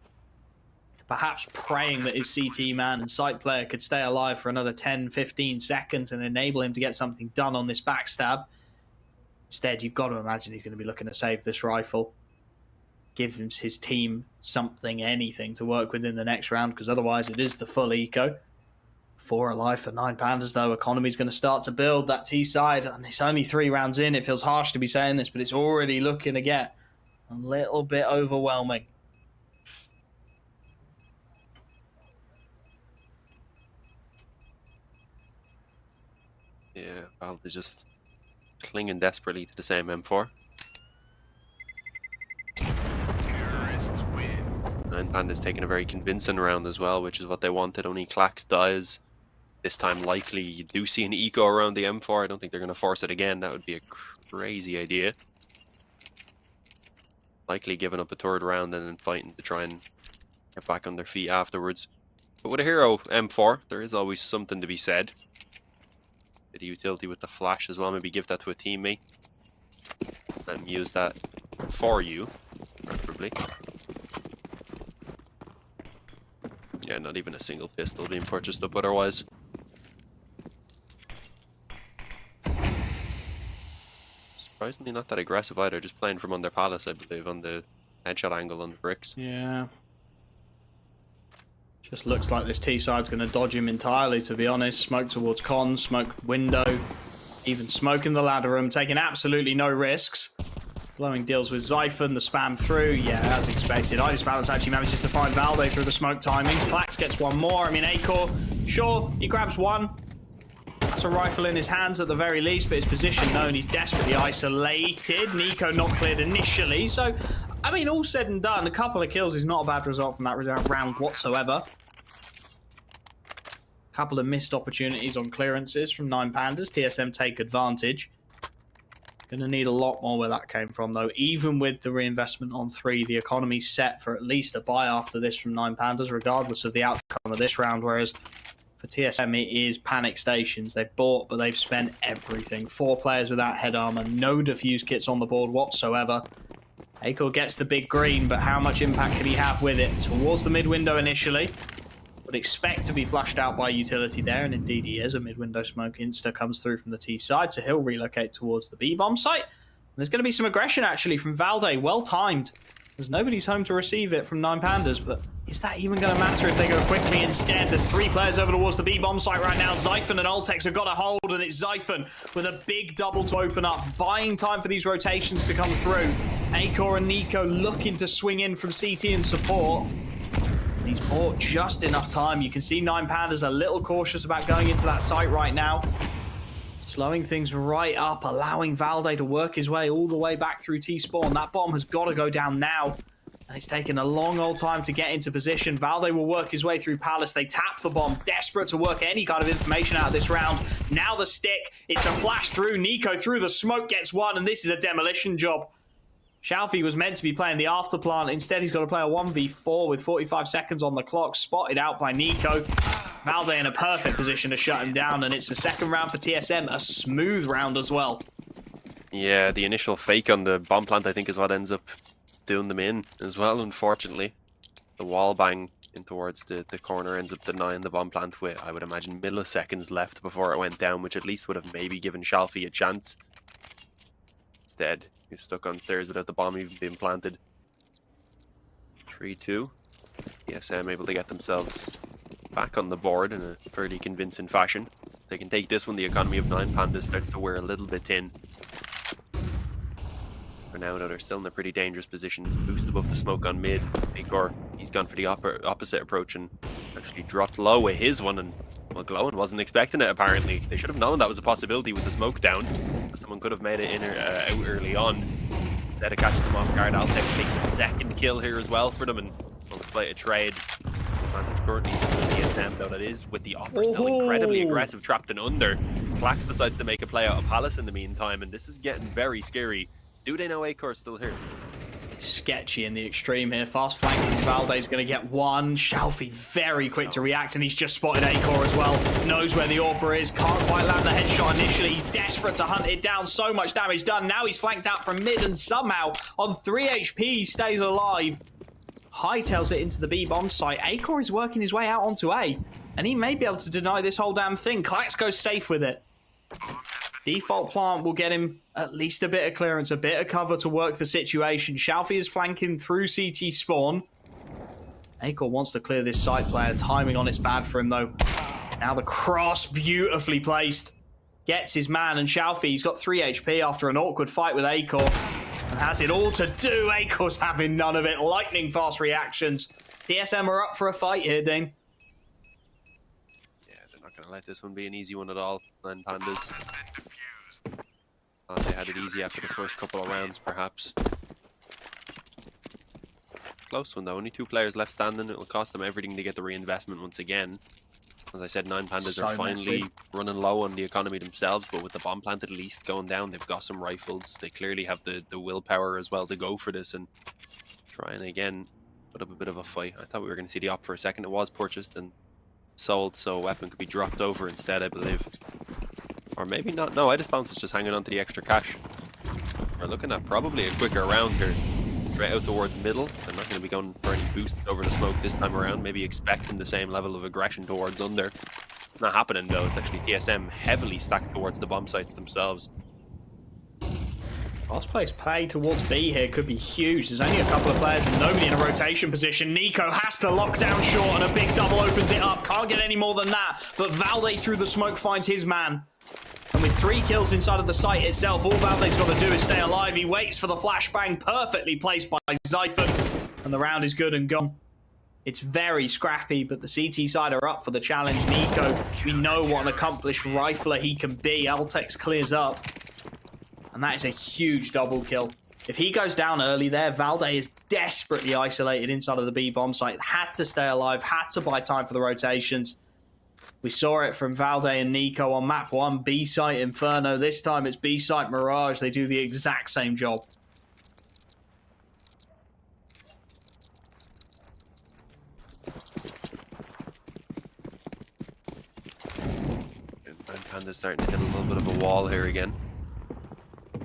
S1: perhaps praying that his CT man and site player could stay alive for another 10-15 seconds and enable him to get something done on this backstab. Instead, you've got to imagine he's going to be looking to save this rifle. Give his team something, anything to work with in the next round, because otherwise it is the full eco. 4 alive for 9Pandas, though. Economy's going to start to build that T side, and it's only 3 rounds in. It feels harsh to be saying this, but it's already looking to get a little bit overwhelming.
S2: Yeah, Valve is just clinging desperately to the same M4. 9Pandas taking a very convincing round as well, which is what they wanted. Only Clax dies. This time likely you do see an eco around the M4. I don't think they're going to force it again. That would be a crazy idea. Likely giving up a third round and then fighting to try and get back on their feet afterwards. But with a hero M4, there is always something to be said. Bit of utility with the flash as well. Maybe give that to a teammate. And use that for you, preferably. Yeah, not even a single pistol being purchased up otherwise. Surprisingly not that aggressive either, just playing from under Palace, I believe, on the headshot angle on the bricks.
S1: Yeah. Just looks like this T side's going to dodge him entirely, to be honest. Smoke towards con, smoke window, even smoke in the ladder room, taking absolutely no risks. Blowing deals with Zyphon, the spam through. Yeah, as expected. Balance actually manages to find Valde through the smoke timings. Klax gets one more. I mean, Acor, sure, he grabs one. That's a rifle in his hands at the very least, but his position known. He's desperately isolated. Nico not cleared initially. So, I mean, all said and done, a couple of kills is not a bad result from that round whatsoever. A couple of missed opportunities on clearances from 9Pandas. TSM take advantage. Gonna need a lot more where that came from, though. Even with the reinvestment on 3, the economy's set for at least a buy after this from 9Pandas, regardless of the outcome of this round, whereas for TSM, it is panic stations. They've bought, but they've spent everything. 4 players without head armor, no defuse kits on the board whatsoever. Acor gets the big green, but how much impact can he have with it? Towards the mid window initially. Would expect to be flushed out by utility there, and indeed he is. A mid-window smoke insta comes through from the T side, so he'll relocate towards the B-bomb site. There's going to be some aggression, actually, from Valde. Well-timed. There's nobody's home to receive it from 9Pandas, but is that even going to matter if they go quickly instead? There's 3 players over towards the B-bomb site right now. Zyphon and Ultex have got a hold, and it's Zyphon with a big double to open up, buying time for these rotations to come through. Acor and Nico looking to swing in from CT and support. He's bought just enough time. You can see 9Pandas a little cautious about going into that site right now. Slowing things right up, allowing Valde to work his way all the way back through T-spawn. That bomb has got to go down now. And it's taken a long old time to get into position. Valde will work his way through Palace. They tap the bomb, desperate to work any kind of information out of this round. Now the stick. It's a flash through. Nico through the smoke gets one, and this is a demolition job. Shalfie was meant to be playing the afterplant. Instead, he's got to play a 1v4 with 45 seconds on the clock. Spotted out by Nico. Valde in a perfect position to shut him down, and it's the second round for TSM. A smooth round as well.
S2: Yeah, the initial fake on the bomb plant, I think, is what ends up doing them in as well, unfortunately. The wall bang in towards the corner ends up denying the bomb plant with, I would imagine, milliseconds left before it went down, which at least would have maybe given Shalfie a chance. Instead, he's stuck on stairs without the bomb even being planted. 3-2. TSM able to get themselves back on the board in a fairly convincing fashion. They can take this one. The economy of 9Pandas starts to wear a little bit thin. For now, though, they're still in a pretty dangerous position. It's boost above the smoke on mid. Igor, he's gone for the opposite approach and actually dropped low with his one. And well, Glowin wasn't expecting it, apparently. They should have known that was a possibility with the smoke down. Someone could have made it in out early on. Instead of catching them off guard, Altex takes a second kill here as well for them, and on display a trade. Advantage currently sits with TSM, though that is with the offer still incredibly aggressive, trapped and under. Klax decides to make a play out of Palace in the meantime, and this is getting very scary. Do they know Acor's still here?
S1: Sketchy in the extreme here. Fast flanking. Valde's going to get one. Shalfie very quick to react, and he's just spotted Acor as well. Knows where the AWP is. Can't quite land the headshot initially. He's desperate to hunt it down. So much damage done. Now he's flanked out from mid, and somehow on 3 HP he stays alive. Hightails it into the B bomb site. Acor is working his way out onto A, and he may be able to deny this whole damn thing. Klax goes safe with it. Default plant will get him at least a bit of clearance, a bit of cover to work the situation. Shalfie is flanking through CT spawn. Acor wants to clear this side player. Timing on it's bad for him, though. Now the cross, beautifully placed. Gets his man, and Shalfie, he's got 3 HP after an awkward fight with Acor. And has it all to do. Acor's having none of it. Lightning fast reactions. TSM are up for a fight here, Dean.
S2: Yeah, they're not going to let this one be an easy one at all. 9Pandas. Thought they had it easy after the first couple of rounds, perhaps. Close one, though. Only 2 players left standing. It'll cost them everything to get the reinvestment once again. As I said, 9Pandas are finally running low on the economy themselves, but with the bomb plant at least going down, they've got some rifles. They clearly have the willpower as well to go for this and try and again put up a bit of a fight. I thought we were going to see the op for a second. It was purchased, and sold, so a weapon could be dropped over instead, I believe. Or maybe not. No, Bounce is just hanging on to the extra cash. We're looking at probably a quicker round here. Straight out towards middle. I'm not going to be going for any boosts over the smoke this time around. Maybe expecting the same level of aggression towards under. Not happening though. It's actually TSM heavily stacked towards the bomb sites themselves.
S1: Fast place play towards B here could be huge. There's only a couple of players and nobody in a rotation position. Nico has to lock down short and a big double opens it up. Can't get any more than that. But Valde through the smoke finds his man. And with 3 kills inside of the site itself, all Valde's got to do is stay alive. He waits for the flashbang, perfectly placed by Zyphon. And the round is good and gone. It's very scrappy, but the CT side are up for the challenge. Nico, we know what an accomplished rifler he can be. Altex clears up. And that is a huge double kill. If he goes down early there, Valde is desperately isolated inside of the B bomb site. Had to stay alive, had to buy time for the rotations. We saw it from Valde and Nico on map 1, B site Inferno. This time it's B site Mirage. They do the exact same job.
S2: Panda's starting to hit a little bit of a wall here again.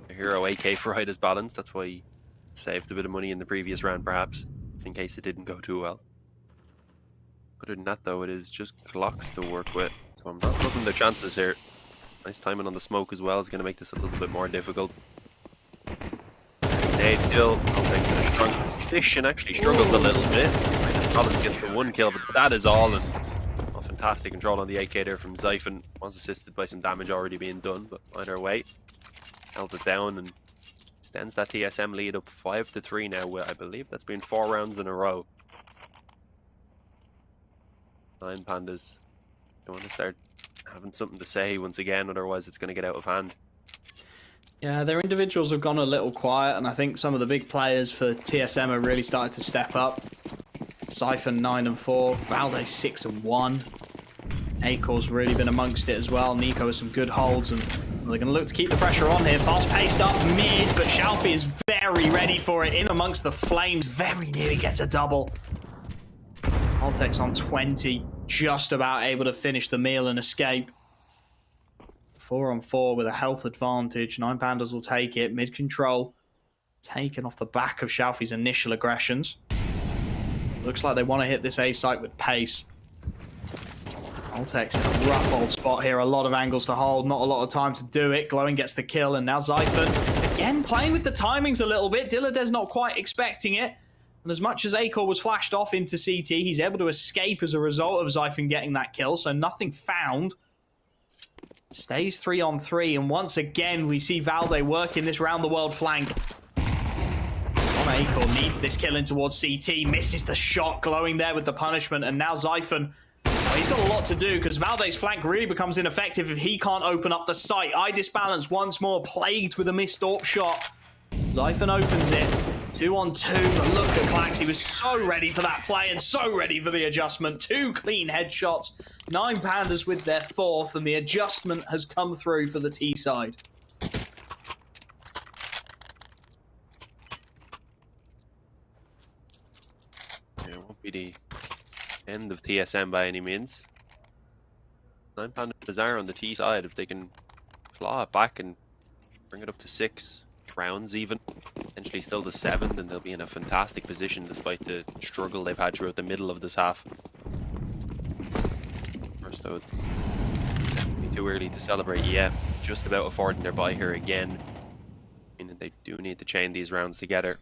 S2: The hero AK fried his balance. That's why he saved a bit of money in the previous round, perhaps, in case it didn't go too well. Other than that, though, it is just clocks to work with. So I'm not looking at the chances here. Nice timing on the smoke as well is going to make this a little bit more difficult. Nade kill. Thanks in a strong position. Actually struggles a little bit. I just promised gets the 1 kill, but that is all. And fantastic control on the AK there from Zyphon. Was assisted by some damage already being done, but either way, held it down and extends that TSM lead up 5-3 now. I believe that's been 4 rounds in a row. 9Pandas. Don't want to start having something to say once again, otherwise it's going to get out of hand.
S1: Yeah, their individuals have gone a little quiet, and I think some of the big players for TSM are really started to step up. Zyphon 9-4, Valde 6-1. Akor's really been amongst it as well. Nico has some good holds, and they're going to look to keep the pressure on here. Fast paced up mid, but Shalfie is very ready for it. In amongst the flames, very nearly gets a double. Altex on 20, just about able to finish the meal and escape. 4-on-4 with a health advantage. 9Pandas will take it. Mid control, taken off the back of Shalfie's initial aggressions. Looks like they want to hit this A site with pace. Altex in a rough old spot here. A lot of angles to hold. Not a lot of time to do it. Glowing gets the kill. And now Zyphon, again, playing with the timings a little bit. Dilladez not quite expecting it. And as much as Akor was flashed off into CT, he's able to escape as a result of Zyphon getting that kill. So nothing found. Stays 3-on-3. And once again, we see Valde working this round-the-world flank. Akor needs this kill in towards CT, misses the shot, glowing there with the punishment, and now Zyphon, well, he's got a lot to do because Valde's flank really becomes ineffective if he can't open up the site. Eye disbalance once more, plagued with a missed AWP shot. Zyphon opens it, 2-on-2, but look at Clax, he was so ready for that play and so ready for the adjustment. 2 clean headshots, 9Pandas with their 4th, and the adjustment has come through for the T side.
S2: The end of TSM by any means. 9Pandas are on the T side. If they can claw it back and bring it up to 6 rounds even, potentially still to 7, then they'll be in a fantastic position despite the struggle they've had throughout the middle of this half. First though, definitely too early to celebrate yet. Just about affording their bye here again. Meaning they do need to chain these rounds together.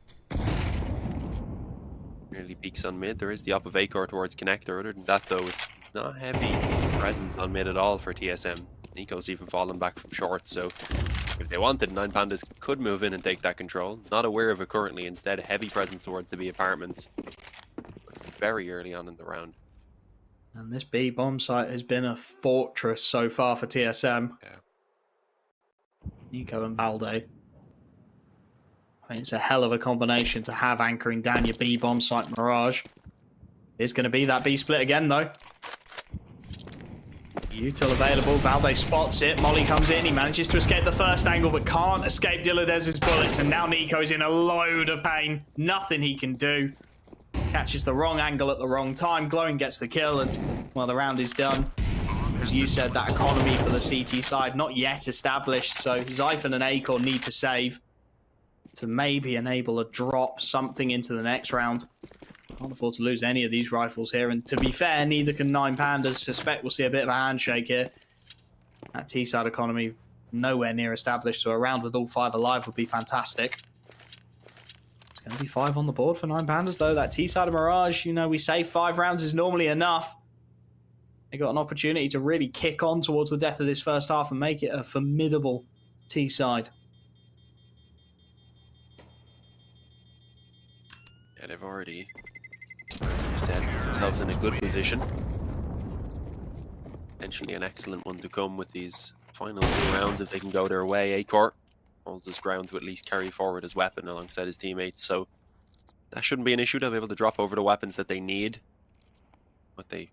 S2: Nearly peaks on mid. There is the op of Akor towards connector. Other than that, though, it's not heavy presence on mid at all for TSM. Nico's even fallen back from short, so if they wanted, 9Pandas could move in and take that control. Not aware of it currently. Instead, heavy presence towards the B apartments. But it's very early on in the round.
S1: And this B bomb site has been a fortress so far for TSM.
S2: Yeah.
S1: Nico and Valde. I mean, it's a hell of a combination to have anchoring down your B bomb site Mirage. It's going to be that B split again, though. Util available. Valde spots it. Molly comes in. He manages to escape the first angle, but can't escape Dilladez's bullets. And now Nico's in a load of pain. Nothing he can do. Catches the wrong angle at the wrong time. Glowing gets the kill, and, well, the round is done. As you said, that economy for the CT side not yet established, so Zyphon and Acorn need to save to maybe enable a drop, something into the next round. Can't afford to lose any of these rifles here, and to be fair, neither can 9Pandas. Suspect we'll see a bit of a handshake here. That T-side economy nowhere near established, so a round with all 5 alive would be fantastic. It's going to be 5 on the board for 9Pandas, though. That T-side of Mirage, you know, we say 5 rounds is normally enough. They got an opportunity to really kick on towards the death of this first half and make it a formidable T-side.
S2: Yeah, they've already, as you said, themselves in a good position. Potentially an excellent one to come with these final 2 rounds if they can go their way. Acor holds his ground to at least carry forward his weapon alongside his teammates, so that shouldn't be an issue. They'll be able to drop over the weapons that they need. What they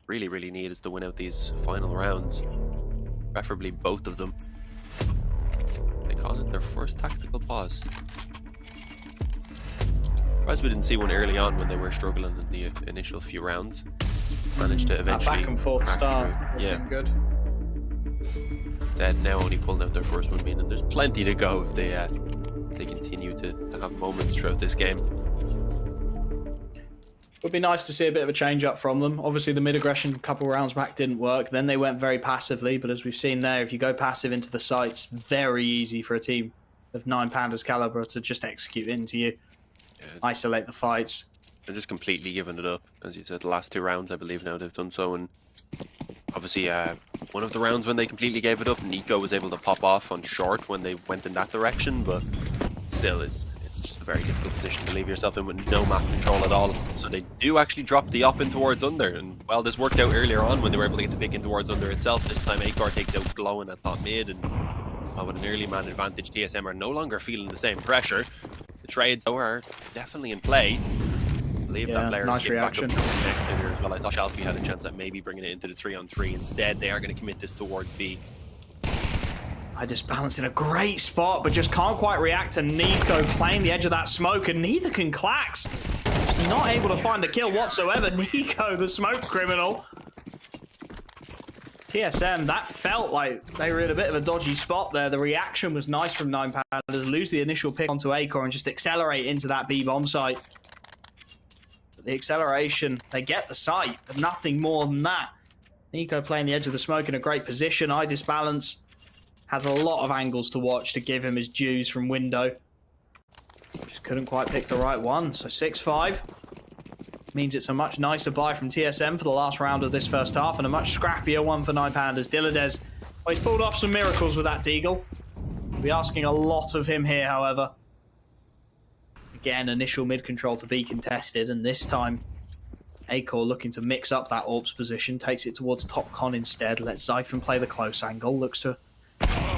S2: really need is to win out these final rounds, preferably both of them. They call it their first tactical pause. Surprised we didn't see one early on when they were struggling in the initial few rounds. Managed to eventually
S1: back and forth start.
S2: Yeah,
S1: good.
S2: Instead, now only pulling out their first one, meaning there's plenty to go if they continue to have moments throughout this game.
S1: It would be nice to see a bit of a change up from them. Obviously, the mid-aggression couple rounds back didn't work. Then they went very passively, but as we've seen there, if you go passive into the sites, very easy for a team of 9Pandas caliber to just execute into you, isolate the fights.
S2: They're just completely giving it up. As you said, the last 2 rounds, I believe now they've done so. And obviously, one of the rounds when they completely gave it up, Nico was able to pop off on short when they went in that direction, but still, it's just a very difficult position to leave yourself in with no map control at all. So they do actually drop the up in towards under, and well, this worked out earlier on when they were able to get the pick in towards under itself. This time Acor takes out Glowing at top mid, and with an early man advantage, TSM are no longer feeling the same pressure. The trades, though, are definitely in play. I believe that player
S1: nice reaction.
S2: Back up to connected here as well. I thought Shalfie had a chance at maybe bringing it into the 3-on-3. Instead, they are going to commit this towards B.
S1: I just balance in a great spot, but just can't quite react to Nico playing the edge of that smoke, and neither can Clax. Not able to find the kill whatsoever. Nico, the smoke criminal. TSM, that felt like they were in a bit of a dodgy spot there. The reaction was nice from 9Pandas. Lose the initial pick onto Acor and just accelerate into that B bomb site. But the acceleration, they get the site, but nothing more than that. Nico playing the edge of the smoke in a great position. I disbalance. Had a lot of angles to watch to give him his dues from window. Just couldn't quite pick the right one. So 6-5 means it's a much nicer buy from TSM for the last round of this first half, and a much scrappier one for 9Pandas. Dilladez, well, he's pulled off some miracles with that Deagle. We'll be asking a lot of him here, however. Again, initial mid control to be contested, and this time Acor looking to mix up that AWP's position, takes it towards top con instead, lets Zyphon play the close angle, looks to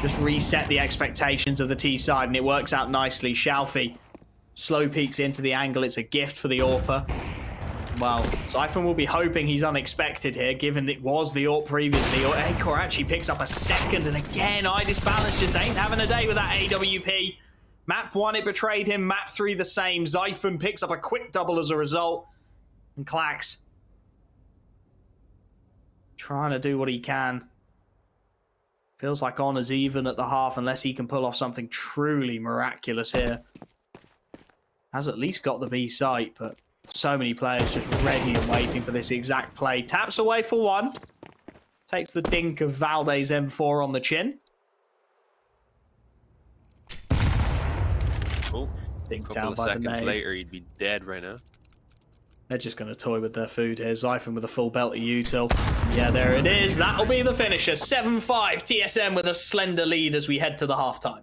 S1: just reset the expectations of the T side, and it works out nicely. Shalfie slow peeks into the angle. It's a gift for the AWPer. Well, Zyphon will be hoping he's unexpected here, given it was the AWP previously. Or Acor actually picks up a second, and again, Balance just ain't having a day with that AWP. Map 1, it betrayed him. Map 3, the same. Zyphon picks up a quick double as a result. And Clax trying to do what he can. Feels like honor's even at the half unless he can pull off something truly miraculous here. Has at least got the B site, but so many players just ready and waiting for this exact play. Taps away for one. Takes the dink of Valdez M4 on the chin.
S2: Oh,
S1: Dinked
S2: a couple
S1: out
S2: of
S1: by the
S2: seconds
S1: nade.
S2: later, he'd be dead right now.
S1: They're just going to toy with their food here. Zyphon with a full belt of util. Yeah, there it is. That'll be the finisher. 7-5. TSM with a slender lead as we head to the halftime.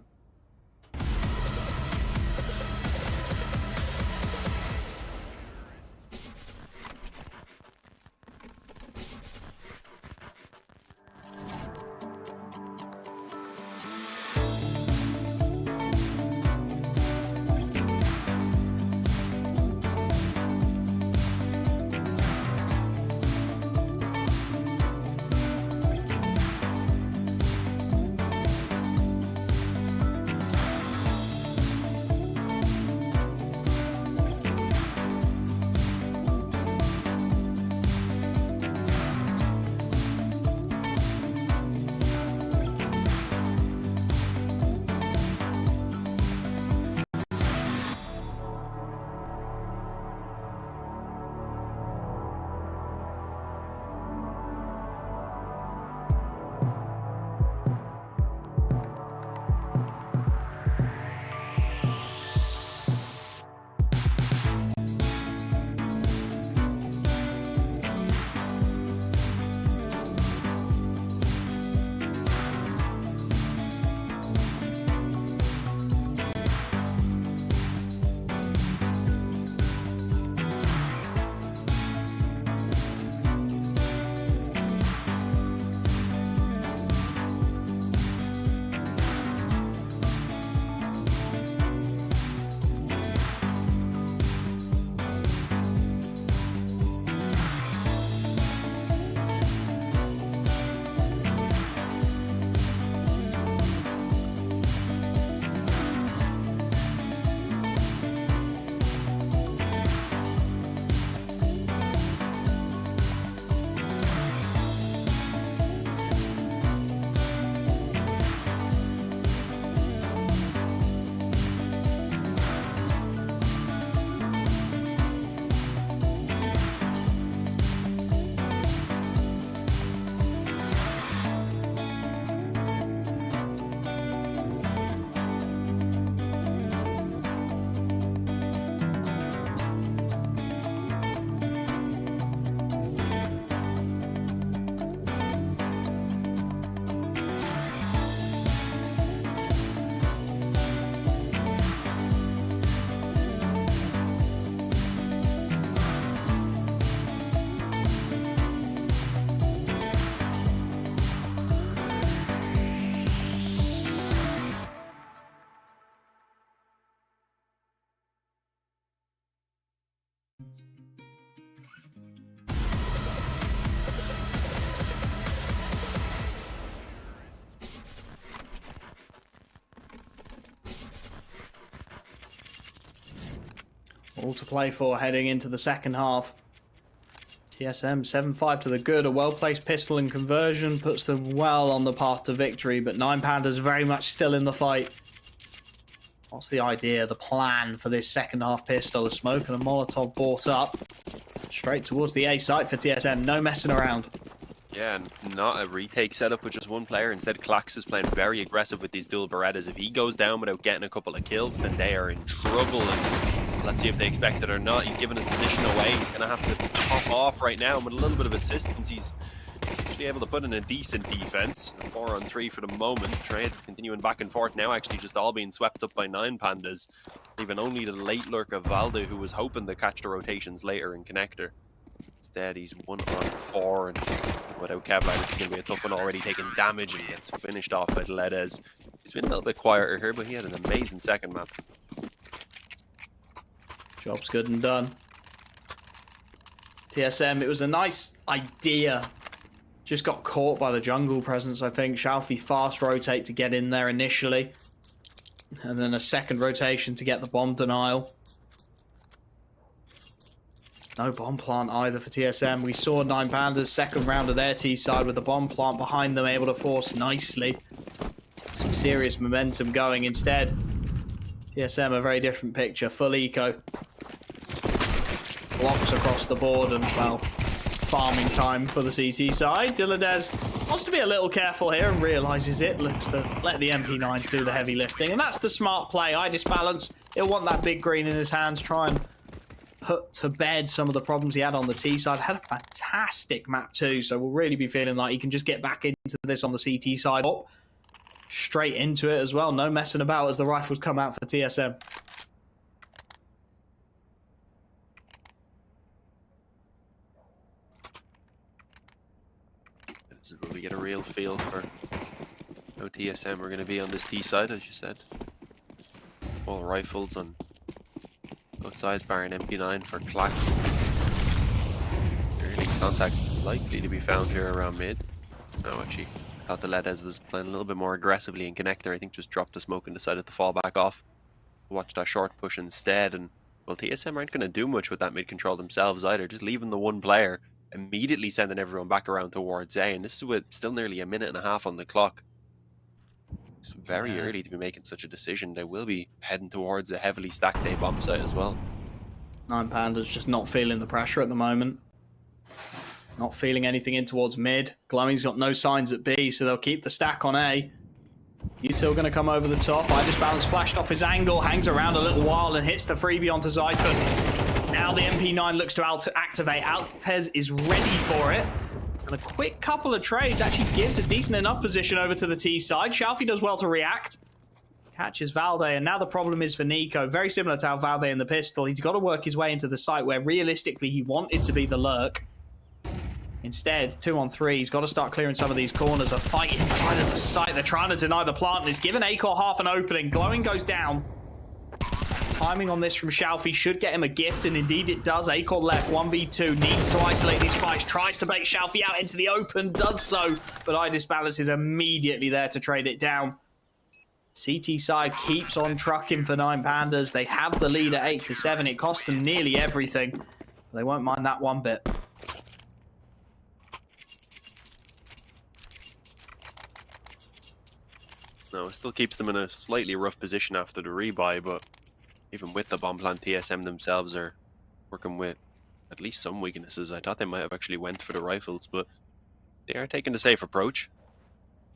S1: All to play for heading into the second half. TSM 7-5 to the good. A well-placed pistol and conversion puts them well on the path to victory, but 9Pandas very much still in the fight. What's the idea, the plan for this second half pistol? A smoke and a Molotov brought up. Straight towards the A site for TSM. No messing around.
S2: Yeah, and not a retake setup with just one player. Instead, Klax is playing very aggressive with these dual Berettas. If he goes down without getting a couple of kills, then they are in trouble. And let's see if they expect it or not. He's giving his position away. He's going to have to pop off right now. And with a little bit of assistance, he's actually able to put in a decent defense. 4-on-3 for the moment. Trades continuing back and forth now, actually just all being swept up by 9Pandas. Even only the late lurk of Valde, who was hoping to catch the rotations later in connector. Instead, he's 1-on-4, and without Kevlar, this is going to be a tough one, already taking damage, and gets finished off by Ledez. He's been a little bit quieter here, but he had an amazing second map.
S1: Job's good and done. TSM, it was a nice idea. Just got caught by the jungle presence, I think. Shalfie fast rotate to get in there initially. And then a second rotation to get the bomb denial. No bomb plant either for TSM. We saw 9Pandas second round of their T side with the bomb plant behind them, able to force nicely. Some serious momentum going instead. TSM, a very different picture. Full eco. Blocks across the board and, well, farming time for the CT side. Diladez wants to be a little careful here and realizes it. Looks to let the MP9s do the heavy lifting. And that's the smart play. I disbalance. He'll want that big green in his hands. Try and put to bed some of the problems he had on the T side. Had a fantastic map too, so we'll really be feeling like he can just get back into this on the CT side. Up, straight into it as well. No messing about as the rifles come out for TSM.
S2: This is where we get a real feel for how TSM are going to be on this T side, as you said. All rifles on both sides, bar an MP9 for Klax. Early contact likely to be found here around mid. No, actually, I thought the Ledez was playing a little bit more aggressively in connector. I think just dropped the smoke and decided to fall back off. Watch that short push instead, and well, TSM aren't going to do much with that mid control themselves either. Just leaving the one player, immediately sending everyone back around towards A, and this is with still nearly a minute and a half on the clock. It's very early to be making such a decision. They will be heading towards a heavily stacked A bomb site as well.
S1: 9Pandas just not feeling the pressure at the moment. Not feeling anything in towards mid. Glowing's got no signs at B, so they'll keep the stack on A. Util going to come over the top. I just balance flashed off his angle, hangs around a little while and hits the freebie onto Zyphon. Now the MP9 looks to activate. Altez is ready for it. And a quick couple of trades actually gives a decent enough position over to the T side. Shalfie does well to react. Catches Valde, and now the problem is for Nico. Very similar to how Valde in the pistol. He's got to work his way into the site where realistically he wanted to be the lurk. Instead, 2-on-3, he's got to start clearing some of these corners. A fight inside of the site. They're trying to deny the plant, and it's given Acor half an opening. Glowing goes down. Timing on this from Shalfie should get him a gift, and indeed it does. Acor left, 1v2, needs to isolate these fights, tries to bait Shalfie out into the open, does so, but Idisbalance is immediately there to trade it down. CT side keeps on trucking for 9Pandas. They have the lead at 8-7. It cost them nearly everything. They won't mind that one bit.
S2: No, it still keeps them in a slightly rough position after the rebuy, but even with the bomb plant, TSM themselves are working with at least some weaknesses. I thought they might have actually went for the rifles, but they are taking the safe approach.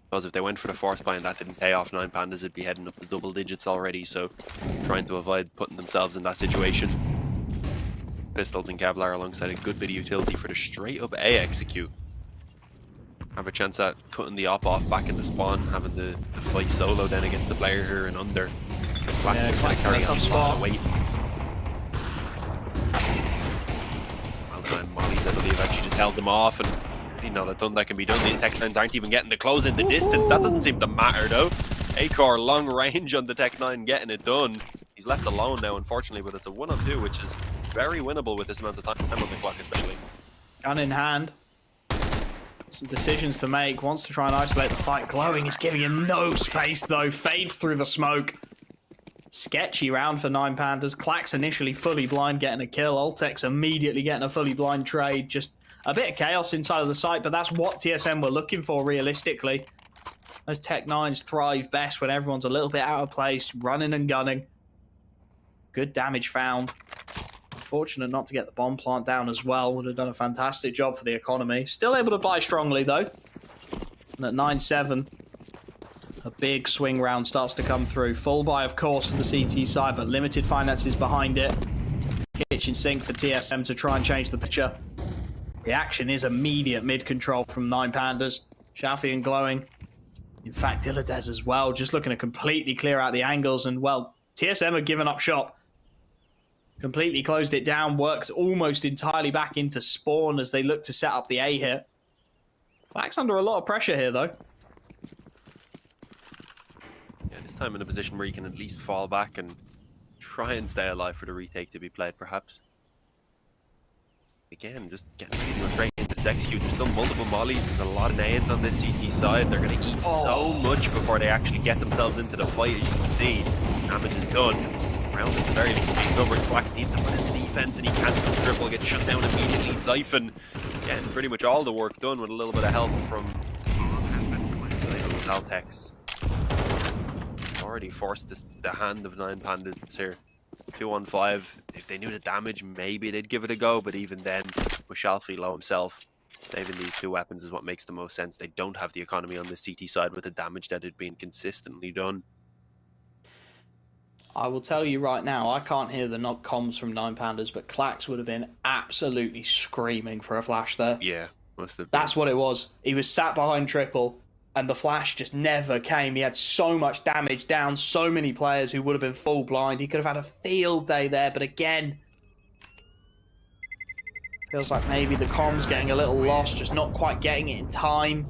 S2: Because if they went for the force buy and that didn't pay off, 9Pandas would be heading up to double digits already, so trying to avoid putting themselves in that situation. Pistols and Kevlar alongside a good bit of utility for the straight up A execute. Have a chance at cutting the op off back in the spawn, having the fight solo then against the player here and under.
S1: Klax in a tough spot.
S2: Well done, Mollies, I believe, actually just held them off, and really not a ton that can be done. These Tech-9s aren't even getting the close in the distance. That doesn't seem to matter though. Acor long range on the Tech-9 getting it done. He's left alone now, unfortunately, but it's a 1-on-2, which is very winnable with this amount of time on the clock, especially.
S1: Gun in hand. Some decisions to make. Wants to try and isolate the fight. Glowing is giving him no space, though. Fades through the smoke. Sketchy round for 9Pandas. Clack's initially fully blind, getting a kill. Ultex immediately getting a fully blind trade. Just a bit of chaos inside of the site, but that's what TSM were looking for realistically. Those Tech 9s thrive best when everyone's a little bit out of place, running and gunning. Good damage found. Unfortunate not to get the bomb plant down as well. Would have done a fantastic job for the economy. Still able to buy strongly though. And at 9-7, a big swing round starts to come through. Full buy, of course, for the CT side, but limited finances behind it. Kitchen sink for TSM to try and change the picture. Reaction is immediate mid-control from 9Pandas. Shafi and Glowing. In fact, Dilladez as well, just looking to completely clear out the angles. And, well, TSM have given up shop. Completely closed it down, worked almost entirely back into spawn as they look to set up the A hit. Black's under a lot of pressure here, though.
S2: Yeah, this time in a position where you can at least fall back and try and stay alive for the retake to be played, perhaps. Again, just getting ready to go straight into this execute. There's still multiple mollies. There's a lot of nades on this CT side. They're going to eat so much before they actually get themselves into the fight, as you can see. Damage is done. Round at the very least being covered. Flax needs to put in defense and he can't do triple. Gets shut down immediately. Zyphon getting pretty much all the work done with a little bit of help from Altex. Already forced the hand of 9Pandas here. 2-on-5. If they knew the damage, maybe they'd give it a go, but even then, with Shalfie low himself, saving these two weapons is what makes the most sense. They don't have the economy on the CT side with the damage that had been consistently done.
S1: I will tell you right now, I can't hear the knock comms from 9Pandas, but Clax would have been absolutely screaming for a flash there.
S2: Yeah, must have been.
S1: That's what it was. He was sat behind triple, and the flash just never came. He had so much damage down, so many players who would have been full blind. He could have had a field day there, but again, feels like maybe the comms getting a little lost, just not quite getting it in time.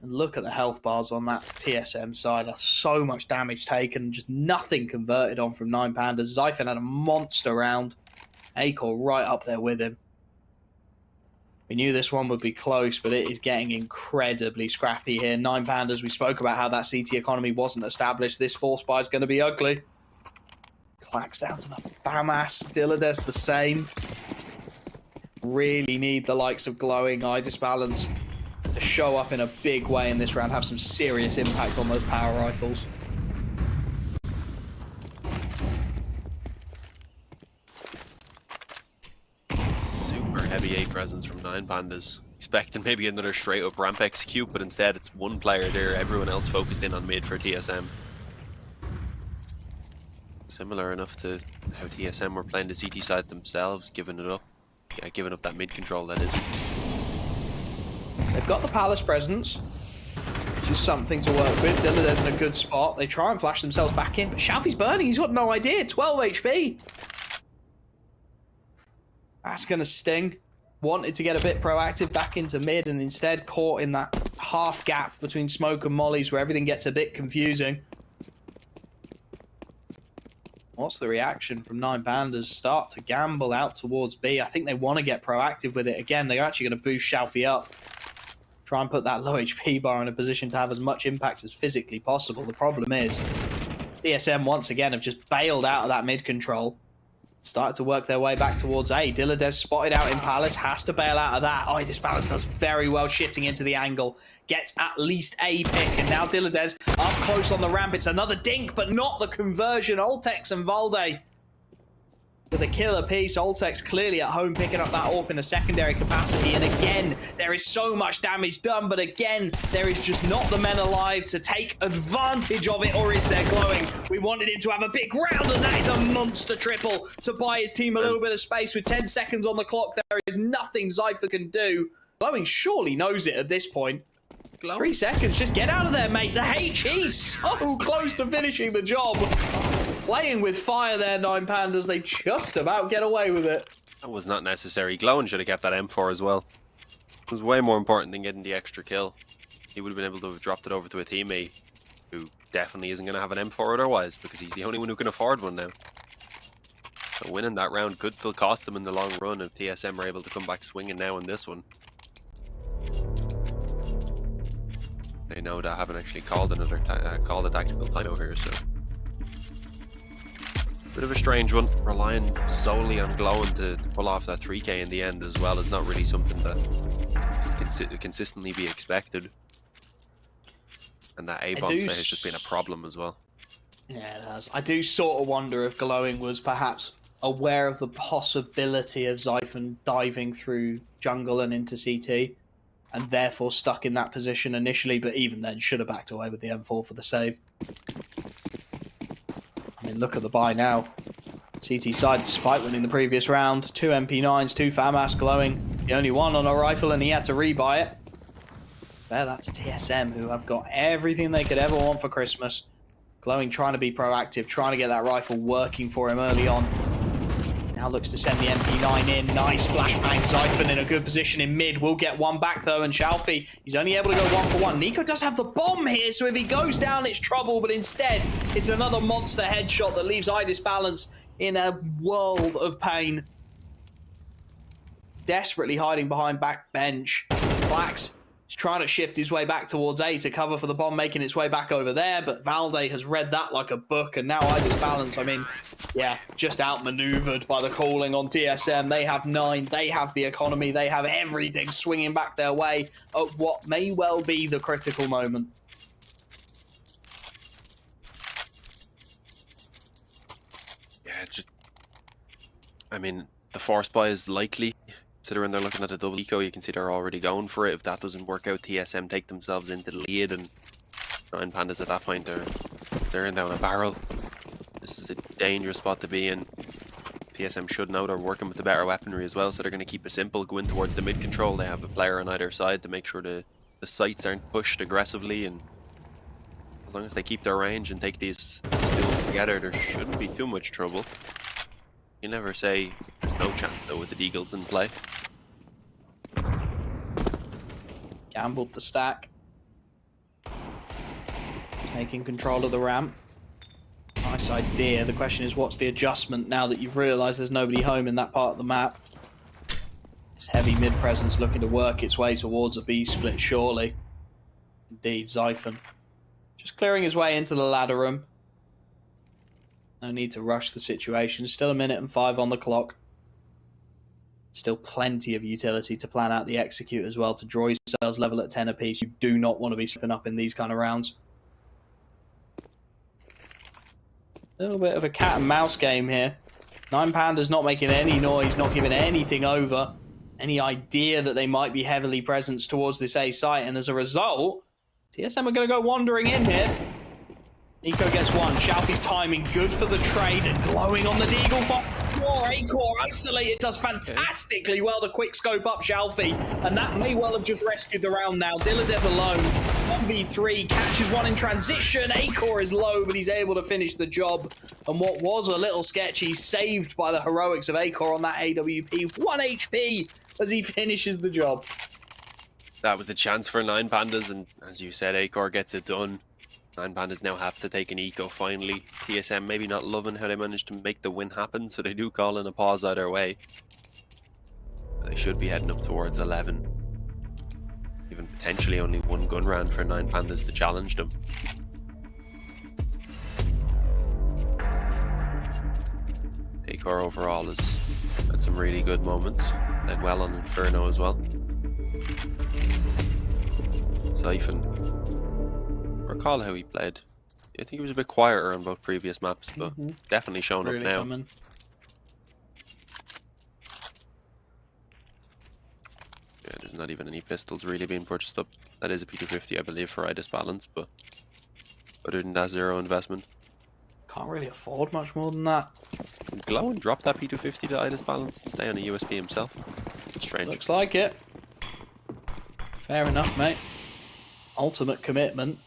S1: And look at the health bars on that TSM side. That's so much damage taken, just nothing converted on from 9Pandas. Zyphon had a monster round. Acor right up there with him. We knew this one would be close, but it is getting incredibly scrappy here. 9Pandas, we spoke about how that CT economy wasn't established. This force buy is going to be ugly. Clacks down to the FAMAS. Dilladez the same. Really need the likes of Glowing, Eye Disbalance to show up in a big way in this round, have some serious impact on those power rifles.
S2: Super heavy A presence from 9Pandas. Expecting maybe another straight up ramp execute, but instead it's one player there, everyone else focused in on mid for TSM. Similar enough to how TSM were playing the CT side themselves, giving it up. Yeah, giving up that mid control, that is.
S1: They've got the Palace presence, which is something to work with. Dilladez in a good spot. They try and flash themselves back in, but Shalfie's burning. He's got no idea. 12 HP. That's going to sting. Wanted to get a bit proactive back into mid and instead caught in that half gap between smoke and mollies where everything gets a bit confusing. What's the reaction from 9Pandas? Start to gamble out towards B. I think they want to get proactive with it. Again, they're actually going to boost Shalfie up. Try and put that low HP bar in a position to have as much impact as physically possible. The problem is, TSM once again have just bailed out of that mid control. Started to work their way back towards A. Dilladez spotted out in Palace, has to bail out of that. Oh, Disbalance does very well shifting into the angle. Gets at least a pick, and now Dilladez up close on the ramp. It's another dink, but not the conversion. Ultex and Valde with a killer piece. Ultex clearly at home picking up that AWP in a secondary capacity. And again, there is so much damage done, but again, there is just not the men alive to take advantage of it, or is there Glowing? We wanted him to have a big round, and that is a monster triple to buy his team a little bit of space. With 10 seconds on the clock, there is nothing Zypher can do. Glowing surely knows it at this point. 3 seconds, just get out of there, mate. The HE so close to finishing the job. Playing with fire there, 9Pandas. They just about get away with it.
S2: That was not necessary. Glowing should have kept that M4 as well. It was way more important than getting the extra kill. He would have been able to have dropped it over to a teammate who definitely isn't going to have an M4 otherwise, because he's the only one who can afford one now. So winning that round could still cost them in the long run if TSM are able to come back swinging now in this one. They know they haven't actually called another called a tactical timeout here, so bit of a strange one. Relying solely on glowing to pull off that 3k in the end as well is not really something that can consistently be expected. And that A-bomb play has just been a problem as well.
S1: Yeah, it has. I do sort of wonder if glowing was perhaps aware of the possibility of Xiphon diving through jungle and into CT, and therefore stuck in that position initially, but even then should have backed away with the M4 for the save. I mean, look at the buy now. CT side, despite winning the previous round, 2 MP9s, 2 FAMAS, glowing. The only one on a rifle, and he had to rebuy it. There, that's a TSM, who have got everything they could ever want for Christmas. Glowing trying to be proactive, trying to get that rifle working for him early on. Now looks to send the MP9 in. Nice flashbang. Xiphon in a good position in mid. Will get one back though, and Shalfie, he's only able to go 1-for-1. Nico does have the bomb here, so if he goes down, it's trouble, but instead, it's another monster headshot that leaves Idis Balance in a world of pain. Desperately hiding behind back bench. Flax is trying to shift his way back towards A to cover for the bomb, making its way back over there, but Valde has read that like a book, and now Idis Balance, I mean, yeah, just outmaneuvered by the calling on TSM. They have 9, they have the economy, they have everything swinging back their way at what may well be the critical moment.
S2: Yeah, it's just, I mean, the force buy is likely. Considering they're looking at a double eco, you can see they're already going for it. If that doesn't work out, TSM take themselves into the lead, and 9Pandas at that point, they're staring down a barrel. This is a dangerous spot to be in. TSM should know they're working with the better weaponry as well, so they're going to keep it simple, go in towards the mid control. They have a player on either side to make sure the sights aren't pushed aggressively, and as long as they keep their range and take these duels together, there shouldn't be too much trouble. You never say there's no chance though with the Deagles in play.
S1: Gambled the stack. Taking control of the ramp. Nice idea. The question is, what's the adjustment now that you've realised there's nobody home in that part of the map? This heavy mid presence looking to work its way towards a B split, surely. Indeed, Xiphon. Just clearing his way into the ladder room. No need to rush the situation. Still 1 minute and 5 on the clock. Still plenty of utility to plan out the execute as well, to draw yourselves level at 10 apiece. You do not want to be slipping up in these kind of rounds. A little bit of a cat and mouse game here. 9Pandas not making any noise, not giving anything over. Any idea that they might be heavily present towards this A site, and as a result, TSM are going to go wandering in here. Nico gets one. Shalfie's timing good for the trade, and glowing on the Deagle for more. Acor isolated, does fantastically well to quick scope up Shalfie, and that may well have just rescued the round now. Dilladez alone, 1v3, catches one in transition. Acor is low, but he's able to finish the job, and what was a little sketchy, saved by the heroics of Acor on that AWP. 1 HP as he finishes the job.
S2: That was the chance for 9Pandas, and as you said, Acor gets it done. 9Pandas now have to take an eco finally. TSM maybe not loving how they managed to make the win happen, so they do call in a pause either way. They should be heading up towards 11. Even potentially only 1 gun round for 9Pandas to challenge them. Acor overall has had some really good moments. Played well on Inferno as well. Xiphon, recall how he played. I think he was a bit quieter on both previous maps, but definitely showing really up now.
S1: Coming.
S2: Yeah, there's not even any pistols really being purchased up. That is a P250, I believe, for Idis Balance, but other than that, 0 investment.
S1: Can't really afford much more than that.
S2: Can Glow and drop that P250 to Idis Balance and stay on a USB himself? Strange.
S1: Looks like it. Fair enough, mate. Ultimate commitment.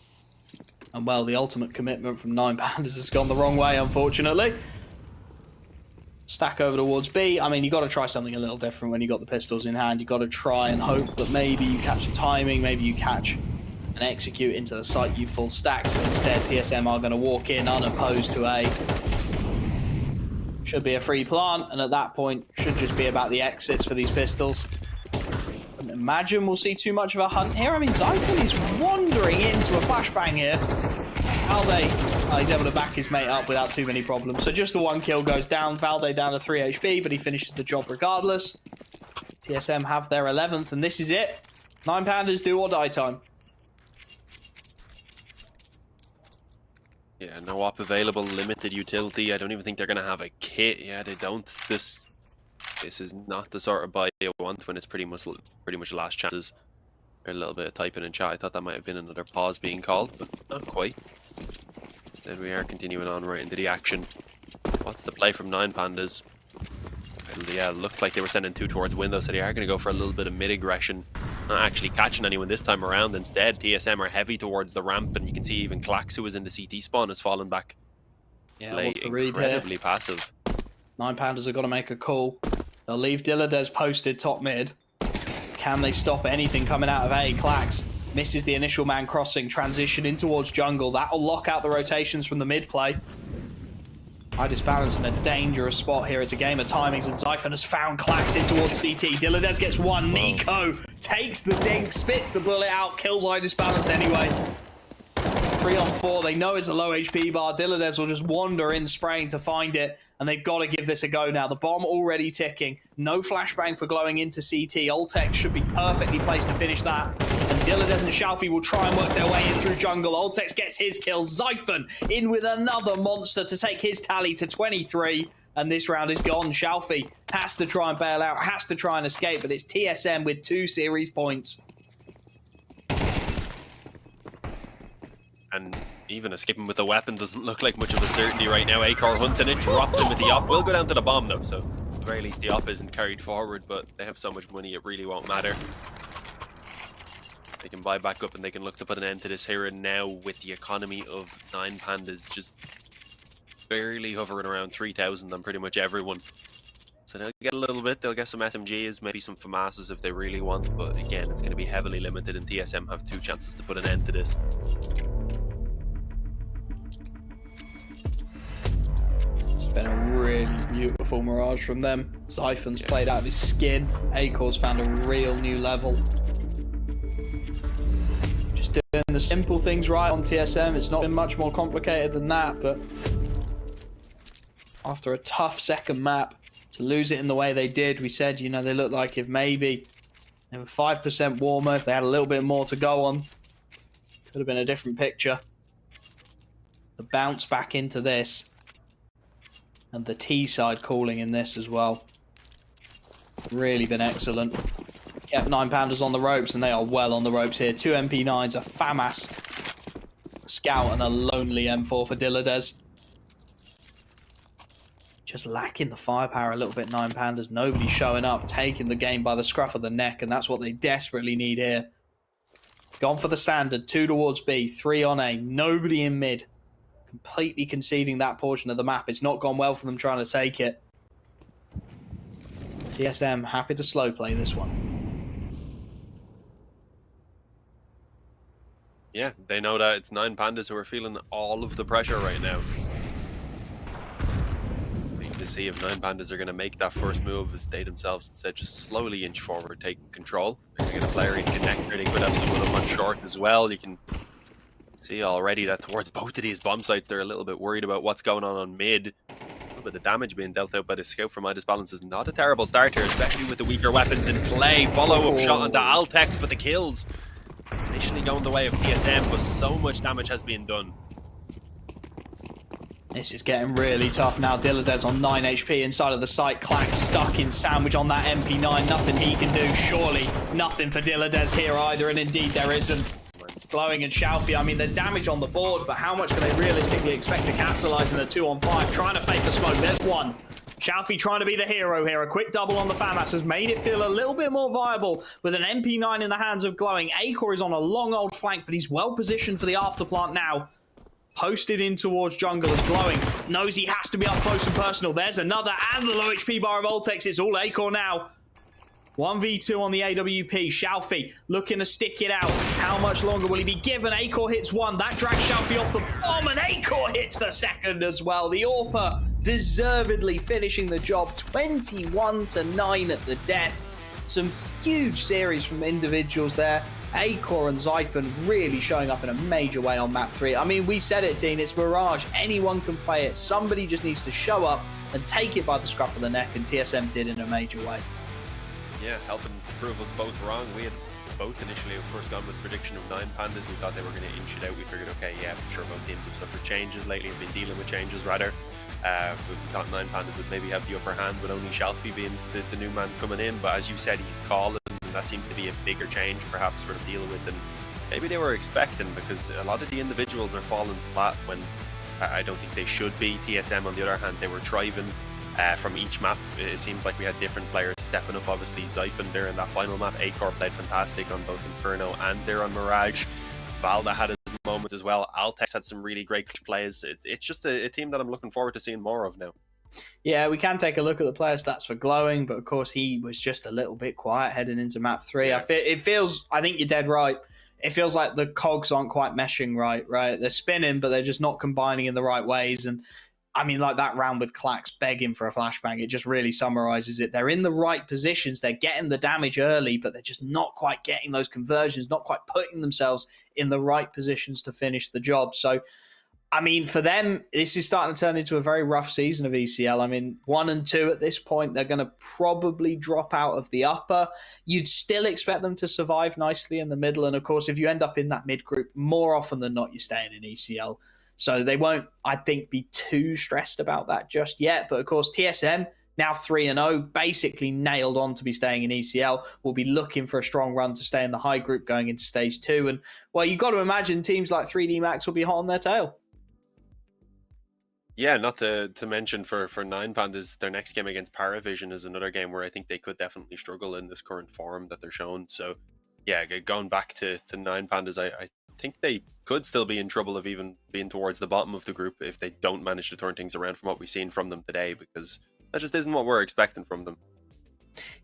S1: And well, the ultimate commitment from 9Pandas has gone the wrong way, unfortunately. Stack over towards B. I mean, you got to try something a little different when you got the pistols in hand. You got to try and hope that maybe you catch a timing, maybe you catch and execute into the site you full stack. But instead, TSM are going to walk in unopposed to A. Should be a free plant, and at that point, should just be about the exits for these pistols. imagine we'll see too much of a hunt here. I mean, Zyphon is wandering into a flashbang here. Valde, he's able to back his mate up without too many problems. So just the one kill goes down. Valde down to 3 HP, but he finishes the job regardless. TSM have their 11th, and this is it. 9Pandas do or die time.
S2: Yeah, no op available, limited utility. I don't even think they're going to have a kit. Yeah, they don't. This is not the sort of buy you want when it's pretty much last chances. A little bit of typing in chat. I thought that might have been another pause being called, but not quite. Instead, we are continuing on right into the action. What's the play from 9Pandas? Yeah, looked like they were sending 2 towards window, so they are going to go for a little bit of mid-aggression. Not actually catching anyone this time around. Instead, TSM are heavy towards the ramp, and you can see even Klax, who was in the CT spawn, has fallen back.
S1: Yeah, what's the read here?
S2: Incredibly passive.
S1: 9Pandas have got to make a call. They'll leave Dilladez posted top mid. Can they stop anything coming out of A? Klax misses the initial man crossing, transition in towards jungle. That'll lock out the rotations from the mid play. iDisbalance in a dangerous spot here. It's a game of timings, and Zyphon has found Klax in towards CT. Dilladez gets one. Whoa. Nico takes the dink, spits the bullet out, kills iDisbalance anyway. 3 on 4. They know it's a low HP bar. Dilladez will just wander in, spraying to find it, and they've got to give this a go now. The bomb already ticking. No flashbang for glowing into CT. Oltex should be perfectly placed to finish that. And Dilladez and Shalfie will try and work their way in through jungle. Oltex gets his kills. Zyphon in with another monster to take his tally to 23. And this round is gone. Shalfie has to try and bail out, has to try and escape, but it's TSM with 2 series points.
S2: And even escaping with the weapon doesn't look like much of a certainty right now. Acor hunting it, drops him with the op. Will go down to the bomb though, so at the very least the op isn't carried forward, but they have so much money it really won't matter. They can buy back up and they can look to put an end to this here and now, with the economy of 9Pandas just barely hovering around 3,000 on pretty much everyone. So they'll get a little bit, they'll get some SMGs, maybe some FAMASs if they really want, but again, it's going to be heavily limited, and TSM have 2 chances to put an end to this.
S1: Been a really beautiful Mirage from them. Zyphon's played out of his skin. Acor's found a real new level. Just doing the simple things right on TSM. It's not been much more complicated than that, but after a tough second map, to lose it in the way they did, we said, you know, they looked like if maybe they were 5% warmer, if they had a little bit more to go on, could have been a different picture. The bounce back into this, and the T side calling in this as well. Really been excellent. Kept 9Pandas on the ropes, and they are well on the ropes here. 2 MP9s, a FAMAS, a Scout, and a lonely M4 for Dilladez. Just lacking the firepower a little bit, 9Pandas. Nobody showing up, taking the game by the scruff of the neck, and that's what they desperately need here. Gone for the standard, 2 towards B, 3 on A, nobody in mid. Completely conceding that portion of the map. It's not gone well for them trying to take it. TSM happy to slow play this one.
S2: Yeah, they know that it's 9Pandas who are feeling all of the pressure right now. Waiting to see if 9Pandas are going to make that first move, as they themselves instead just slowly inch forward, taking control. They're going to get a player in connector. They could have someone up on short as well. You can see already that towards both of these bomb sites, they're a little bit worried about what's going on mid. A little bit of damage being dealt out by the scout from iDisbalance is not a terrible start here, especially with the weaker weapons in play. Follow-up shot onto Altex, but the kills initially going the way of TSM, but so much damage has been done.
S1: This is getting really tough now. Dilladez on 9 HP inside of the site. Klax stuck in sandwich on that MP9. Nothing he can do. Surely nothing for Dilladez here either, and indeed there isn't. Glowing and Shalfie, I mean, there's damage on the board, but how much can they realistically expect to capitalize in a 2-on-5? Trying to fake the smoke. There's one. Shalfie trying to be the hero here. A quick double on the FAMAS has made it feel a little bit more viable with an MP9 in the hands of Glowing. Acor is on a long old flank, but he's well positioned for the afterplant now. Posted in towards jungle as Glowing knows he has to be up close and personal. There's another, and the low HP bar of Oltex. It's all Acor now. 1v2 on the AWP. Shalfie looking to stick it out. How much longer will he be given? Acor hits one. That drags Shalfie off the bomb, and Acor hits the second as well. The AWP deservedly finishing the job. 21-9 at the death. Some huge series from individuals there. Acor and Zyphon really showing up in a major way on map 3. I mean, we said it, Dean, it's Mirage. Anyone can play it. Somebody just needs to show up and take it by the scruff of the neck, and TSM did in a major way.
S2: Yeah, helping prove us both wrong. We had both initially, of course, gone with the prediction of 9Pandas. We thought they were going to inch it out. We figured, okay, yeah, I'm sure both teams have suffered changes lately, have been dealing with changes rather. But we thought 9Pandas would maybe have the upper hand with only Shelfie being the new man coming in. But as you said, he's calling, and that seems to be a bigger change perhaps for them to deal with than maybe they were expecting, because a lot of the individuals are falling flat when I don't think they should be. TSM, on the other hand, they were thriving from each map. It seems like we had different players stepping up. Obviously, Zyphon there in that final map. Acor played fantastic on both Inferno and there on Mirage. Valda had his moments as well. Altex had some really great plays. It's just a team that I'm looking forward to seeing more of now.
S1: Yeah, we can take a look at the player stats for Glowing, but of course he was just a little bit quiet heading into map 3.
S2: Yeah.
S1: It feels, I think you're dead right. It feels like the cogs aren't quite meshing right? They're spinning, but they're just not combining in the right ways. And I mean, like that round with Clax begging for a flashbang, it just really summarizes it. They're in the right positions. They're getting the damage early, but they're just not quite getting those conversions, not quite putting themselves in the right positions to finish the job. So, I mean, for them, this is starting to turn into a very rough season of ECL. I mean, 1 and 2 at this point, they're going to probably drop out of the upper. You'd still expect them to survive nicely in the middle. And of course, if you end up in that mid group, more often than not, you're staying in ECL. So they won't, I think, be too stressed about that just yet. But of course, TSM, now 3-0, basically nailed on to be staying in ECL. We'll be looking for a strong run to stay in the high group going into stage 2. And, well, you've got to imagine teams like 3D Max will be hot on their tail.
S2: Yeah, not to mention for 9Pandas, their next game against Paravision is another game where I think they could definitely struggle in this current form that they're showing. So, yeah, going back to 9Pandas, I think they could still be in trouble of even being towards the bottom of the group if they don't manage to turn things around from what we've seen from them today, because that just isn't what we're expecting from them.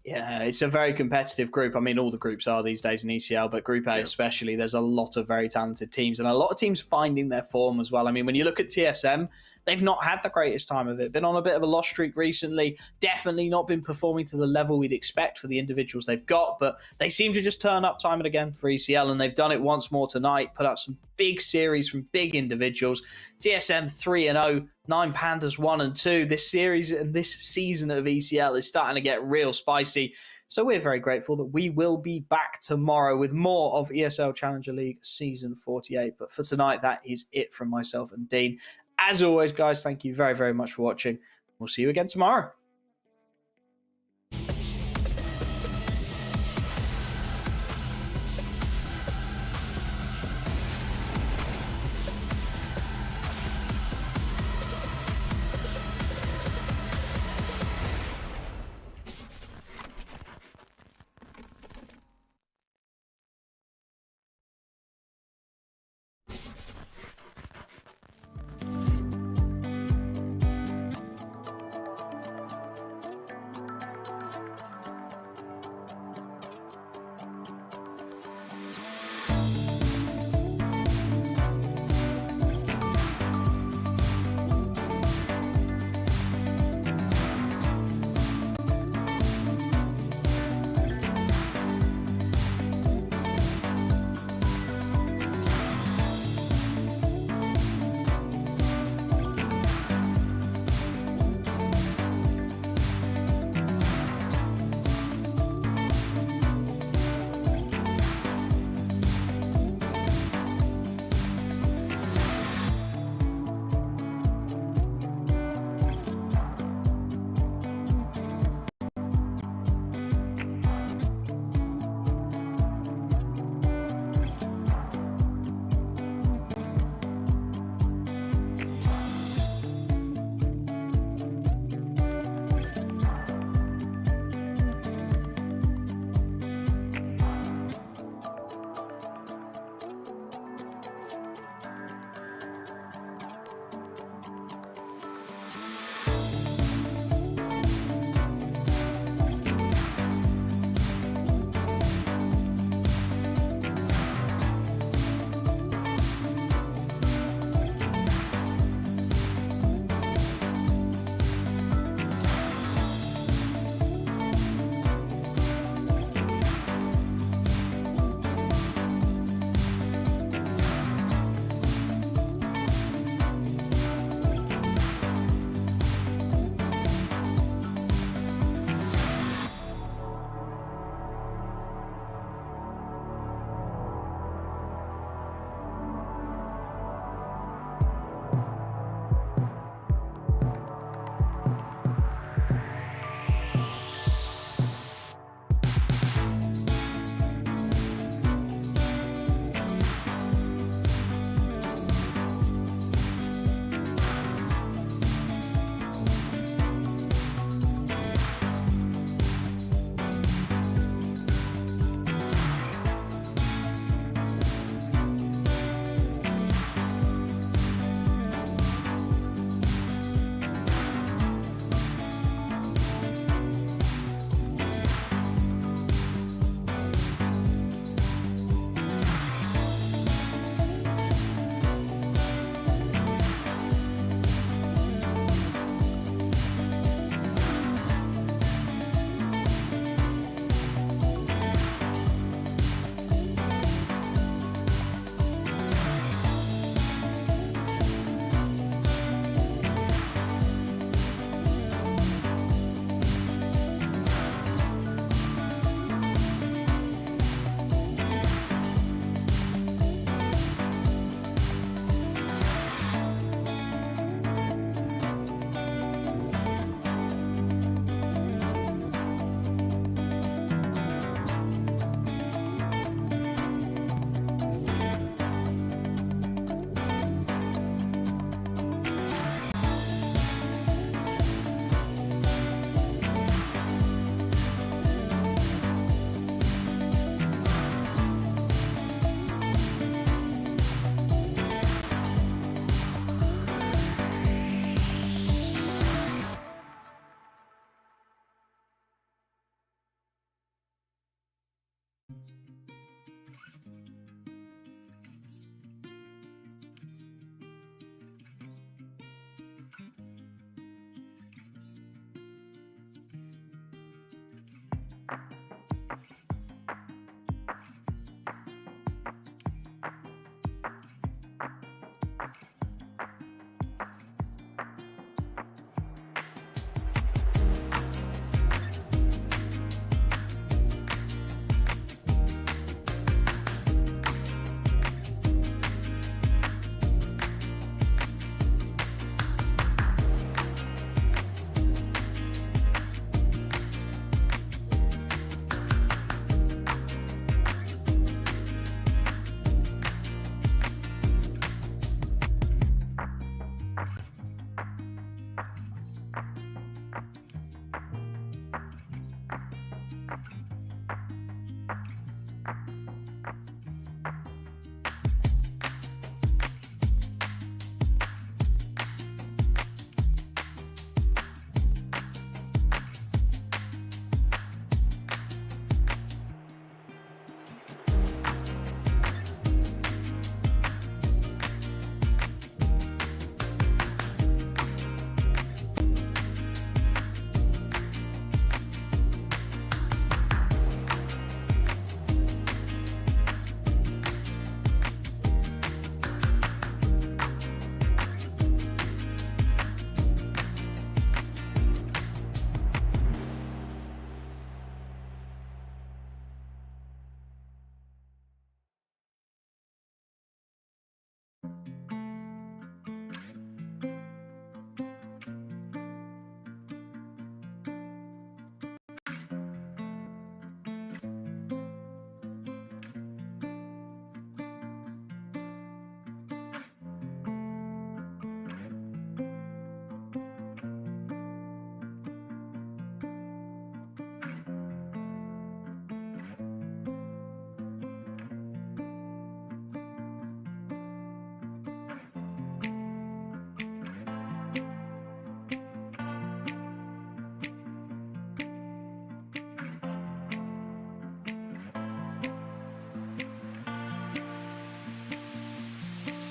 S1: Yeah, it's a very competitive group. I mean, all the groups are these days in ECL, but Group A especially, there's a lot of very talented teams and a lot of teams finding their form as well. I mean, when you look at TSM, they've not had the greatest time of it. Been on a bit of a loss streak recently. Definitely not been performing to the level we'd expect for the individuals they've got, but they seem to just turn up time and again for ECL, and they've done it once more tonight, put up some big series from big individuals. TSM 3-0, 9Pandas 1 and 2. This series and this season of ECL is starting to get real spicy. So we're very grateful that we will be back tomorrow with more of ESL Challenger League Season 48. But for tonight, that is it from myself and Dean. As always, guys, thank you very, very much for watching. We'll see you again tomorrow.